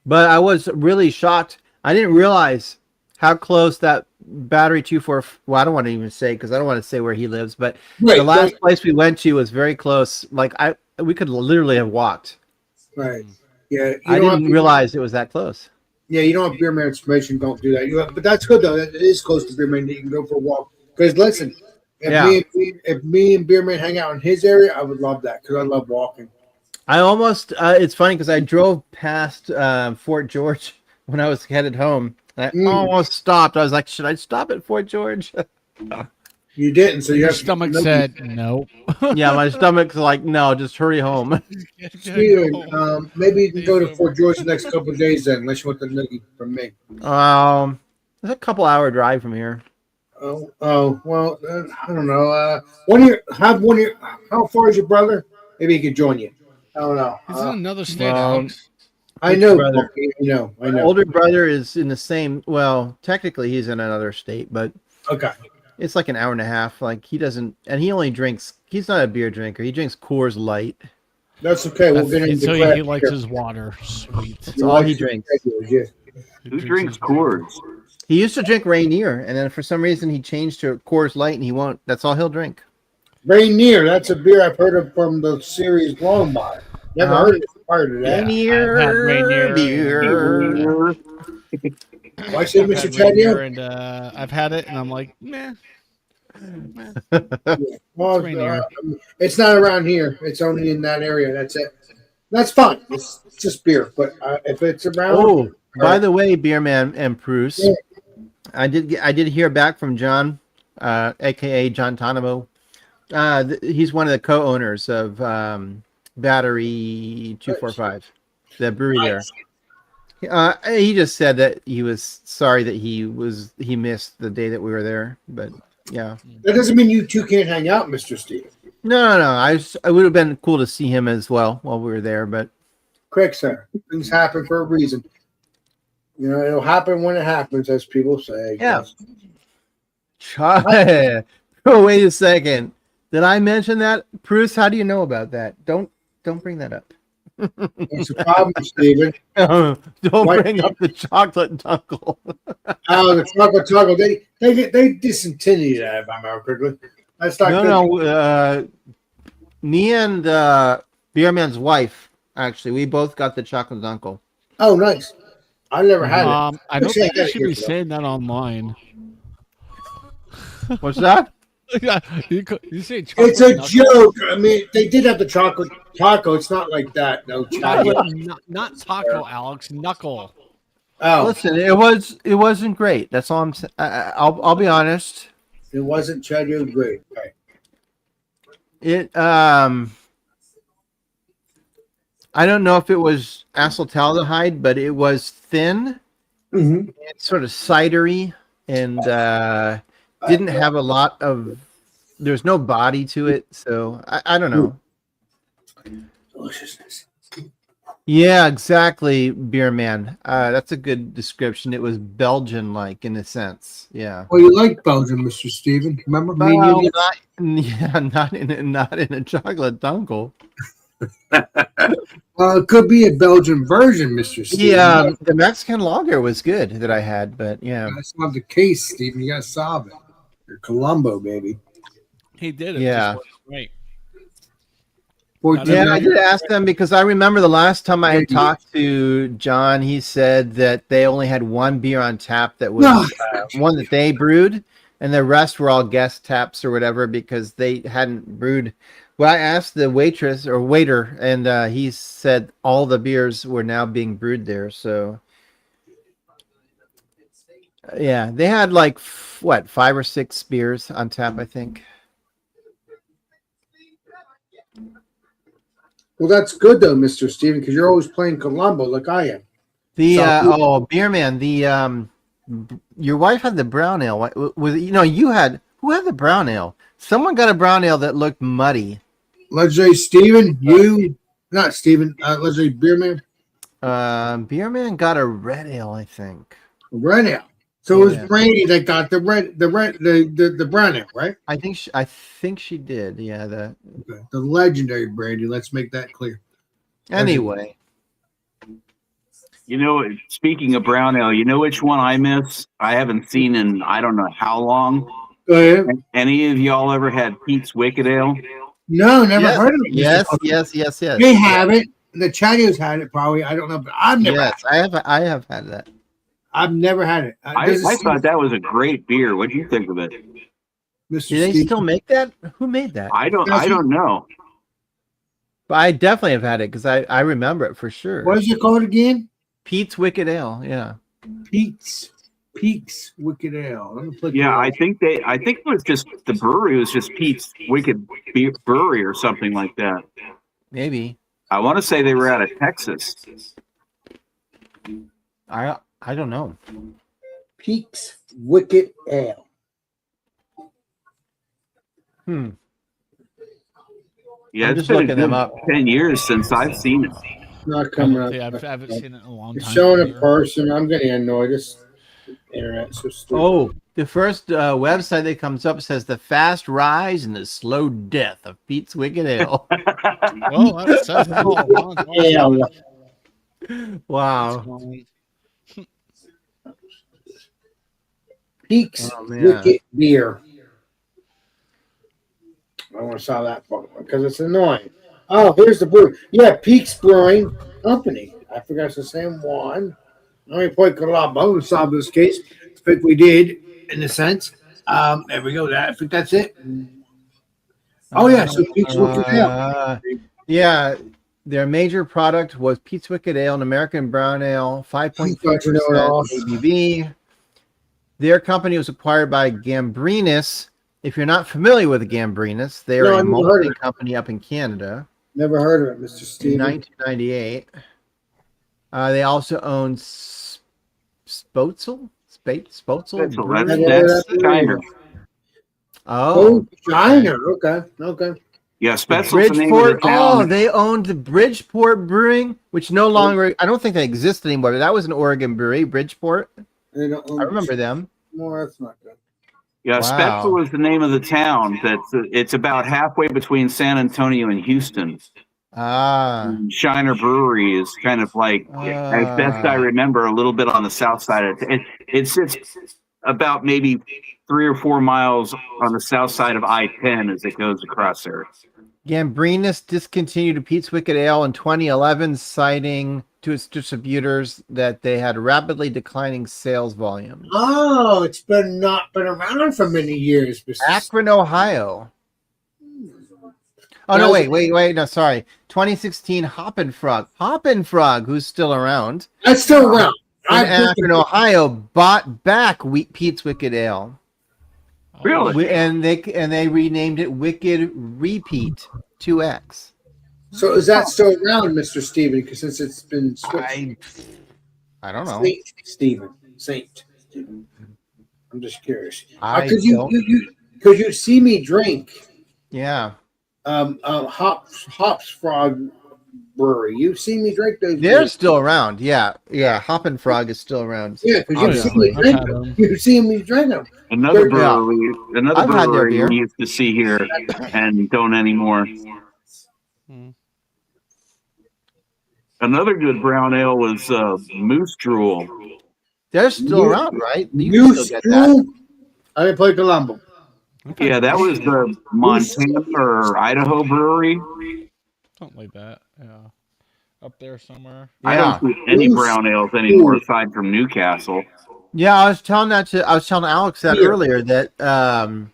But I was really shocked. I didn't realize how close that battery 244. Well, I don't want to even say because I don't want to say where he lives, but Right, the last right, place we went to was very close. Like we could literally have walked. right. Yeah, I didn't realize it was that close. Yeah, you don't have Beer Man information. Don't do that. But that's good though. It is close to Beer Man. You can go for a walk. Because listen, if me and Beer Man hang out in his area, I would love that because I love walking. I almost. It's funny because I drove past Fort George when I was headed home. I almost stopped. I was like, should I stop at Fort George? You didn't, so you Your have stomach to. said no. Yeah, my stomach's like, no, just hurry home. Steven, maybe you can go to Fort George the next couple of days then, unless you want the noogie from me. It's a couple-hour drive from here. Well, I don't know. How far is your brother? Maybe he could join you. I don't know. It's in another state, well, Alex. I know, brother. Bucky, I know. My older brother is in the same. Well, technically, he's in another state, but Okay. it's like an hour and a half. Like he doesn't, and he only drinks. He's not a beer drinker. He drinks Coors Light. That's okay. We'll get into Until craft he likes beer. his water. Sweet. That's all he drinks. Yeah. Who drinks Coors? He used to drink Rainier, and then for some reason he changed to Coors Light, and he won't. That's all he'll drink. Rainier, that's a beer I've heard of from the series Longmire. Never heard of part of that. Rainier, I've had Rainier beer. Why say I've Mr. had Rainier Chadnier? and I've had it, and I'm like, meh. Well, Rainier. it's not around here. It's only in that area. That's it. That's fine. It's just beer. But if it's around, Oh, by the way, Beerman and Bruce, Yeah. I did hear back from John, aka John Tanamo. He's one of the co-owners of Battery 245, the brewery there. He just said that he was sorry that he missed the day that we were there, but yeah. that doesn't mean you two can't hang out, Mr. Steve. No. I would have been cool to see him as well while we were there, but Quick, sir. Things happen for a reason. You know, it'll happen when it happens, as people say. yeah. Oh, wait a second. Did I mention that, Bruce? How do you know about that? Don't bring that up. It's a problem, Steven. Don't What? bring up the chocolate dunkle. Oh, the chocolate. They discontinued that, if I remember correctly. That's not good. No. Me and Beerman's wife, actually, we both got the chocolate dunkle. Oh, nice. I never had it. I don't Actually, I think you got it should here, be though. saying that online. What's that? Yeah, you say chocolate. It's a knuckle. joke. I mean, they did have the chocolate taco. It's not like that. No chocolate. Not taco, Alex. Knuckle. Oh, Listen, it wasn't great. That's all I'm saying. I'll be honest. it wasn't Cheddar great. Right. It I don't know if it was acetaldehyde, but it was thin, Mm-hmm. and sort of cidery, and didn't have a lot of. There's no body to it, so I don't know. Deliciousness. Yeah, exactly, beer man. That's a good description. It was Belgian-like in a sense. Yeah. Well, you like Belgium, Mr. Steven. Remember me and you? Not in a chocolate dunkel. It could be a Belgian version, Mr. Steven. Yeah, the Mexican lager was good that I had, but yeah, That's not the case, Steven. You got to solve it. You're Colombo, baby. He did it. Yeah. Just right. 14 yeah. I did ask them because I remember the last time I had talked to John, he said that they only had one beer on tap that was one that they brewed, and the rest were all guest taps or whatever because they hadn't brewed. Well, I asked the waitress or waiter, and he said all the beers were now being brewed there. So, yeah, they had like 5 or 6 beers on tap, I think. Well, that's good though, Mr. Steven, because you're always playing Colombo like I am. The beer man, your wife had the brown ale. Was you had who had the brown ale? Someone got a brown ale that looked muddy. Let's say Steven, not Steven, let's say Beerman, Beer man got a red ale, I think. Red Ale. So it was Yeah. Brandy that got the brown ale, right? I think she did. Yeah. Okay. The legendary Brandy. Let's make that clear. Anyway, You know, speaking of brown ale, you know which one I miss? I haven't seen in I don't know how long. Go ahead. Any of y'all ever had Pete's Wicked Ale? No, never yes, heard of it. yes. They have it. The Chinese had it probably. I don't know, but I've never. Yes, I have had that. I've never had it. I thought that was a great beer. What do you think of it? Mr. Do they Steve, still make that? Who made that? I don't know. But I definitely have had it because I remember it for sure. What is it called again? Pete's Wicked Ale. Yeah. Pete's Wicked Ale. Let me click Yeah, it I think it was just the brewery was just Pete's Wicked Brewery or something like that. Maybe. I want to say they were out of Texas. I don't know. Pete's Wicked Ale. Hmm. Yeah, I'm it's just been a looking them good up. 10 years since I've seen it. Not coming up. I haven't seen it in a long It's time. showing a either. person. I'm getting annoyed. This internet's so stupid. Oh, the first website that comes up says the fast rise and the slow death of Pete's Wicked Ale. Well, that says it all. Ale. Wow. Pete's Oh, man. Wicked Beer. I want to solve that part because it's annoying. Oh, here's the brew. Yeah, Pete's Brewing Company. I forgot it's the same one. Let me play Colombo to solve this case. I think we did, in a sense. There we go. I think that's it. Oh, yeah. So Pete's Wicked Ale. Yeah, their major product was Pete's Wicked Ale, an American brown ale, 5.4% ABV. Their company was acquired by Gambrinus. If you're not familiar with Gambrinus, they are No, a I've never heard of malting it. company up in Canada Never heard of it, Mr. in Steven. 1998. They also own Spotzel That's Brewery. Shiner. Oh, Shiner. Okay. Yeah, Spetzel's the name of the Bridgeport. town. Oh, they owned the Bridgeport Brewing, which no longer, I don't think they exist anymore. But that was an Oregon brewery, Bridgeport. They don't own I remember them. more. That's not good. Yeah, Wow. Spetzel is the name of the town. It's about halfway between San Antonio and Houston. Ah, Shiner Brewery is kind of like, as best I remember, a little bit on the south side of it. It sits about maybe 3 or 4 miles on the south side of I-10 as it goes across there. Gambrinus discontinued Pete's Wicked Ale in 2011, citing to its distributors that they had rapidly declining sales volumes. Oh, it's not been around for many years. Mr. Akron, Ohio. Oh, no, wait. No, sorry. 2016, Hoppin' Frog, who's still around. That's still around. In Akron, Ohio, bought back Pete's Wicked Ale. Really? And they renamed it Wicked Repeat 2X. So is that still around, Mr. Steven? Because since it's been switched. I don't know. Saint Steven. I'm just curious. I Because don't- you see me drink Yeah. Hops Frog Brewery. You've seen me drink those. They're beers. still around. Yeah. Hoppin' Frog is still around. Yeah, because you've seen Obviously. me drink them. You've seen me drink them. Another Yeah. I've had their brewery beer. we used to see here and don't anymore. Hmm. Another good brown ale was Moose Drool. They're still Moose- around, right? You can Moose still get that. Drool. I didn't play Colombo. Yeah, that was the Montana or Idaho brewery. Something like that. Yeah. Up there somewhere. I Yeah. don't see any brown ales anymore aside from Newcastle. Yeah, I was telling Alex that Beer. earlier that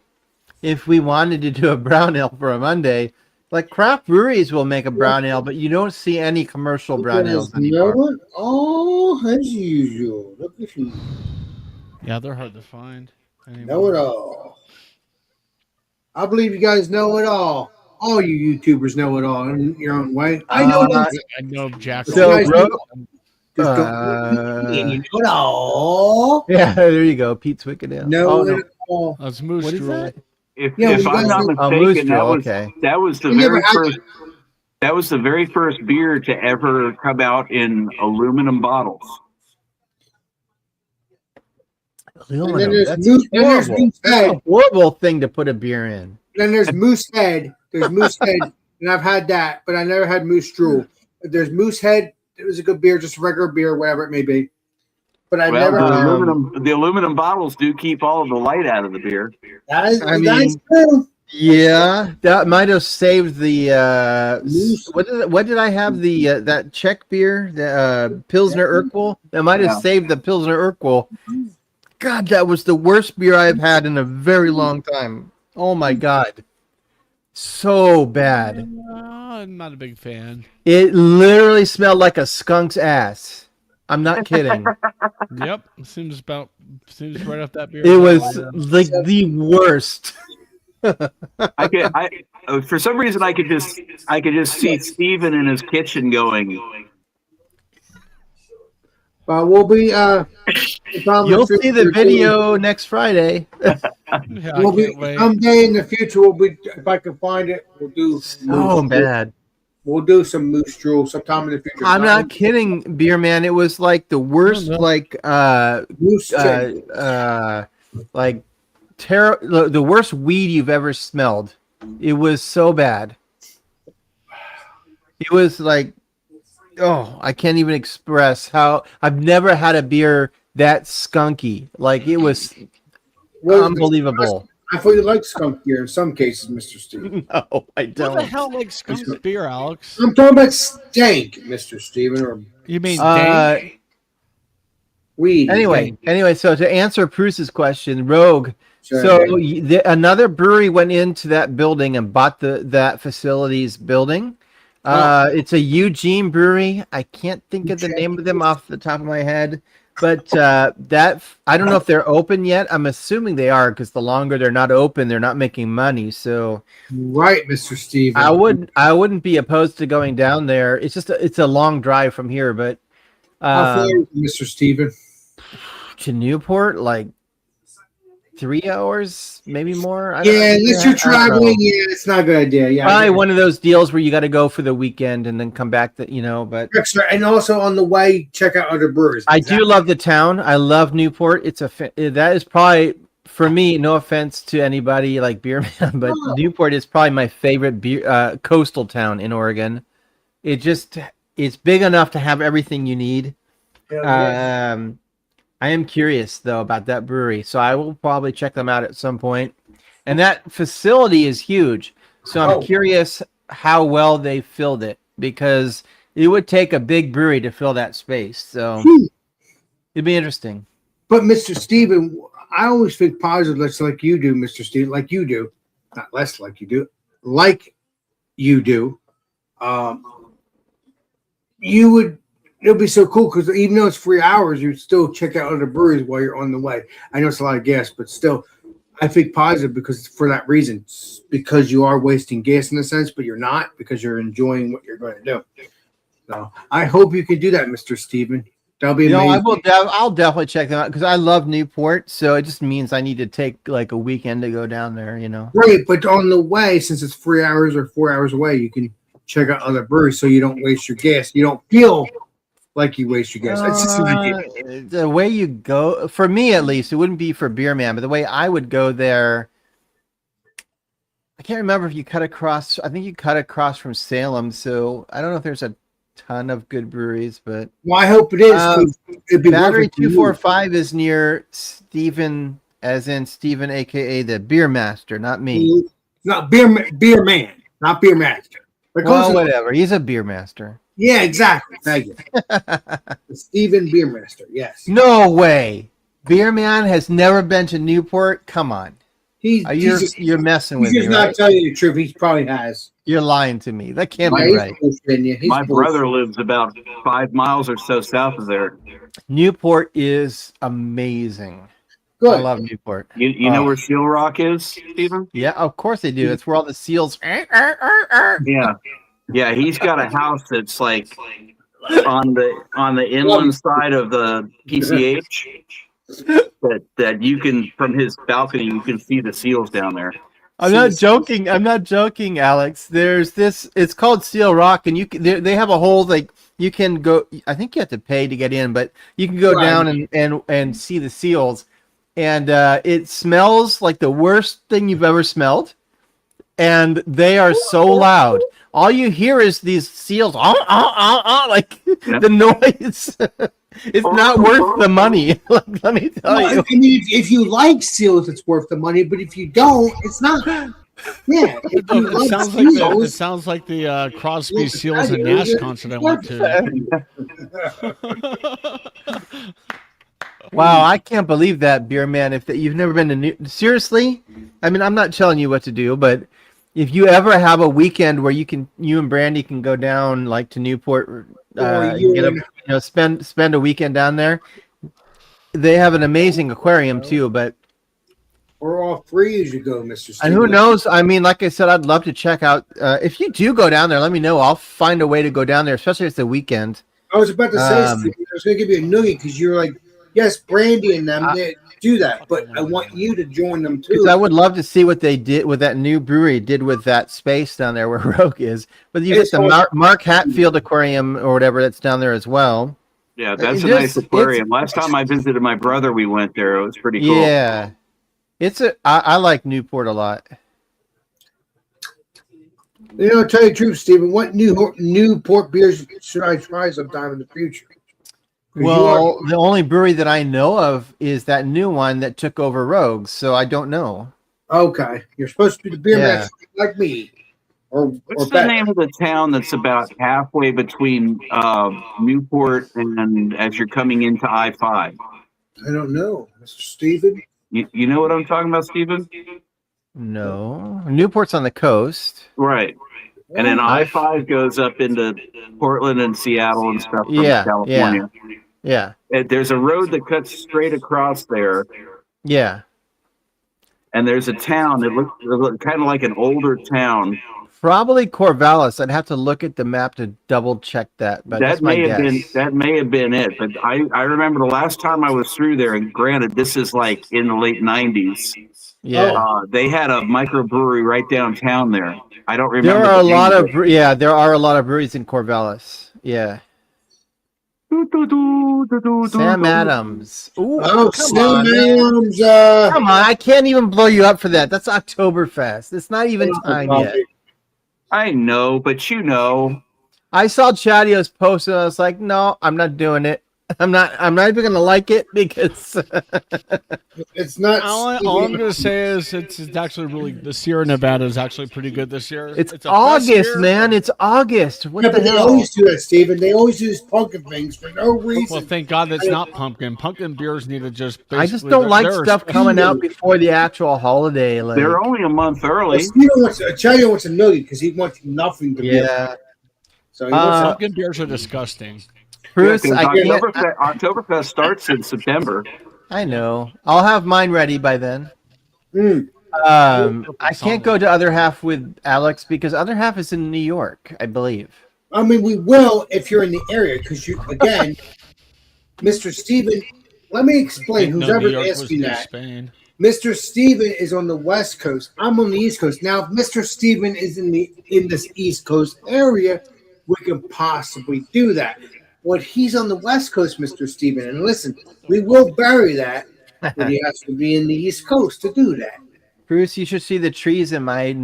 if we wanted to do a brown ale for a Monday, like craft breweries will make a brown ale, but you don't see any commercial brown ales anymore. Know it all as usual. Look at you. Yeah, they're hard to find. Know it all. I believe you guys know it all. All you YouTubers know it all in your own way. I know it all. I know Jack. So, guys bro, Just don't and you know it all. yeah, there you go, Pete's Wicked Ale. Know Oh, it no. all. That's Moose What is Drool. that? If Yeah, if you I'm guys not know- Oh, Moose mistaken, Drool, okay. that was the We never very had first. That was the very first beer to ever come out in aluminum bottles. And Aluminum. then there's That's Moose, then there's horrible. Moose That's Head. a horrible thing to put a beer in. Then there's Moose Head. There's Moose Head, and I've had that, but I never had Moose Drool. There's Moose Head. It was a good beer, just regular beer, whatever it may be. But I Well, never. the aluminum bottles do keep all of the light out of the beer. That's mean- true. Yeah, that might have saved the Moose. what did I have the that Czech beer, the Pilsner Urquell? That might have Yeah. saved the Pilsner Urquell. God, that was the worst beer I've had in a very long time. Oh my god. So bad. I'm not a big fan. It literally smelled like a skunk's ass. I'm not kidding. Yep, seems right up that beer. It was like the worst. For some reason I could just see Steven in his kitchen going. But we'll be. You'll see the video next Friday. Yeah, We'll be someday in the future. We'll be, if I can find it, we'll do. Oh, bad. We'll do some moose drool sometime in the future. I'm not kidding, Beer Man. It was like the worst, like moose like the worst weed you've ever smelled. It was so bad. It was like, oh, I can't even express how I've never had a beer that skunky. Like it was unbelievable. I thought you liked skunk beer in some cases, Mr. Steven. No, I don't. What the hell makes skunk beer, Alex? I'm talking about stank, Mr. Steven. Or You mean dank? weed. Anyway, so to answer Bruce's question, Rogue. Sure. So another brewery went into that building and bought that facility's building. It's a Eugene brewery. I can't think of the name of them off the top of my head, but that I don't know if they're open yet. I'm assuming they are because the longer they're not open, they're not making money. So right, Mr. Steven. I wouldn't be opposed to going down there. It's just it's a long drive from here, but how far is it, Mr. Steven? To Newport, like 3 hours, maybe more. Unless you're traveling, it's not a good idea. Yeah, probably one of those deals where you got to go for the weekend and then come back. But and also on the way, check out other breweries. I do love the town. I love Newport. That is probably for me. No offense to anybody like Beer Man, but Newport is probably my favorite coastal town in Oregon. It's big enough to have everything you need. I am curious though about that brewery, so I will probably check them out at some point. And that facility is huge, so I'm curious how well they filled it because it would take a big brewery to fill that space. So it'd be interesting. But Mr. Steven, I always think positive. That's like you do, Mr. Steven, like you do, not less like you do, like you do. You would. It'll be so cool because even though it's 3 hours, you still check out other breweries while you're on the way. I know it's a lot of gas, but still, I think positive because for that reason, because you are wasting gas in a sense, but you're not because you're enjoying what you're going to do. So I hope you can do that, Mr. Steven. That'll be amazing. I'll definitely check them out because I love Newport. So it just means I need to take like a weekend to go down there. Right, but on the way, since it's 3 hours or 4 hours away, you can check out other breweries so you don't waste your gas. You don't feel like you waste your gas. It's just an idea. The way you go, for me at least, it wouldn't be for Beer Man, but the way I would go there, I can't remember if you cut across. I think you cut across from Salem, so I don't know if there's a ton of good breweries, but I hope it is. It'd be Battery 245 is near Steven, as in Steven, aka the Beer Master, not me. Not beer man, not Beer Master. Well, whatever. He's a beer master. Yeah, exactly. Thank you. Steven Beermaster, yes. No way. Beer Man has never been to Newport? Come on. You're messing with me. He's just not telling you the truth. He probably has. You're lying to me. That can't be right. My brother lives about 5 miles or so south of there. Newport is amazing. Good. I love Newport. You know where Seal Rock is, Stephen? Yeah, of course they do. It's where all the seals. Yeah, he's got a house that's like on the inland side of the PCH. that you can, from his balcony, you can see the seals down there. I'm not joking, Alex. There's this. It's called Seal Rock, and they have a whole like you can go. I think you have to pay to get in, but you can go down and see the seals, and it smells like the worst thing you've ever smelled, and they are so loud. All you hear is these seals, like the noise. It's not worth the money. Like, let me tell you. I mean, if you like seals, it's worth the money. But if you don't, it's not. Yeah, it sounds like the Crosby, Seals, and Nash concert I went to. Wow, I can't believe that, Beer Man. If you've never been to seriously, I mean, I'm not telling you what to do, but if you ever have a weekend where you and Brandy can go down like to Newport, Or and get a, spend a weekend down there. They have an amazing aquarium too, but or all three as you go, Mr. and Steven. who knows? I mean, like I said, I'd love to check out. If you do go down there, let me know. I'll find a way to go down there, especially if it's a weekend. I was about to say, Steven, I was going to give you a noogie because you're like, yes, Brandy and them they do that, but I want you to join them too. Because I would love to see what they did with that new brewery did with that space down there where Rogue is. But you get the Mark Hatfield Aquarium or whatever that's down there as well. Yeah, that's a nice aquarium. Last time I visited my brother, we went there. It was pretty cool. Yeah, I like Newport a lot. You know, tell you the truth, Steven, what new port beers should I try sometime in the future? Well, the only brewery that I know of is that new one that took over Rogue, so I don't know. Okay, you're supposed to be the beer master like me. What's the name of the town that's about halfway between Newport and as you're coming into I-5? I don't know, Mr. Steven. You know what I'm talking about, Steven? No, Newport's on the coast, right? And then I-5 goes up into Portland and Seattle and stuff from California. Yeah. There's a road that cuts straight across there. Yeah. And there's a town that looks kind of like an older town. Probably Corvallis. I'd have to look at the map to double check that. But that may have been it. But I remember the last time I was through there, and granted, this is like in the late 90s. Yeah. They had a microbrewery right downtown there. I don't remember. There are there are a lot of breweries in Corvallis. Yeah. Sam Adams. Ooh, Sam Adams. Come on, I can't even blow you up for that. That's Oktoberfest. It's not even time yet. I know, but you know. I saw Chadio's post and I was like, no, I'm not doing it. I'm not even gonna like it because it's not. All I'm gonna say is it's actually really, the Sierra Nevada is actually pretty good this year. It's August, man. It's August. What the hell? They always do that, Steven. They always use pumpkin things for no reason. Well, thank God that's not pumpkin. Pumpkin beers need to just. I just don't like stuff coming out before the actual holiday. Like, they're only a month early. Chadio wants a noogie because he wants nothing to be. Yeah. So pumpkin beers are disgusting. Bruce, Oktoberfest starts in September. I know. I'll have mine ready by then. I can't go to Other Half with Alex because Other Half is in New York, I believe. I mean, we will if you're in the area because you again, Mr. Steven. Let me explain. Who's ever asking that? Spain. Mr. Steven is on the West Coast. I'm on the East Coast. Now, if Mr. Steven is in this East Coast area, we can possibly do that. When he's on the West Coast, Mr. Steven, and listen, we will bury that, but he has to be in the East Coast to do that. Bruce, you should see the trees in my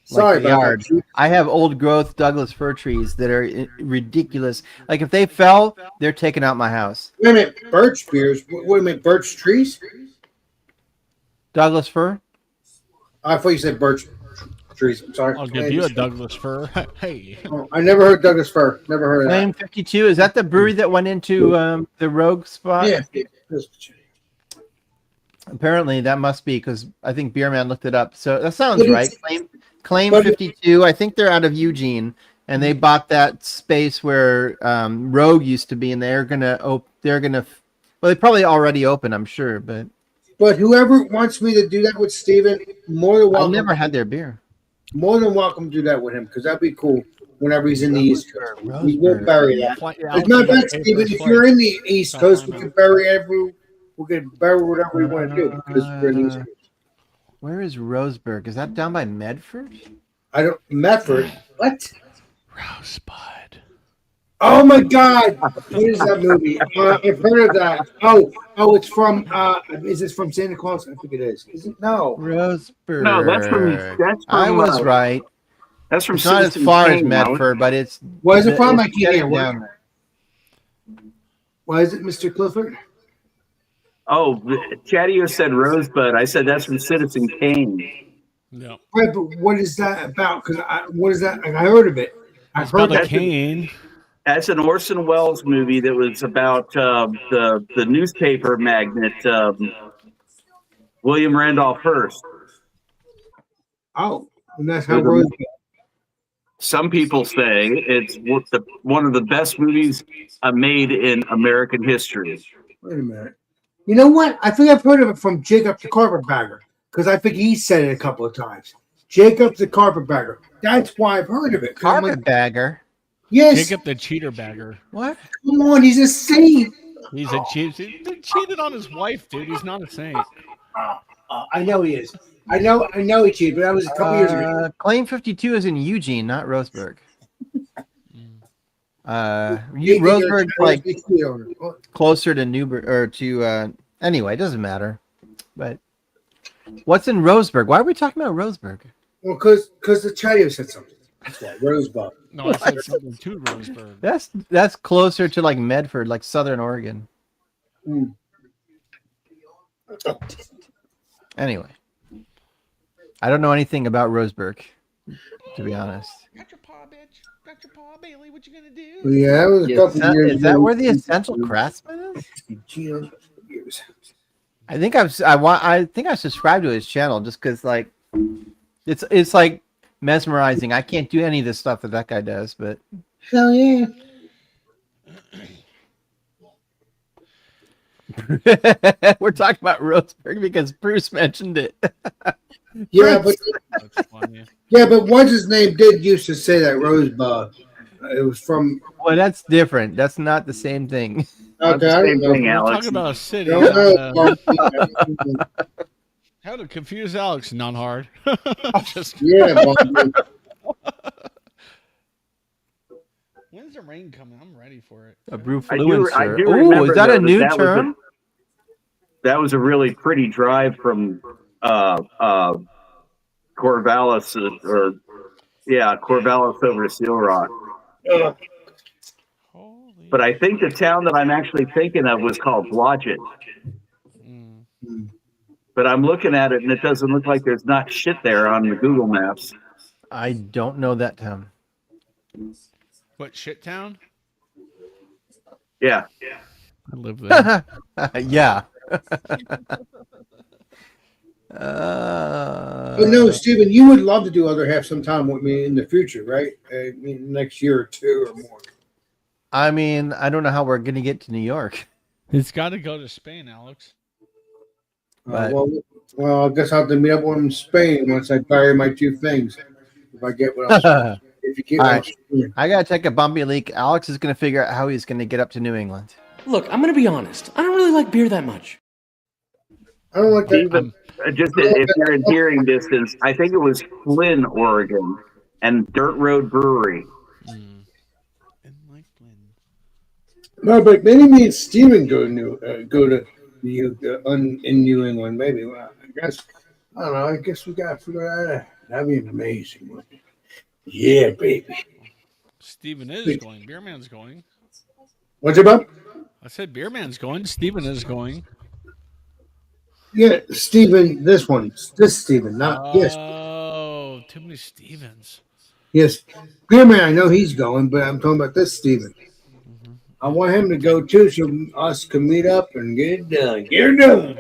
Sorry about yard. That. I have old growth Douglas fir trees that are ridiculous. Like if they fell, they're taking out my house. Wait a minute, birch beers. Wait a minute, birch trees? Douglas fir? I thought you said birch trees. I'm sorry. I'll give you a Douglas fir. Hey. Oh, I never heard Douglas fir. Never heard of that. Flame 52. Is that the brewery that went into the Rogue spot? Yeah. Apparently that must be because I think Beerman looked it up. So that sounds right. Claim 52. I think they're out of Eugene, and they bought that space where Rogue used to be, and they're gonna. Well, they probably already open, I'm sure, but whoever wants me to do that with Steven, more than welcome. I've never had their beer. More than welcome to do that with him because that'd be cool. Whenever he's in the East Coast, we won't bury that. It's not bad, Steven. If you're in the East Coast, we can bury whatever we want to do because we're in the East Coast. Where is Roseburg? Is that down by Medford? Medford. What? Rosebud. Oh my God! What is that movie? I've heard of that. Oh, it's from. Is this from Santa Claus? I think it is. Is it? No. Roseburg. No, that's from. I was right. That's from. It's not as far as Medford, but it's. Why is it from? I can't hear. Why is it, Mr. Clifford? Oh, Chadio said Rosebud. I said that's from Citizen Kane. No. Right, but what is that about? Because what is that? I heard of it. I've heard of Kane. That's an Orson Welles movie that was about the newspaper magnate William Randolph Hearst. Oh, and that's how There's a- Rosebud. Some people say it's one of the best movies made in American history. Wait a minute. You know what? I think I've heard of it from Jacob the Carpetbagger because I think he said it a couple of times. Jacob the Carpetbagger. That's why I've heard of it. 'Cause I'm like, Carpetbagger. yes. Jacob the cheater bagger. What? Come on, he's a saint. He's a cheat. He cheated on his wife, dude. He's not a saint. I know he is. I know he cheated, but that was a couple years ago. Claim 52 is in Eugene, not Roseburg. He- Roseburg like he cheated on her. closer to Newburgh or to anyway, it doesn't matter. But what's in Roseburg? Why are we talking about Roseburg? Well, because the Chatio said something. That's why. Rosebud. No, I said something to Roseburg. That's closer to like Medford, like Southern Oregon. Mm. Anyway, I don't know anything about Roseburg, to be honest. Got your paw, bitch. Got your paw, Bailey. What you gonna do? Yeah, that was a couple years Is that ago. where the Essential Craftsman is? Years. I think I subscribed to his channel just because like it's like mesmerizing. I can't do any of the stuff that guy does, but Hell yeah. we're talking about Roseburg because Bruce mentioned it. Yeah, but That's funny. what's his name did used to say that Rosebud. It was from Well, that's different. That's not the same thing. Not okay. the I same don't know. thing, We're Alex. talking about a city. Don't know. How to confuse Alex? Not hard. Just Yeah, Bobby. when's the rain coming? I'm ready for it. A I do brewfluencer. Oh, remember, is that a though, new that was term? that was a really pretty drive from Corvallis Corvallis over to Seal Rock. Holy. But I think the town that I'm actually thinking of was called Blodgett. Mm. But I'm looking at it and it doesn't look like there's not shit there on the Google Maps. I don't know that term. What shit town? Yeah. I live there. Yeah. But no, Stephen, you would love to do other half sometime with me in the future, right? I mean, next year or two or more. I mean, I don't know how we're gonna get to New York. It's got to go to Spain, Alex. But- Well, I guess I'll have to meet up with him in Spain once I bury my two things. If I get what I'm if you get All what right. I'm saying. I gotta take a bumpy leak. Alex is gonna figure out how he's gonna get up to New England. Look, I'm gonna be honest. I don't really like beer that much. I don't like that. Even just if you're in hearing distance, I think it was Flynn, Oregon, and Dirt Road Brewery. Mm. And like Flynn. No, but maybe me and Steven go to in New England. Maybe. Well, I guess I don't know. I guess we got to figure that out. That'd be amazing. Wouldn't it? Yeah, baby. Steven is going. Beerman's going. What's it about? I said Beerman's going. Steven is going. Yeah, Steven. This Steven. Not yes, Oh, too many Stevens. yes. Beer man, I know he's going, but I'm talking about this Steven. I want him to go too, so us can meet up and get it done. Get it done.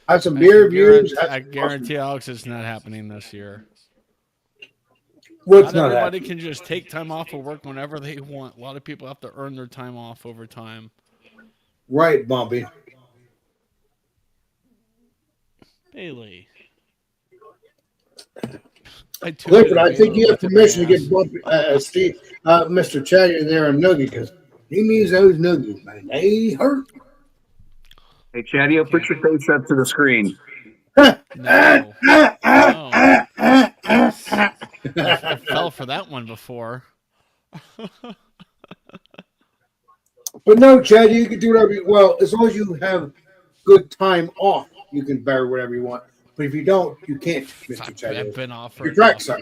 Have some beer reviews. I guarantee Alex it's not happening this year. What's Not not everybody happening? can just take time off of work whenever they want. A lot of people have to earn their time off over time. Right, Bumpy. Bailey. Clifford, I think you have permission to get Bumpy, Mr. Chatty in there a nugget because he needs those nuggets, man. They hurt. Hey, Chadio, put your face up to the screen. No. No. I fell for that one before. But no, Chad, you can do whatever you well as long as you have good time off. You can bear whatever you want. But if you don't, you can't, Mr. Chad. I've been off for Your track side.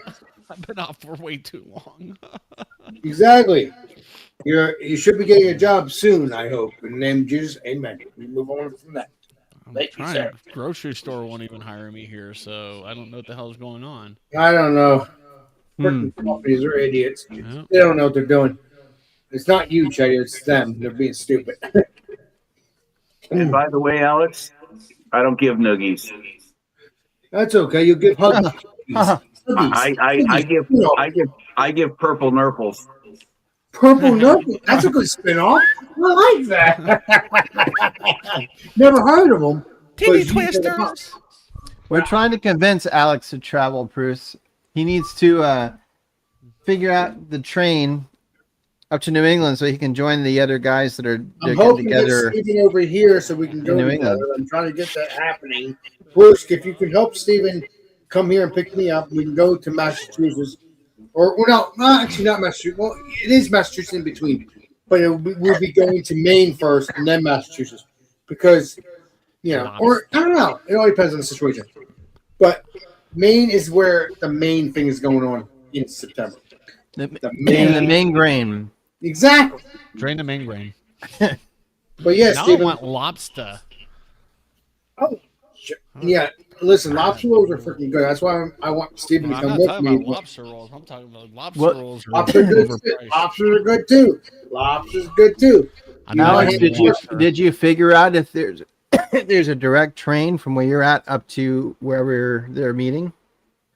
I've been off for way too long. Exactly. You should be getting a job soon, I hope. In the name of Jesus, amen. We move on from that. I'm Thank you, trying. sir. Grocery store won't even hire me here, so I don't know what the hell's going on. I don't know. Freaking companies are idiots. Yeah. They don't know what they're doing. It's not you, Chatty, it's them. They're being stupid. And by the way, Alex, I don't give noogies. That's okay. You give hugs. I give purple nurples. Purple Nurple. That's a good spin-off. I like that. Never heard of them. Teeny twisters. We're trying to convince Alex to travel, Bruce. He needs to figure out the train up to New England so he can join the other guys that are I'm getting hoping to together. get Steven over here so we can go New together. England. I'm trying to get that happening. Bruce, if you could help Steven come here and pick me up, we can go to Massachusetts. Or no, actually not Massachusetts. Well, it is Massachusetts in between. But we'll be going to Maine first and then Massachusetts. Because, or I don't know. It all depends on the situation. But Maine is where the main thing is going on in September. The main grain. Exactly. Drain the main grain. But yeah, Now Steven. I want lobster. Oh, yeah. Listen, lobster rolls are freaking good. That's why I want Steven to I'm come not with talking me. about lobster rolls. I'm talking about lobster What? rolls. Lobster good too. Overpriced. Lobsters are good too. Lobster's good too. I know Alex, I did want you lobster. figure out if there's a direct train from where you're at up to wherever they're meeting?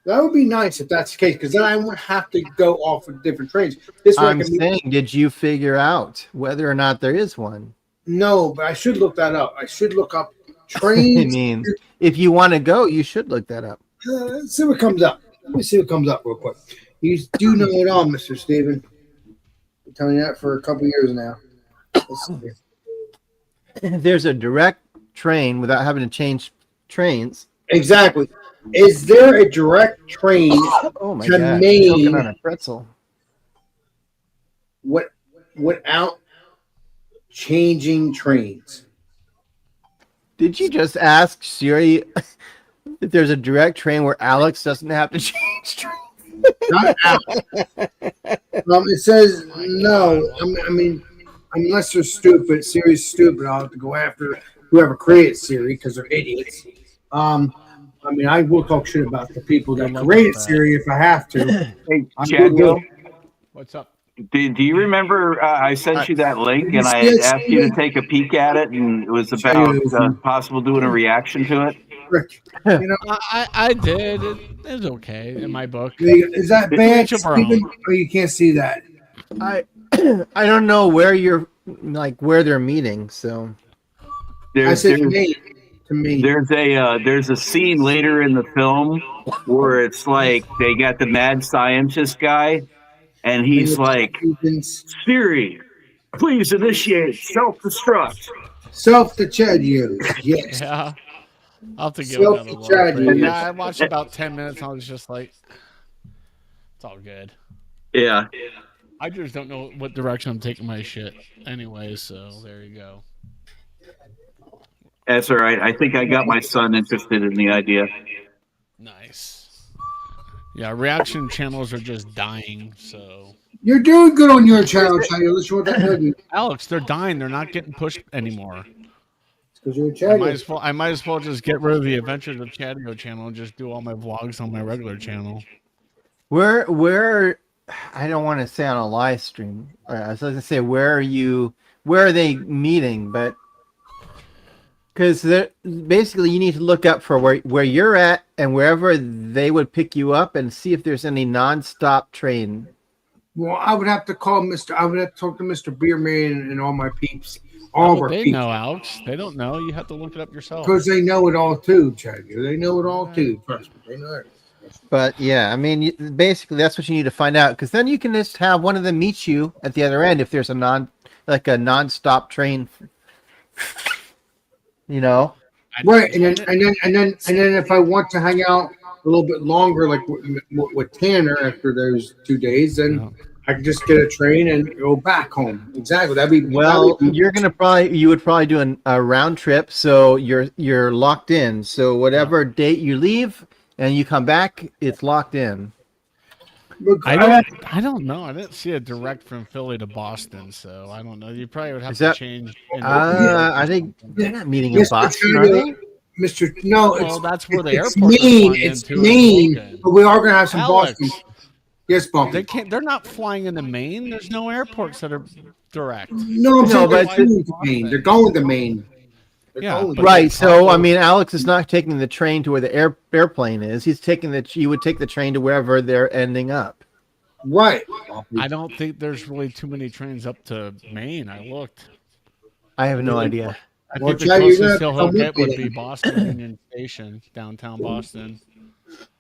That would be nice if that's the case, because then I won't have to go off of different trains. This way I I'm can saying, did you figure out whether or not there is one? No, but I should look that up. I should look up I trains. mean, if you want to go, you should look that up. Let's see what comes up. Let me see what comes up real quick. You do know it all, Mr. Steven. I'm telling you that for a couple years now. Let's see here. There's a direct train without having to change trains. Exactly. Is there a direct train Oh my to god! Maine Choking on a pretzel. without changing trains? Did you just ask Siri if there's a direct train where Alex doesn't have to change trains? Not out. It says no. I mean, unless they're stupid, Siri's stupid. I'll have to go after whoever created Siri because they're idiots. I mean, I will talk shit about the people that created Siri if I have to. Hey, I'm Chad, good. What's up? do you remember I sent you that link and I Yes, had asked you to take a peek at it, and it was about possible doing a reaction to it? Rick, you know, I did. It's okay in my book. is that bad, Each of our own. Steven? Or you can't see that? I don't know where you're where they're meeting. So I said to me. There's a scene later in the film where it's like they got the mad scientist guy, and he's like, Siri, please initiate self-destruct. Self the Chad use. Yes. Yeah. I'll have to give it another look. Self-tragedy. But yeah, I watched about 10 minutes. And I was just like, it's all good. Yeah. I just don't know what direction I'm taking my shit anyway, so there you go. That's all right. I think I got my son interested in the idea. Nice. Yeah, reaction channels are just dying, so. You're doing good on your channel, Chad. Listen to what that Alex, they're dying. They're not getting pushed anymore. because you're a I Chad. might as well just get rid of the Adventures of Chadio channel and just do all my vlogs on my regular channel. where I don't want to say on a live stream. I was going to say where are they meeting? But because basically you need to look up for where you're at and wherever they would pick you up and see if there's any nonstop train. Well, I would have to call Mr. I would have to talk to Mr. Beerman and all my peeps. All of our They peeps. know, Alex. They don't know. You have to look it up yourself. Because they know it all too, Chad. They know it all too. Trust me. They know it. But yeah, I mean, basically that's what you need to find out because then you can just have one of them meet you at the other end if there's a nonstop train. You know, Right, and then if I want to hang out a little bit longer, like with Tanner after those 2 days, then I can just get a train and go back home. Exactly, that'd be you would probably do a round trip, so you're locked in. So whatever date you leave and you come back, it's locked in. I don't know. I didn't see a direct from Philly to Boston, so I don't know. You probably would have to change. I think they're not meeting in Mr. Boston, are they? Mr. No, Well, that's where the it's airport is Maine. flying It's into Maine, in but we are gonna have some Alex, Boston. Yes, Bumpy. They can't. They're not flying into Maine. There's no airports that are direct. No, I'm saying but they're going to Maine. They're going to Maine. Yeah, only- but- Right. So I mean, Alex is not taking the train to where the airplane is. He's taking you would take the train to wherever they're ending up. Right. I don't think there's really too many trains up to Maine. I looked. I have no idea. I Well, think the Chad, you're gonna closest have to hill come he'll with get me would then. be Boston Union Station, downtown Boston.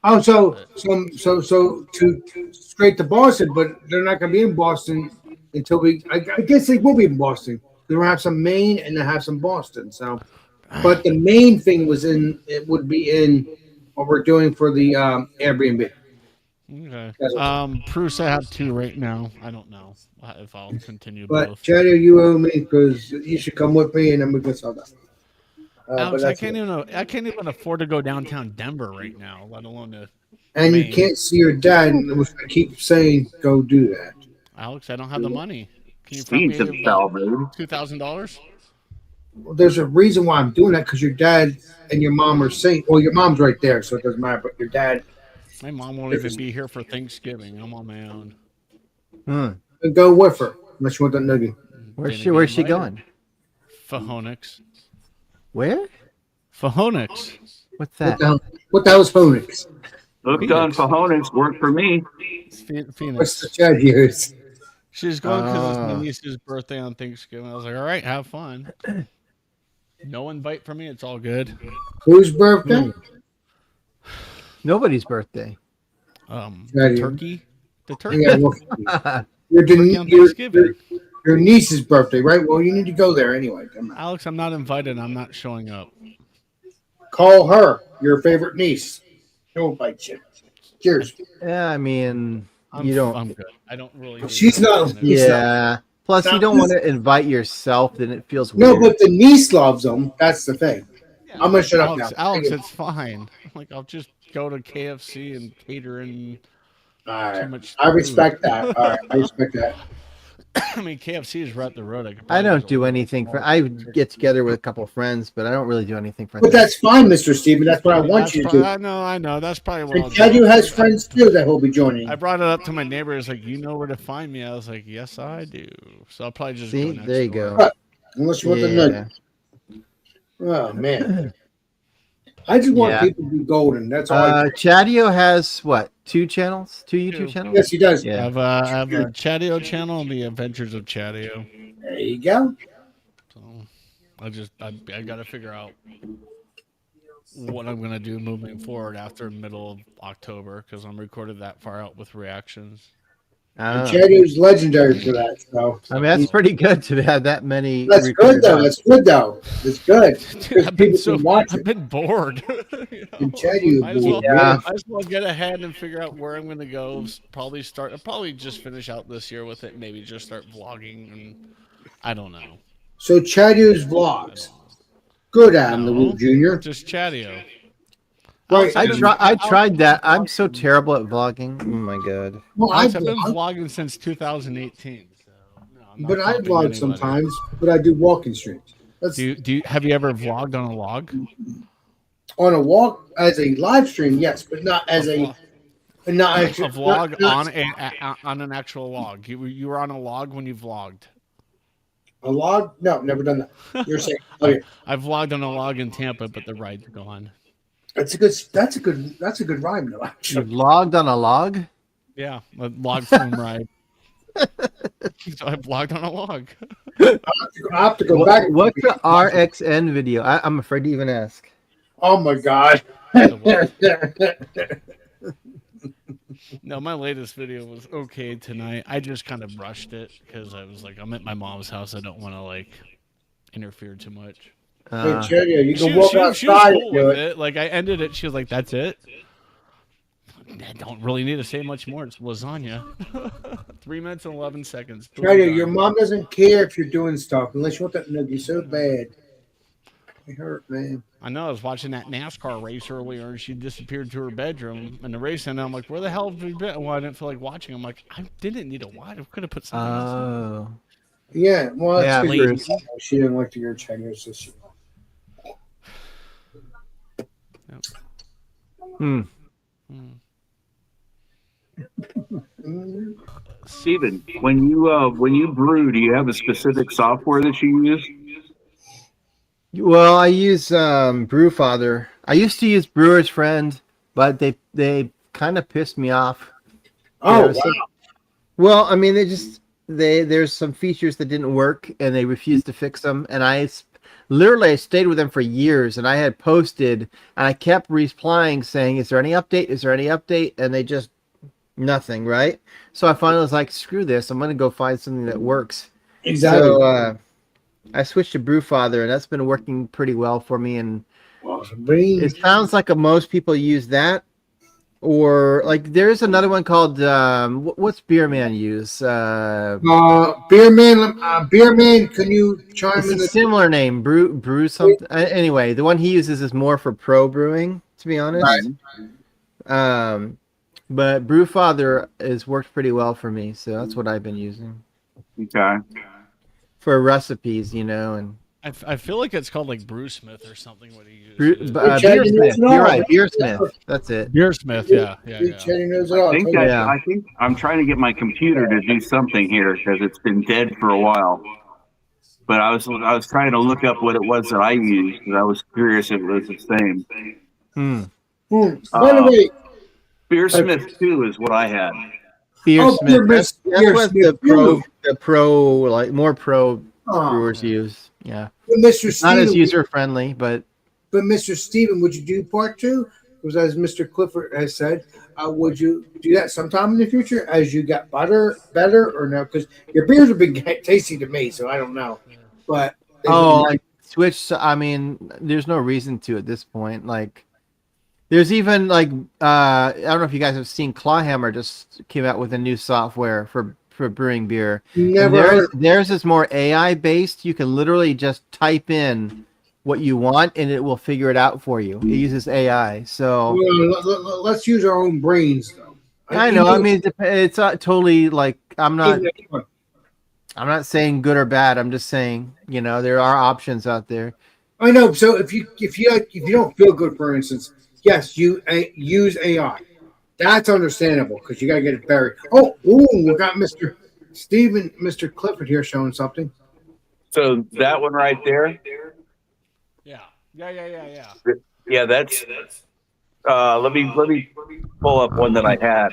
Oh, so to straight to Boston, but they're not going to be in Boston until I guess they will be in Boston. They'll have some Maine and they have some Boston. So, but the main thing would be in what we're doing for the Airbnb. Okay. That's Bruce, I have 2 right now. I don't know if I'll continue But both. Chad, you owe me because you should come with me and then we can sell that. Alex, I can't even afford to go downtown Denver right now, let alone to And you Maine. can't see your dad, which I keep saying, go do that. Alex, I don't have the money. Can you front Steve's me in foul about mood. $2,000? Well, there's a reason why I'm doing that because your dad and your mom are saying, well, your mom's right there, so it doesn't matter. But your dad, My mom won't even be here for Thanksgiving. I'm on my own. go with her unless you want that nugget. Where's Didn't she get going? Fahonix. Where? Fahonix. What's What that? the hell? What the hell is Phoenix? Hooked on Fajones worked for me. It's What's Phoenix. the Chad years? She's going because it's Ah. my niece's birthday on Thanksgiving. I was like, all right, have fun. No invite for me. It's all good. Whose birthday? Nobody's birthday. Daddy. Turkey. The turkey. Yeah, well, your, Turkey on your, Thanksgiving. your niece's birthday, right? Well, you need to go there anyway. Come on. Alex, I'm not invited. I'm not showing up. Call her your favorite niece. She'll invite you. Cheers. Yeah, I mean, I'm, you don't. I'm good. I don't really. need She's to not- invite He's anyone. Yeah. Plus, you Stop don't this. want to invite yourself. Then it feels No, weird. but the niece loves them. That's the thing. I'm gonna shut up Alex, now. Alex, it's fine. Like I'll just go to KFC and cater in. All right. too much I respect that. All right, I respect that. I mean, KFC is right up the road. could I probably don't just do order anything for. all I the get together with a couple of friends, but I don't really do anything for. But that's fine, Mr. Steven. That's what I want That's you to pro- do. I know. That's probably what I'll And Chad, do. you has friends too that he'll be joining. I brought it up to my neighbor. He's like, you know where to find me. I was like, yes, I do. So I'll probably just See, go next there you door. go. Unless you want the Yeah. nugget. Oh man. I just want Yeah. people to be golden. That's all I Chadio has what? 2 channels? 2 YouTube Two. channels? Yes, he does. I Yeah. have a Chadio channel and the Adventures of Chadio. There you go. So I got to figure out what I'm gonna do moving forward after middle of October because I'm recorded that far out with reactions. Ah. Chad is legendary for that. So I mean, that's pretty good to have that many. that's good recorded though. out. That's good though. It's good. Dude, I've been People can watch it. bored. You know? And Chadio Might as well, Yeah. might as well get ahead and figure out where I'm gonna go. Probably just finish out this year with it. Maybe just start vlogging and I don't know. So Chadio's vlogs. Good, Adam No. LeWood Jr. Just Chadio. Right. I tried that. I'm so terrible at vlogging. Oh my god. Well, Alex, I I've been vlog, vlogging since 2018. So no, I'm not but I copying vlog anybody. sometimes. But I do walking streams. That's Have you ever vlogged on a log? on a walk as a live stream, yes, but not as a not A actually vlog not on an actual log. You were on a log when you vlogged. a log. No, never done that. You're saying okay. I vlogged on a log in Tampa, but the ride's gone. That's a good rhyme though. You Actually, vlogged on a log? Yeah, a log flume ride. So I vlogged on a log. I have to go back. What's the RXN video? I'm afraid to even ask. Oh my god. No, my latest video was okay tonight. I just kind of rushed it because I was like, I'm at my mom's house. I don't want to like interfere too much. Hey, Chadio, you can walk She was outside cool and do with it. it. Like I ended it. She was like, "That's it." I don't really need to say much more. It's lasagna. 3 minutes and 11 seconds. Boom, Chadio, done. your mom doesn't care if you're doing stuff unless you want that nugget so bad. It hurt, man. I know. I was watching that NASCAR race earlier, and she disappeared to her bedroom in the race, and I'm like, "Where the hell have you been?" Well, I didn't feel like watching. I'm like, I didn't need to watch. I could have put something else. Oh. Yeah, well, Yeah, that's good. lazy. She didn't like to hear Chadio, so she. Hmm. Steven, when you brew, do you have a specific software that you use? Well, I use Brewfather. I used to use Brewer's Friend, but they kind of pissed me off. Oh, There's wow. some- well, I mean, there's some features that didn't work, and they refused to fix them. And literally I stayed with them for years, and I had posted, and I kept replying saying, "Is there any update? Is there any update?" And they just nothing, right? So I finally was like, "Screw this! I'm gonna go find something that works." Exactly. So I switched to Brewfather, and that's been working pretty well for me. And Awesome. it sounds like most people use that, or like there's another one called what's Beerman use? Beer man, can you chime It's in? a similar name, brew something. Anyway, the one he uses is more for pro brewing, to be honest. Um, but Brewfather has worked pretty well for me, so that's what I've been using Okay. for recipes, and I feel like it's called like Brewsmith or something. What he uses? Beersmith. You're right, Beersmith. That's it. Beersmith, yeah. Chatty knows it all. Yeah. I think I'm trying to get my computer to do something here because it's been dead for a while. But I was trying to look up what it was that I used because I was curious if it was the same. By the way, Beersmith 2 is what I had. Beersmith. That's what Beersmith. the pro, like more pro Oh. brewers use. Yeah. But Mr. Not as Steven, user friendly, but but Mr. Steven, would you do part two? Because as Mr. Clifford has said, would you do that sometime in the future as you got better or no? Because your beers have been tasty to me, so I don't know. But like switch. I mean, there's no reason to at this point. Like, there's even like I don't know if you guys have seen Clawhammer just came out with a new software for brewing beer. never And heard. theirs is more AI based. You can literally just type in what you want and it will figure it out for you. It uses AI. So Well, let's use our own brains, though. I know. I mean, it's totally like I'm not saying good or bad. I'm just saying there are options out there. I know. So if you don't feel good, for instance, yes, you use AI. That's understandable because you got to get it buried. We got Mr. Steven, Mr. Clifford here showing something. So that one right there, Yeah. yeah, that's. Let me pull up one that I had.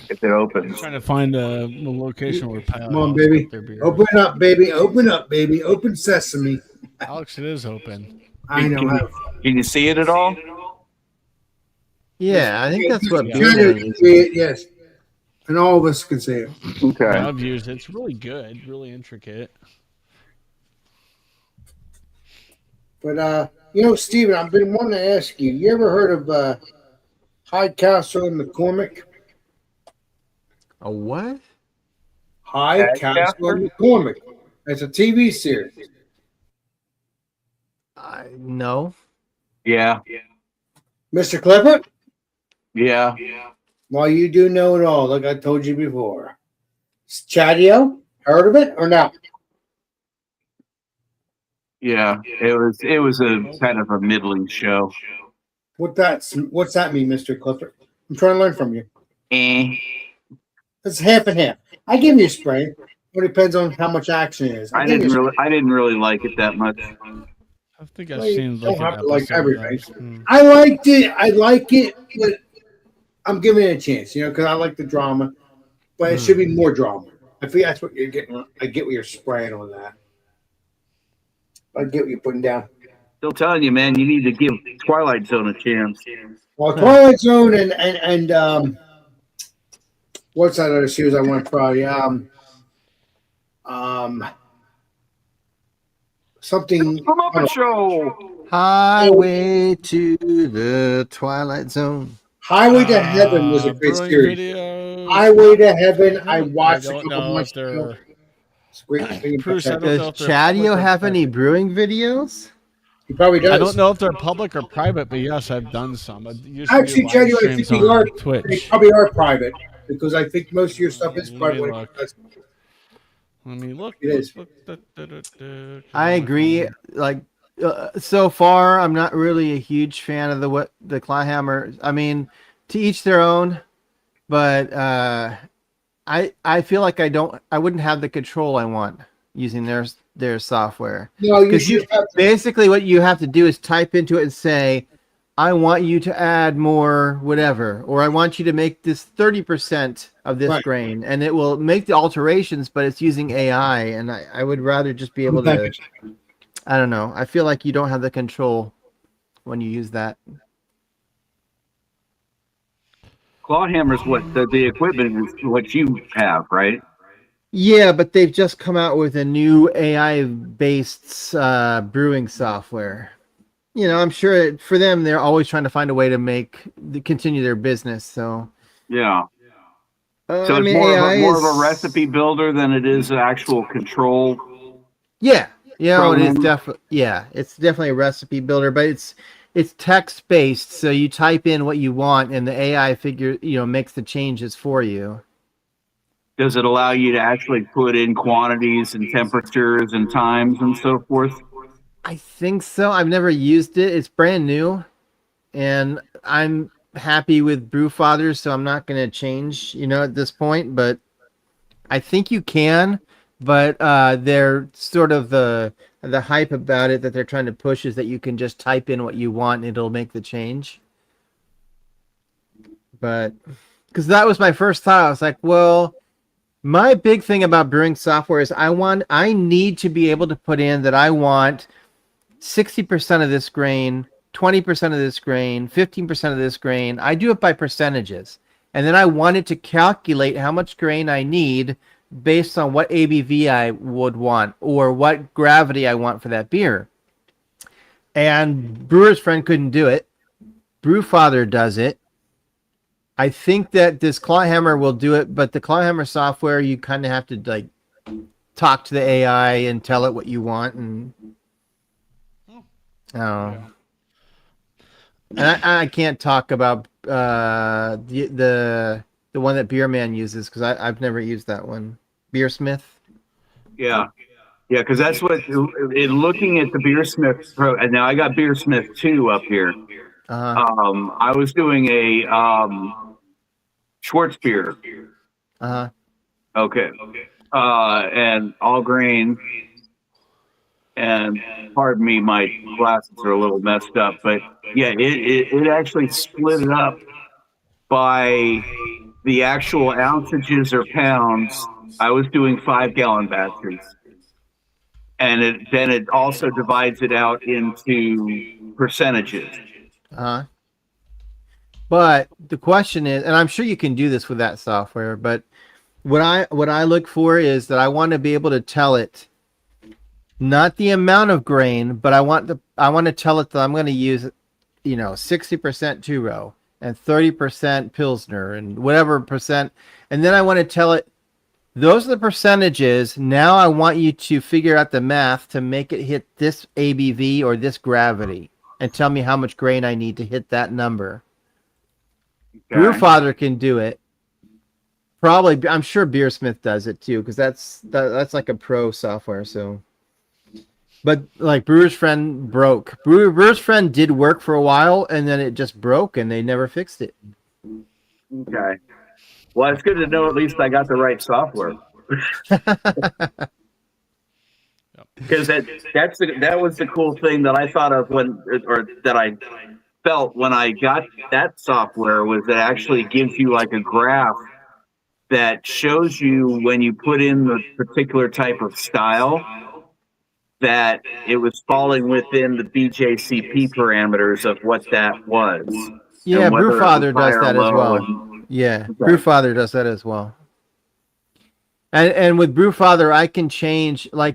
If it I'm opens. trying to find the location where Come on, baby. Open up, baby. Open up, baby. Open sesame. Alex, it is open. I know. Can you see it at all? Yeah, I think that's what Try beer to is. see it, yes. And all of us can see it. Okay. I've used it. It's really good, really intricate. But Steven, I've been wanting to ask you. You ever heard of High Castle and McCormick? A what? High Castle and McCormick. It's a TV series. No. Yeah. Mr. Clifford? Yeah. Well, you do know it all, like I told you before. Chatio, heard of it or not? Yeah. It was a kind of a middling show. What's that mean, Mr. Clifford? I'm trying to learn from you. It's half and half. I give you a spray. It depends on how much action it is. I didn't really like it that much. I think I've Well, you seen don't like an have to like episode. everything. I liked it. I like it, but I'm giving it a chance, because I like the drama. But it should be more drama. I think that's what you're getting. I get what you're spraying on that. I get what you're putting down. Still telling you, man, you need to give Twilight Zone a chance. Well, Twilight Zone and what's that other series I want to try? Something. Muppet Show. Highway to the Twilight Zone. Highway to Heaven was a great Brewing series. videos. Highway to Heaven. I watched a don't couple know months if they're- ago. It's great. Bruce, I don't Does know if they're Chadio public or have any private. brewing videos? He probably does. I don't know if they're public or private, but yes, I've done some. I used to Actually, do live Jenny, I streams think they on are. They Twitch. probably are private because I think most of your stuff is Let me private. look. Let me look. It is. I agree. Like so far, I'm not really a huge fan of the Clawhammer. I mean, to each their own, but I feel like I wouldn't have the control I want using their software. No, you Because should have basically what you have to do is type into it and say, I want you to add more whatever, or I want you to make this 30% of this Right. grain, and it will make the alterations, but it's using AI, and I would rather just be able to, I don't know. I feel like you don't have the control when you use that. Claw hammer's what the equipment is what you have, right? Yeah, but they've just come out with a new AI-based brewing software. You know, I'm sure for them, they're always trying to find a way to continue their business. So, Yeah. So I it's mean, more AI of a is recipe builder than it is an actual control Yeah, it is program. definitely it's definitely a recipe builder, but it's text based, so you type in what you want, and the AI makes the changes for you. Does it allow you to actually put in quantities and temperatures and times and so forth? I think so. I've never used it. It's brand new, and I'm happy with Brewfather, so I'm not going to change, at this point. But I think you can. But they're sort of the hype about it that they're trying to push is that you can just type in what you want and it'll make the change. But because that was my first thought, I was like, well, my big thing about brewing software is I need to be able to put in that I want 60% of this grain, 20% of this grain, 15% of this grain. I do it by percentages. And then I want it to calculate how much grain I need based on what ABV I would want or what gravity I want for that beer. And Brewer's Friend couldn't do it. Brewfather does it. I think that this Clawhammer will do it, but the Clawhammer software, you kind of have to like talk to the AI and tell it what you want, and and I can't talk about the one that Beerman uses because I've never used that one. Beersmith. Yeah. Yeah, because that's what in looking at the Beersmith Pro, and now I got Beersmith 2 up here. I was doing a Schwartz beer. Okay. And all grain. And pardon me, my glasses are a little messed up, but yeah, it actually split it up by the actual ounces or pounds. I was doing 5-gallon batches. And it also divides it out into percentages. But the question is, and I'm sure you can do this with that software, but what I look for is that I want to be able to tell it not the amount of grain, but I want to tell it that I'm going to use 60% two-row and 30% Pilsner and whatever percent, and then I want to tell it those are the percentages. Now I want you to figure out the math to make it hit this ABV or this gravity and tell me how much grain I need to hit that number. Okay. Brewfather can do it. Probably, I'm sure Beersmith does it too, because that's like a pro software. So, but like Brewer's Friend broke. Brewer's Friend did work for a while, and then it just broke, and they never fixed it. Okay. Well, it's good to know at least I got the right software. Because that was the cool thing that I thought of that I felt when I got that software was that it actually gives you like a graph that shows you when you put in the particular type of style that it was falling within the BJCP parameters of what that was. Yeah, Brewfather does that as well. Yeah, okay. Brewfather does that as well. And with Brewfather, I can change I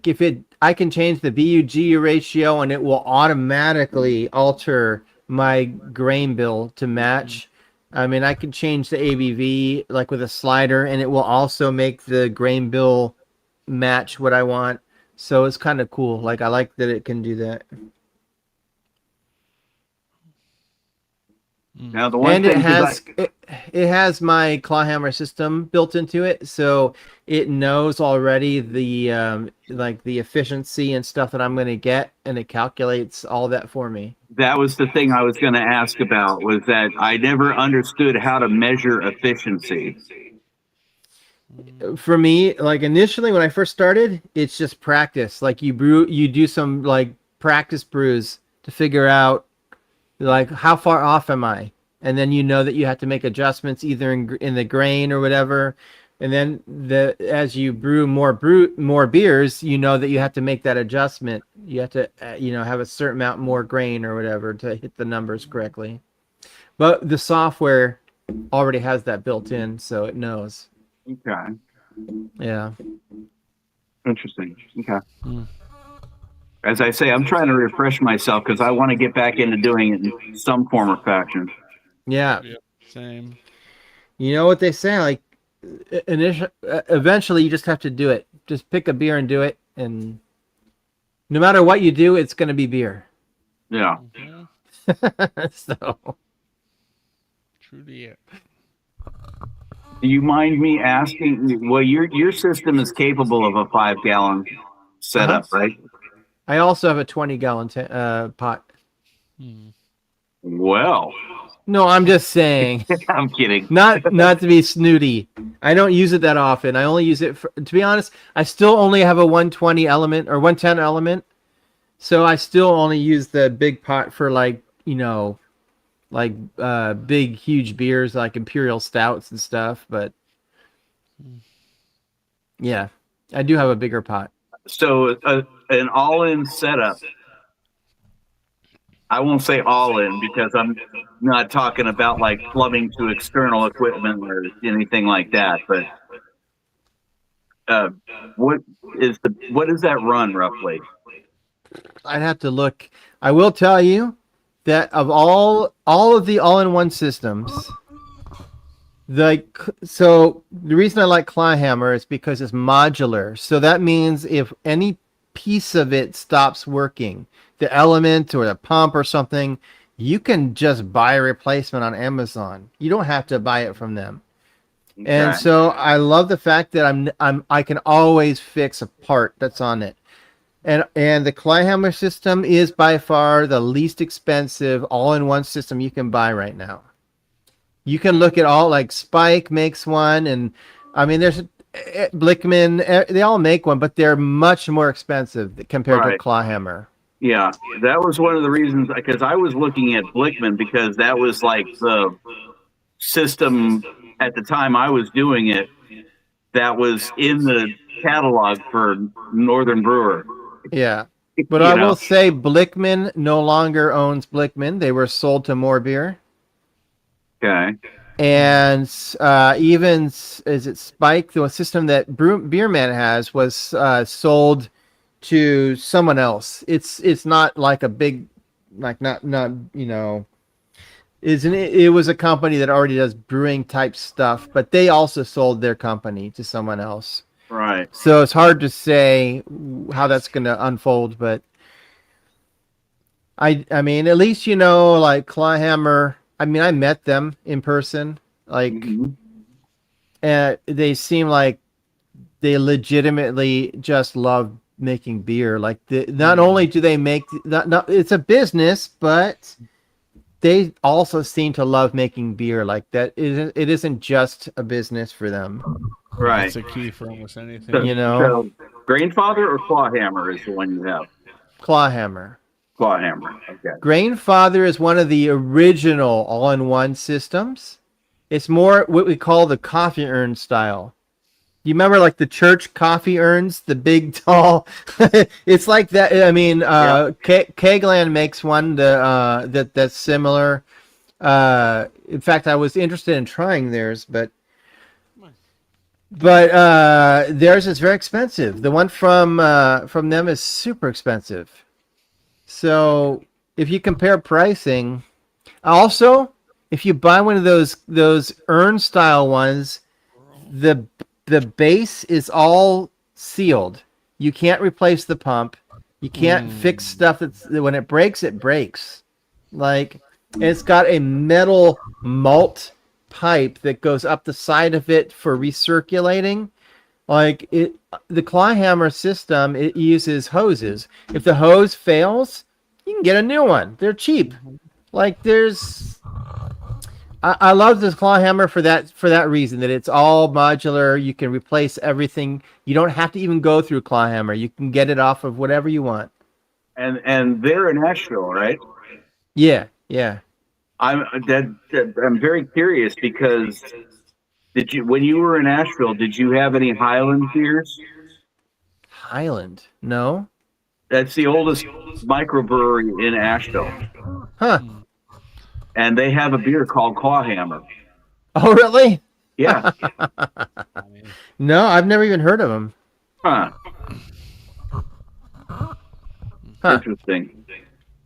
can change the BUG ratio, and it will automatically alter my grain bill to match. I mean, I can change the ABV like with a slider, and it will also make the grain bill match what I want. So it's kind of cool. Like I like that it can do that. Now the one and thing it has my Clawhammer system built into it, so it knows already the the efficiency and stuff that I'm going to get, and it calculates all that for me. That was the thing I was going to ask about, was that I never understood how to measure efficiency. For me, like initially when I first started, it's just practice. Like you do some like practice brews to figure out like how far off am I, and then you know that you have to make adjustments either in the grain or whatever. And then as you brew more beers, you know that you have to make that adjustment. You have to have a certain amount more grain or whatever to hit the numbers correctly. But the software already has that built in, so it knows. Okay. Yeah. Interesting. Okay. As I say, I'm trying to refresh myself because I want to get back into doing it in some form or fashion. Yeah. Same. You know what they say, like eventually you just have to do it. Just pick a beer and do it, and no matter what you do, it's going to be beer. Yeah. So Truly it. Do you mind me asking? Well, your system is capable of a 5-gallon setup, right? I also have a 20-gallon pot. Well, No, I'm just saying. I'm kidding. Not to be snooty. I don't use it that often. I only use it to be honest, I still only have a 120 element or 110 element. So I still only use the big pot for like big huge beers like imperial stouts and stuff, but yeah, I do have a bigger pot. So an all-in setup. I won't say all-in because I'm not talking about like plumbing to external equipment or anything like that. But what does that run roughly? I'd have to look. I will tell you that of all of the all-in-one systems, so the reason I like Clayhammer is because it's modular. So that means if any piece of it stops working, the element or the pump or something, you can just buy a replacement on Amazon. You don't have to buy it from them. Okay. And so I love the fact that I can always fix a part that's on it. And the Clayhammer system is by far the least expensive all-in-one system you can buy right now. You can look at all, like Spike makes one, and I mean there's Blickman, they all make one, but they're much more expensive compared to Clayhammer. Yeah, that was one of the reasons, because I was looking at Blickman because that was like the system at the time I was doing it that was in the catalog for Northern Brewer. Yeah, but I will say Blickman no longer owns Blickman. They were sold to More Beer. Okay. And even, is it Spike? The system that Beerman has was sold to someone else. It's not like a big, like not it was a company that already does brewing type stuff, but they also sold their company to someone else. Right. So it's hard to say how that's going to unfold, but I mean, at least like Clayhammer. I mean, I met them in person, like, and they seem like they legitimately just love making beer. Like, not only do they make, it's a business, but they also seem to love making beer. Like it isn't just a business for them. Right. That's a key for almost anything. So Grainfather or Clawhammer is the one you have? Clawhammer. Clawhammer. Okay. Grainfather is one of the original all-in-one systems. It's more what we call the coffee urn style. You remember like the church coffee urns, the big tall? It's like that. I mean, Kegland makes one that's similar. In fact, I was interested in trying theirs, but theirs is very expensive. The one from them is super expensive. So if you compare pricing, also if you buy one of those urn style ones, the base is all sealed. You can't replace the pump. You can't fix stuff when it breaks, it breaks. Like, it's got a metal malt pipe that goes up the side of it for recirculating. Like the Clayhammer system, it uses hoses. If the hose fails, you can get a new one. They're cheap. Like I love this claw hammer for that reason, that it's all modular. You can replace everything. You don't have to even go through claw hammer. You can get it off of whatever you want. And they're in Asheville, right? Yeah, yeah. I'm very curious because when you were in Asheville, did you have any Highland beers? Highland? No. That's the oldest microbrewery in Asheville, Huh. and they have a beer called Clawhammer. Oh, really? Yeah. No, I've never even heard of them. Huh. Huh. Interesting.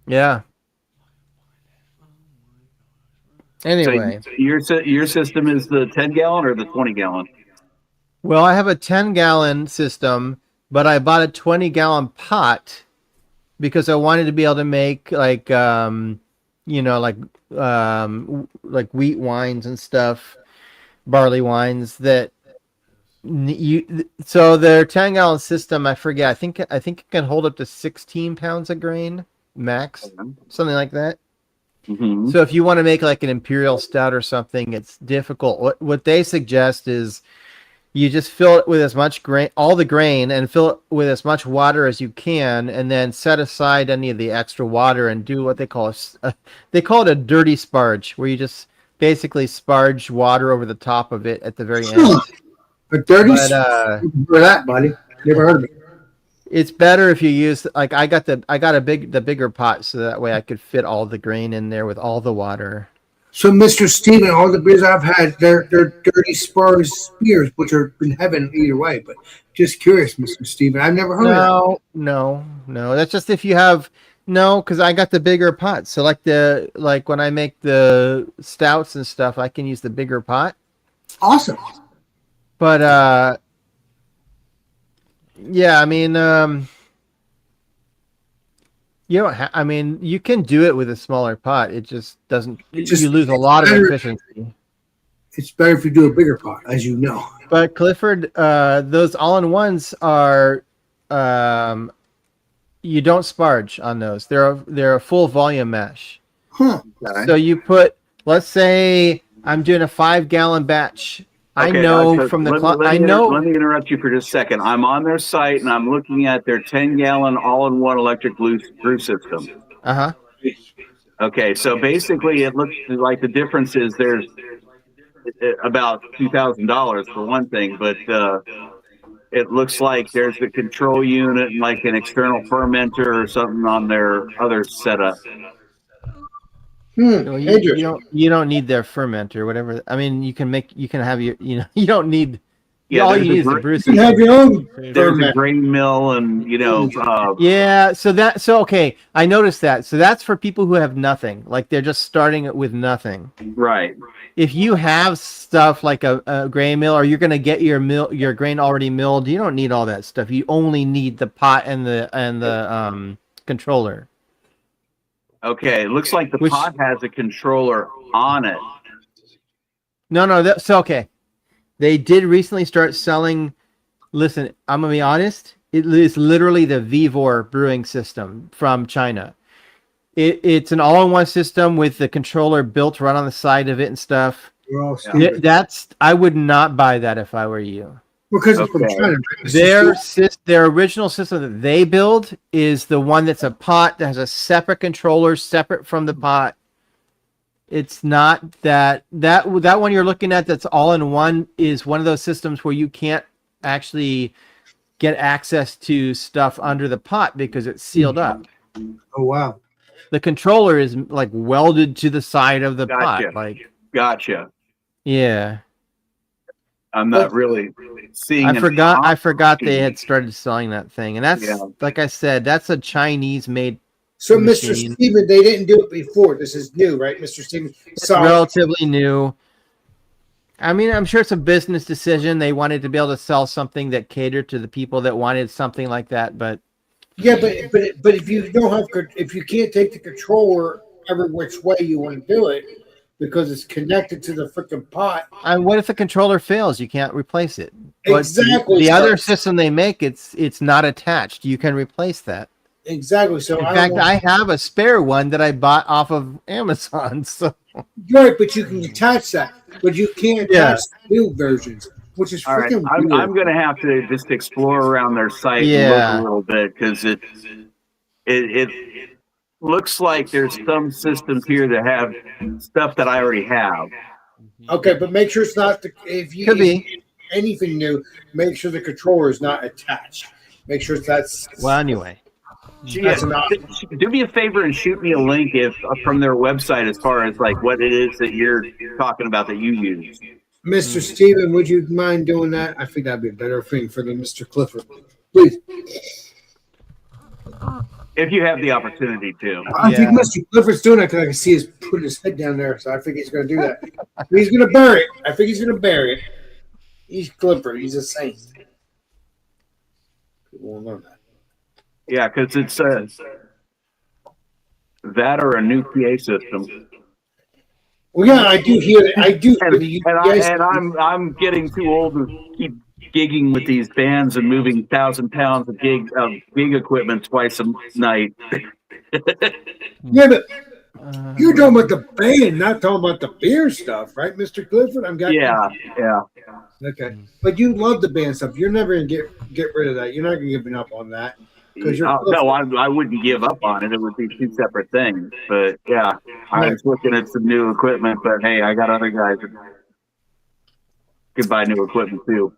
Yeah. Anyway. So your system is the 10-gallon or the 20-gallon? Well, I have a 10-gallon system, but I bought a 20-gallon pot because I wanted to be able to make like wheat wines and stuff, barley wines that so their 10-gallon system, I forget, I think it can hold up to 16 pounds of grain max, something like that. Mm-hmm. So if you want to make like an imperial stout or something, it's difficult. What they suggest is you just fill it with as much grain, all the grain, and fill it with as much water as you can, and then set aside any of the extra water and do what they call they call it a dirty sparge, where you just basically sparge water over the top of it at the very end. A dirty sparge for that, buddy. Never heard of it. It's better if you use like I got the bigger pot, so that way I could fit all the grain in there with all the water. So, Mr. Steven, all the beers I've had, they're dirty spars beers, which are in heaven either way. But just curious, Mr. Steven, I've never heard of that. No. That's just if you have because I got the bigger pot. So like when I make the stouts and stuff, I can use the bigger pot. Awesome. But yeah, I mean, you don't I mean, you can do it with a smaller pot. It just doesn't. You lose a lot of efficiency. It's better if you do a bigger pot, as you know. But Clifford, those all-in-ones are, you don't sparge on those. They're a full volume mash. Huh. So you put, let's say, I'm doing a 5-gallon batch. Okay, I know from the let me interrupt you for just a second. I'm on their site and I'm looking at their 10-gallon all-in-one electric brew system. Uh-huh. Okay, so basically it looks like the difference is there's about $2,000 for one thing, but it looks like there's the control unit and like an external fermenter or something on their other setup. Well, you don't need their fermenter, whatever. I mean, you can have your, you don't need. Yeah, all you need is a brew system. You have your own. There's a grain mill, and yeah. So okay, I noticed that. So that's for people who have nothing, like they're just starting with nothing. Right. If you have stuff like a grain mill, or you're gonna get your grain already milled, you don't need all that stuff. You only need the pot and the controller. Okay, it looks like the pot has a controller on it. No. So okay, they did recently start selling. Listen, I'm gonna be honest. It is literally the Vivor brewing system from China. It's an all-in-one system with the controller built right on the side of it and stuff. I would not buy that if I were you. Because it's from China. Their original system that they build is the one that's a pot that has a separate controller, separate from the pot. It's not that one you're looking at that's all in one is one of those systems where you can't actually get access to stuff under the pot because it's sealed up. Oh wow. The controller is like welded to the side of the pot. Gotcha. Yeah. I'm not really seeing. I forgot they had started selling that thing, and that's like I said, that's a Chinese-made. So, machine. Mr. Steven, they didn't do it before. This is new, right, Mr. Steven? It's relatively new. I mean, I'm sure it's a business decision. They wanted to be able to sell something that catered to the people that wanted something like that, but yeah, but if you don't have, if you can't take the controller every which way you want to do it. Because it's connected to the freaking pot. And what if the controller fails? You can't replace it. Exactly. The other system they make, it's not attached. You can replace that. Exactly. So In I fact, don't I have a spare one that I bought off of Amazon. So right, but you can attach that, but you can't Yeah. attach new versions, which is All right, freaking I'm weird. gonna have to just explore around their site and look a Yeah. little bit because it looks like there's some systems here that have stuff that I already have. Okay, but make sure it's not Could if be. you anything new, make sure the controller is not attached. Make sure that's Well, anyway. Yeah, that's an option. do me a favor and shoot me a link if from their website as far as like what it is that you're talking about that you use. Mr. Steven, would you mind doing that? I think that'd be a better thing for the Mr. Clifford. Please. If you have the opportunity to. I think Yeah. Mr. Clifford's doing that because I can see his putting his head down there, so I think he's going to do that. He's going to bury it. I think he's going to bury it. He's Clifford. He's a saint. People won't know that. Yeah, because it's that or a new PA system. Well, yeah, I do hear that. I do. And, hear I'm getting too old to keep gigging with these bands and moving 1,000 pounds of gig equipment twice a night. Yeah, but you're talking about the band, not talking about the beer stuff, right, Mr. Clifford? Yeah. Okay, but you love the band stuff. You're never gonna get rid of that. You're not gonna give up on that because you're No, I wouldn't give up on it. It would be two separate things. But yeah, I was looking at some new equipment. But hey, I got other guys that could buy new equipment too.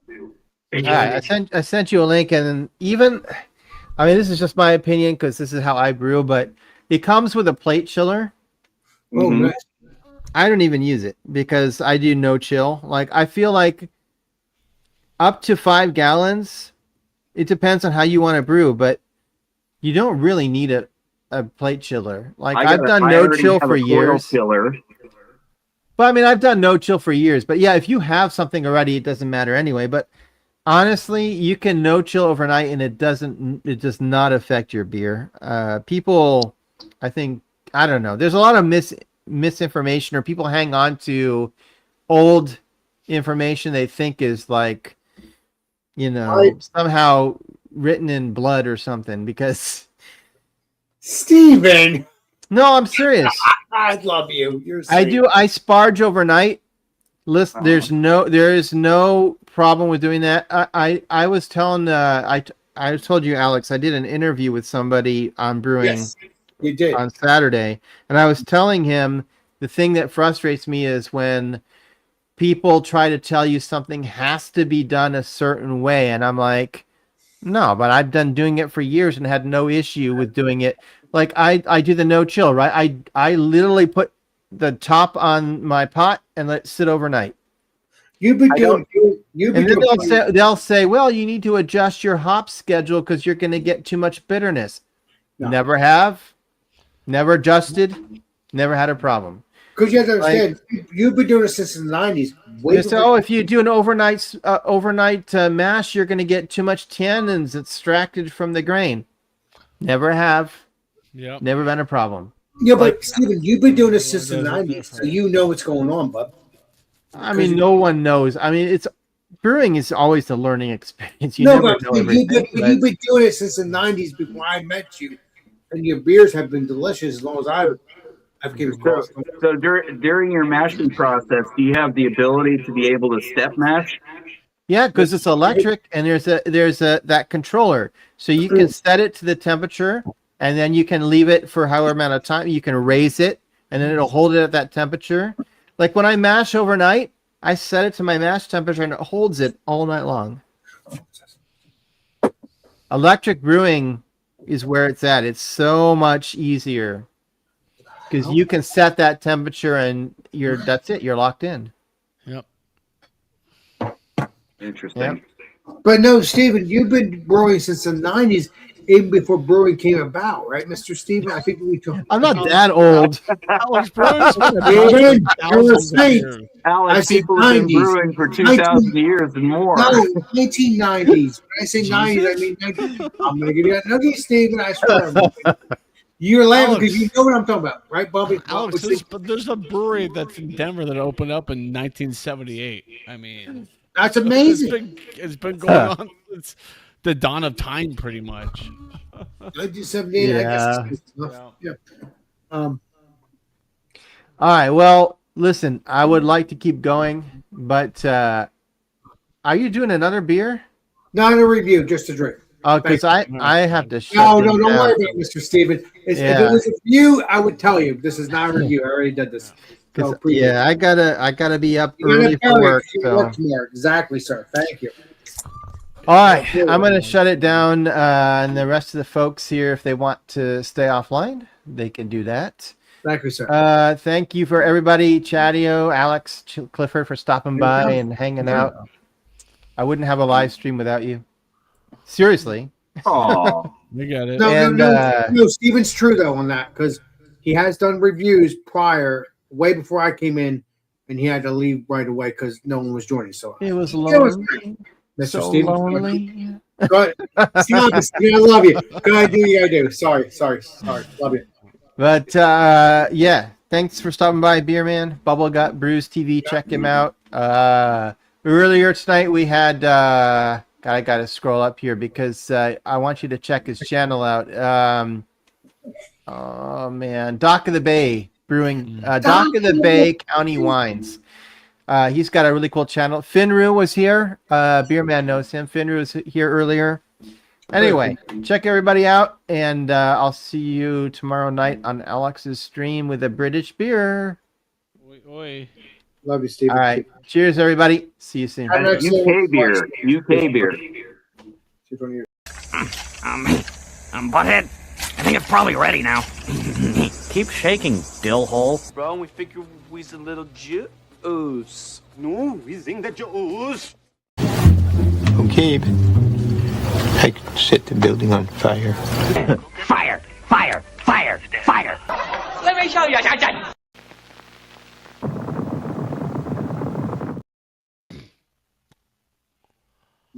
All right, I sent you a link, and then even, I mean, this is just my opinion because this is how I brew, but it comes with a plate chiller. Oh, Mhm. nice. I don't even use it because I do no chill. Like I feel like up to 5 gallons, it depends on how you want to brew, but you don't really need a plate chiller. Like I've done no chill for years. Chiller. But I mean, I've done no chill for years. But yeah, if you have something already, it doesn't matter anyway. But honestly, you can no chill overnight, and it does not affect your beer. People, I think, I don't know. There's a lot of misinformation, or people hang on to old information they think is like, somehow written in blood or something. Because Steven, no, I'm serious. I love you. You're a I saint. do. I sparge overnight. Listen, there is no problem with doing that. I was telling I told you, Alex, I did an interview with somebody on brewing Yes, you did. on Saturday, and I was telling him the thing that frustrates me is when people try to tell you something has to be done a certain way, and I'm like, no, but I've done doing it for years and had no issue with doing it. Like I do the no chill, right? I literally put the top on my pot and let it sit overnight. You've been doing. You've been And then doing. they'll say, well, you need to adjust your hop schedule because you're going to get too much bitterness. No. Never have, never adjusted, never had a problem. Because you have to understand, you've been doing it since the '90s. They say, oh, if you do an overnight mash, you're going to get too much tannins extracted from the grain. Never have, Yep. never been a problem. Yeah, but Steven, you've been doing this since the '90s, so you know what's going on, bud. I mean, no one knows. I mean, brewing is always a learning experience. You No, never but know everything. you've been doing it since the '90s before I met you, and your beers have been delicious as long as I've came across them. So during your mashing process, do you have the ability to be able to step mash? Yeah, because it's electric, and there's that controller, so you can set it to the temperature, and then you can leave it for however amount of time. You can raise it, and then it'll hold it at that temperature. Like when I mash overnight, I set it to my mash temperature, and it holds it all night long. Electric brewing is where it's at. It's so much easier because you can set that temperature, and that's it. You're locked in. Yep. Interesting. Yep. But no, Steven, you've been brewing since the '90s, even before brewing came about, right, Mr. Steven? I think we talked. I'm not that old. Alex Brewing's been Man, you're a saint. years. Alex, I said people have been 90s. brewing for 2,000 years and more. No, 1990s. When I say 90s, I mean 90s. I'm going to give you that nugget, Steven. I swear. You're laughing because you know what I'm talking about, right, Bobby? Alex, there's a brewery that's in Denver that opened up in 1978. I mean, That's amazing. It's been going on since the dawn of time, pretty much. 1978. I guess. It's enough. Yeah. All right. Well, listen, I would like to keep going, but are you doing another beer? Not a review, just a drink. Oh, because I have to shut No, this don't down. worry about it, Mr. Steven. If it was a review, I would tell you. This is not a review. I already did this. So, Yeah, I gotta be up you gotta early tell for me work. if you So. work tomorrow. Exactly, sir. Thank you. All right, I'm gonna shut it down, and the rest of the folks here, if they want to stay offline, they can do that. Thank you, sir. Thank you for everybody, Chadio, Alex, Clifford, for stopping by and hanging out. I wouldn't have a live stream without you. Seriously. Oh, We got it. No, Steven's true though on that because he has done reviews prior, way before I came in, and he had to leave right away because no one was joining. So it was lonely. Mr. So Steven, lonely. go ahead. Steven, I love you. Go ahead, do what you gotta do. Sorry. Love you. But yeah, thanks for stopping by, Beer Man. Bubble Gut Brews TV. Check him out. Earlier tonight we had. I gotta scroll up here because I want you to check his channel out. Oh man, Dock of the Bay Brewing. Dock of the Bay County Wines. He's got a really cool channel. Finru was here. Beer Man knows him. Finru was here earlier. Anyway, check everybody out, and I'll see you tomorrow night on Alex's stream with a British beer. Oi, oi. Love you, Steven. All right. Cheers, everybody. See you soon. UK beer. UK beer. Butthead, I think it's probably ready now. Keep shaking, dillhole. Bro, we figure we's a little juice. No, we think that juice. Okay, I could set the building on fire. Fire, fire, fire, fire. Let me show you.